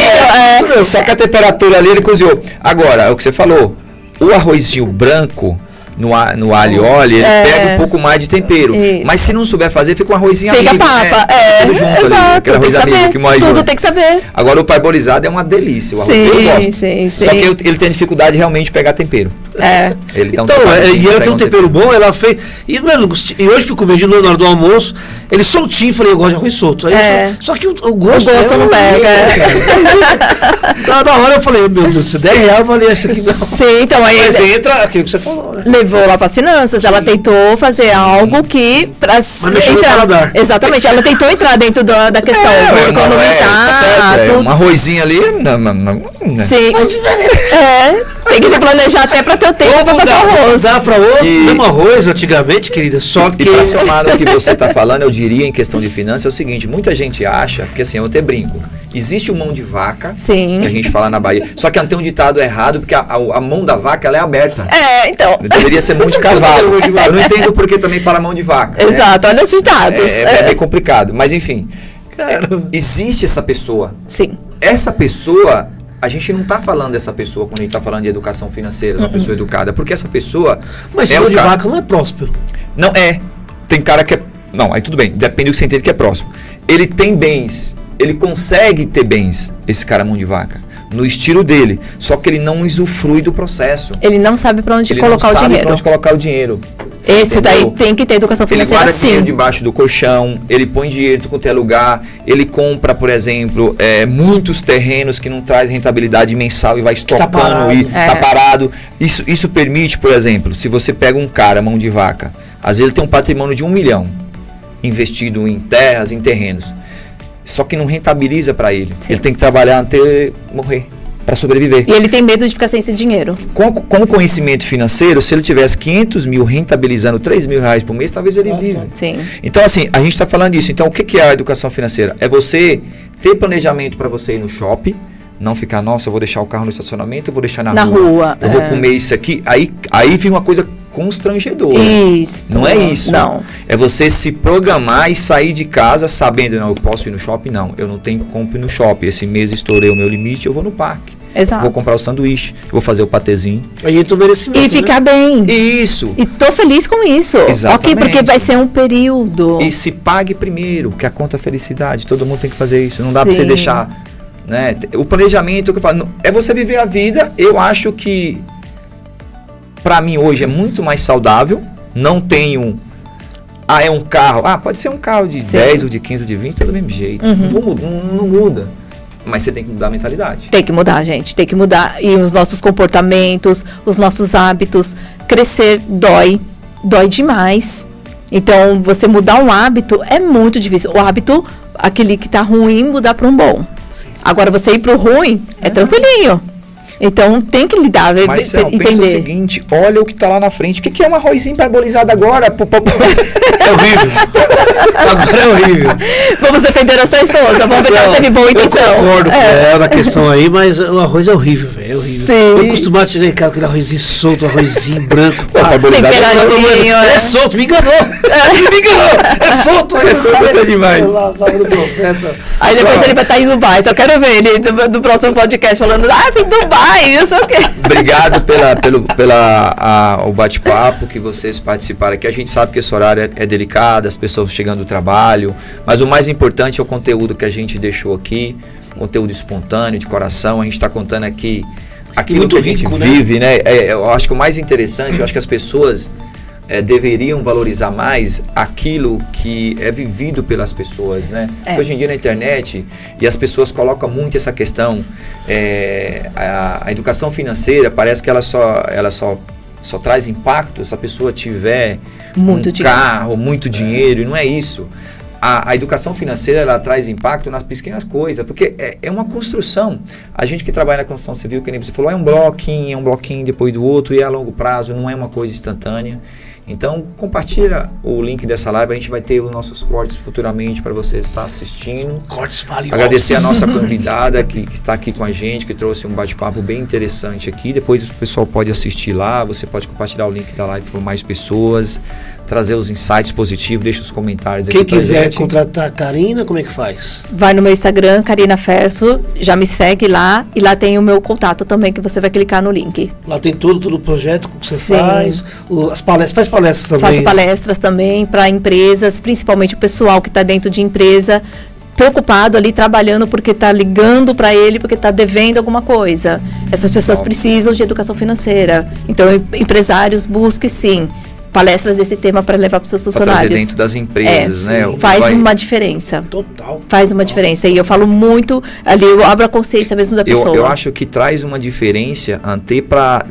Só que a temperatura ali, ele cozinhou. Agora, é o que você falou. O arrozinho branco, no alho e óleo, ele pega um pouco mais de tempero. Isso. Mas se não souber fazer, fica um arrozinho Fica amigo. papa. Tudo junto Exato. ali. Aquele arroz tem que amigo saber. que morre Tudo junto. tem que saber. Agora o parbolizado é uma delícia. O arroz Sim, eu gosto. sim. Só que ele tem dificuldade realmente de pegar tempero. É. Ele dá um Então, trabalhozinho, e ela pega tem um tempero bom, ela fez. E, mano, e hoje fui comer de novo na hora do almoço, ele soltinho, falei, eu gosto de arroz solto. Aí só que o gosto. O gosto não pega. Na hora eu falei, meu Deus, se R$10 eu falei, essa aqui não. Sim, então aí Mas entra aquilo que você falou, né? levou lá para as finanças, ela tentou fazer algo que para mexeu no paladar. Exatamente, ela tentou entrar dentro da questão, vou economizar, tudo. Um arrozinho ali. Sim. Tem que se planejar até para ter o tempo para passar arroz. Dá para outro, mesmo arroz antigamente, querida, só que... E para somar no que você está falando, eu diria em questão de finanças é o seguinte, muita gente acha, porque assim, eu até brinco, existe o mão de vaca, Sim. que a gente fala na Bahia, só que tem um ditado errado, porque a mão da vaca ela é aberta. Então. Deveria ser mão de cavalo. Eu não entendo por que também fala mão de vaca. Exato, olha os ditados. É bem complicado, mas enfim, existe essa pessoa. Sim. Essa pessoa, a gente não está falando dessa pessoa quando a gente está falando de educação financeira, uma pessoa educada, porque essa pessoa... Mas é mão de cara... vaca não é próspero. Não é. Tem cara que é... Não, aí tudo bem, depende do que você entende que é próximo. Ele tem bens, ele consegue ter bens, esse cara mão de vaca, no estilo dele, só que ele não usufrui do processo. Ele não sabe para onde Ele colocar não o sabe dinheiro. pra onde colocar o dinheiro. Você Esse entendeu? daí tem que ter educação Ele financeira, guarda dinheiro sim. debaixo do colchão, ele põe dinheiro quanto é lugar, ele compra, por exemplo, muitos terrenos que não traz rentabilidade mensal e vai estocando parado. e tá parado. Isso permite, por exemplo, se você pega um cara, mão de vaca, às vezes ele tem um patrimônio de 1 milhão investido em terras, em terrenos, só que não rentabiliza para ele. Sim. Ele tem que trabalhar até morrer para sobreviver. E ele tem medo de ficar sem esse dinheiro. Com conhecimento financeiro, se ele tivesse 500 mil rentabilizando 3 mil reais por mês, talvez ele vive. Sim. Então, assim, a gente está falando disso. Então, o que é a educação financeira? É você ter planejamento para você ir no shopping, não ficar, nossa, eu vou deixar o carro no estacionamento, eu vou deixar na rua. Eu vou comer isso aqui. Aí vem uma coisa constrangedora. Isso. Não é isso. Não. É você se programar e sair de casa sabendo, não, eu posso ir no shopping? Não, eu não tenho como ir no shopping. Esse mês estourei o meu limite, eu vou no parque. Exato. Vou comprar o sanduíche, vou fazer o patezinho. Aí entra o merecimento, E ficar bem. Isso. E tô feliz com isso. Exatamente. Ok, porque vai ser um período. E se pague primeiro, que a conta é felicidade. Todo mundo tem que fazer isso. Não dá pra você Sim. deixar... Né? O planejamento que eu falo, é você viver a vida. Eu acho que pra mim hoje é muito mais saudável. Não tenho... é um carro. Pode ser um carro de 10 ou de 15 ou de 20, tá do mesmo jeito. Não muda. Mas você tem que mudar a mentalidade. Tem que mudar, gente. Tem que mudar. E os nossos comportamentos, os nossos hábitos. Crescer dói. Dói demais. Então, você mudar um hábito é muito difícil. O hábito, aquele que tá ruim, mudar para um bom. Sim. Agora, você ir pro ruim, é tranquilinho. Então, tem que lidar, Mas, entender. pensa o seguinte, olha o que tá lá na frente. O que é um arrozinho parabolizado agora? É horrível. Agora é horrível. Vamos defender a sua esposa. Vamos ver que ela teve boa intenção. Eu concordo com ela na questão aí, mas o arroz é horrível, velho. É horrível. Sim. Eu costumava tirar em casa aquele arrozinho solto, arrozinho branco. Parabolizado temperadinho, É solto, me enganou. Me enganou. É solto. É solto até demais. Aí depois ele vai estar em Dubai. Só quero ver ele do próximo podcast falando, vim Dubai, eu sei o quê. Obrigado o bate-papo que vocês participaram aqui. A gente sabe que esse horário é delicado, as pessoas chegando do trabalho, mas o mais importante é o conteúdo que a gente deixou aqui, conteúdo espontâneo, de coração. A gente está contando aqui aquilo que a gente vive, né? Eu acho que o mais interessante, eu acho que as pessoas deveriam valorizar mais aquilo que é vivido pelas pessoas, né? Hoje em dia na internet, e as pessoas colocam muito essa questão, a educação financeira parece que ela só traz impacto se a pessoa tiver muito carro, muito dinheiro, e não é isso. A educação financeira, ela traz impacto nas pequenas coisas, porque é uma construção. A gente que trabalha na construção civil, que nem você falou, é um bloquinho depois do outro, e é a longo prazo, não é uma coisa instantânea. Então, compartilha o link dessa live, a gente vai ter os nossos cortes futuramente para você estar assistindo. Cortes valiosos. Agradecer a nossa convidada que está aqui com a gente, que trouxe um bate-papo bem interessante aqui. Depois o pessoal pode assistir lá, você pode compartilhar o link da live para mais pessoas, trazer os insights positivos, deixa os comentários aqui. Quem quiser contratar a Karina, como é que faz? Vai no meu Instagram, Karina Ferso, já me segue lá, e lá tem o meu contato também, que você vai clicar no link. Lá tem todo o projeto que você Sim. faz, as palestras, faz palestras também. Faço palestras também para empresas, principalmente o pessoal que está dentro de empresa, preocupado ali trabalhando porque está ligando para ele porque está devendo alguma coisa. Essas pessoas precisam de educação financeira. Então, empresários, busquem sim palestras desse tema para levar para os seus funcionários. Trazer dentro das empresas, né? Faz uma diferça. Total. Faz uma diferença. E eu falo muito ali, eu abro a consciência mesmo da pessoa. Eu acho que traz uma diferença até para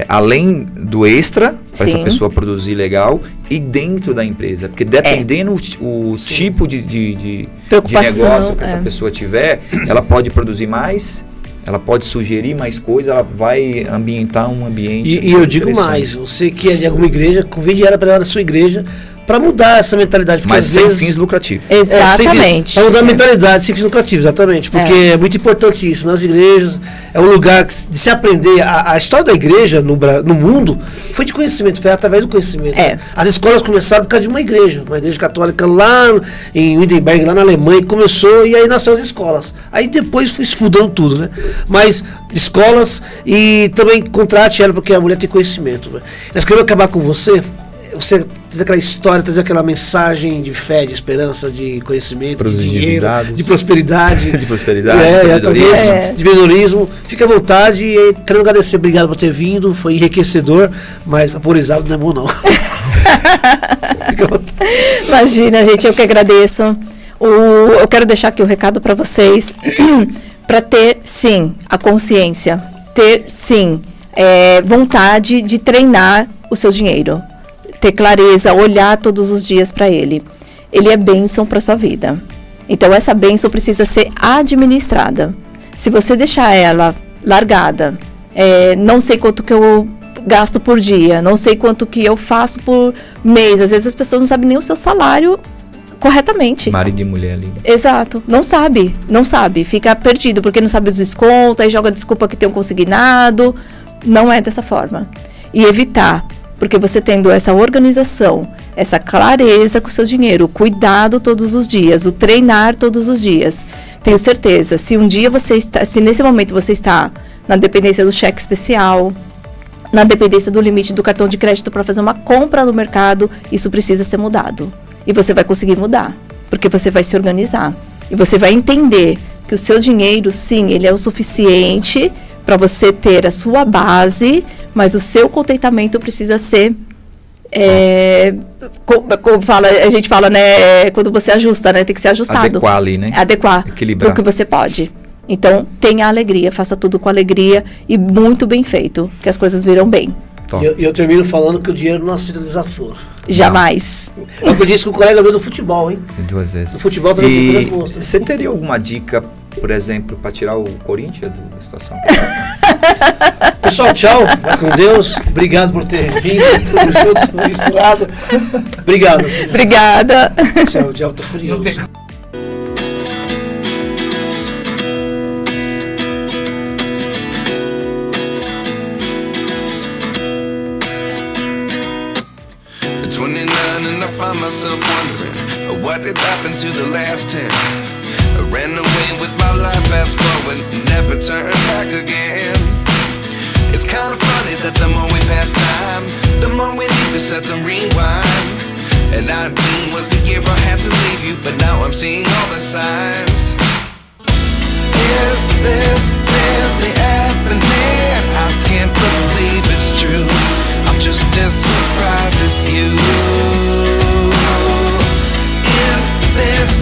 além do extra, para essa pessoa produzir legal, e dentro da empresa. Porque dependendo o tipo de negócio que essa pessoa tiver, ela pode produzir mais, ela pode sugerir mais coisas, ela vai ambientar um ambiente. E eu digo mais, você que é de alguma igreja, convide ela para ela da sua igreja para mudar essa mentalidade. Mas sem fins lucrativos. Exatamente. Para mudar a mentalidade sem fins lucrativos, exatamente. Porque é muito importante isso. Nas igrejas é um lugar de se aprender. A história da igreja no mundo foi de conhecimento, foi através do conhecimento. Né? As escolas começaram por causa de uma igreja católica lá em Wittenberg, lá na Alemanha, começou e aí nasceu as escolas. Aí depois foi mudando tudo, né? Mas escolas e também contrate ela porque a mulher tem conhecimento. Né? Nós queremos acabar com você trazer aquela história, trazer aquela mensagem de fé, de esperança, de conhecimento, de dinheiro, de prosperidade. De prosperidade, de empreendedorismo. Fique à vontade e quero agradecer, obrigado por ter vindo, foi enriquecedor, mas vaporizado não é bom não. Fique à vontade. Imagina, gente, eu que agradeço. Eu quero deixar aqui o recado para vocês, para ter, sim, a consciência, ter, sim, vontade de treinar o seu dinheiro. Ter clareza, olhar todos os dias para ele. Ele é bênção para sua vida. Então, essa bênção precisa ser administrada. Se você deixar ela largada, não sei quanto que eu gasto por dia, não sei quanto que eu faço por mês. Às vezes as pessoas não sabem nem o seu salário corretamente. Marido e mulher ali. Exato. Não sabe. Fica perdido, porque não sabe os descontos, aí joga desculpa que tem um consignado. Não é dessa forma. E evitar. Porque você tendo essa organização, essa clareza com o seu dinheiro, o cuidado todos os dias, o treinar todos os dias. Tenho certeza, se nesse momento você está na dependência do cheque especial, na dependência do limite do cartão de crédito para fazer uma compra no mercado, isso precisa ser mudado. E você vai conseguir mudar, porque você vai se organizar. E você vai entender que o seu dinheiro, sim, ele é o suficiente para você ter a sua base, mas o seu contentamento precisa ser, a gente fala, né, quando você ajusta, né, tem que ser ajustado. Adequar ali, né? Adequar, equilibrar. Porque você pode. Então, tenha alegria, faça tudo com alegria e muito bem feito, que as coisas virão bem. E eu termino falando que o dinheiro não aceita desaforo. Jamais. Eu aprendi isso com o colega meu do futebol, hein? 2 vezes. No futebol também tem coisas boas. Você teria alguma dica, por exemplo, para tirar o Corinthians da situação? Pessoal, tchau. Vai com Deus. Obrigado por ter vindo. Tudo junto, misturado. Obrigado. Obrigada. Tchau, tô furioso. And I find myself wondering what did happen to the last 10. I ran away with my life, fast forward, never turn back again. It's kind of funny that the more we pass time, the more we need to set the rewind. And 19 was the year I had to leave you, but now I'm seeing all the signs. Is this really happening? I can't believe it's true. I'm just as surprised as you. Is this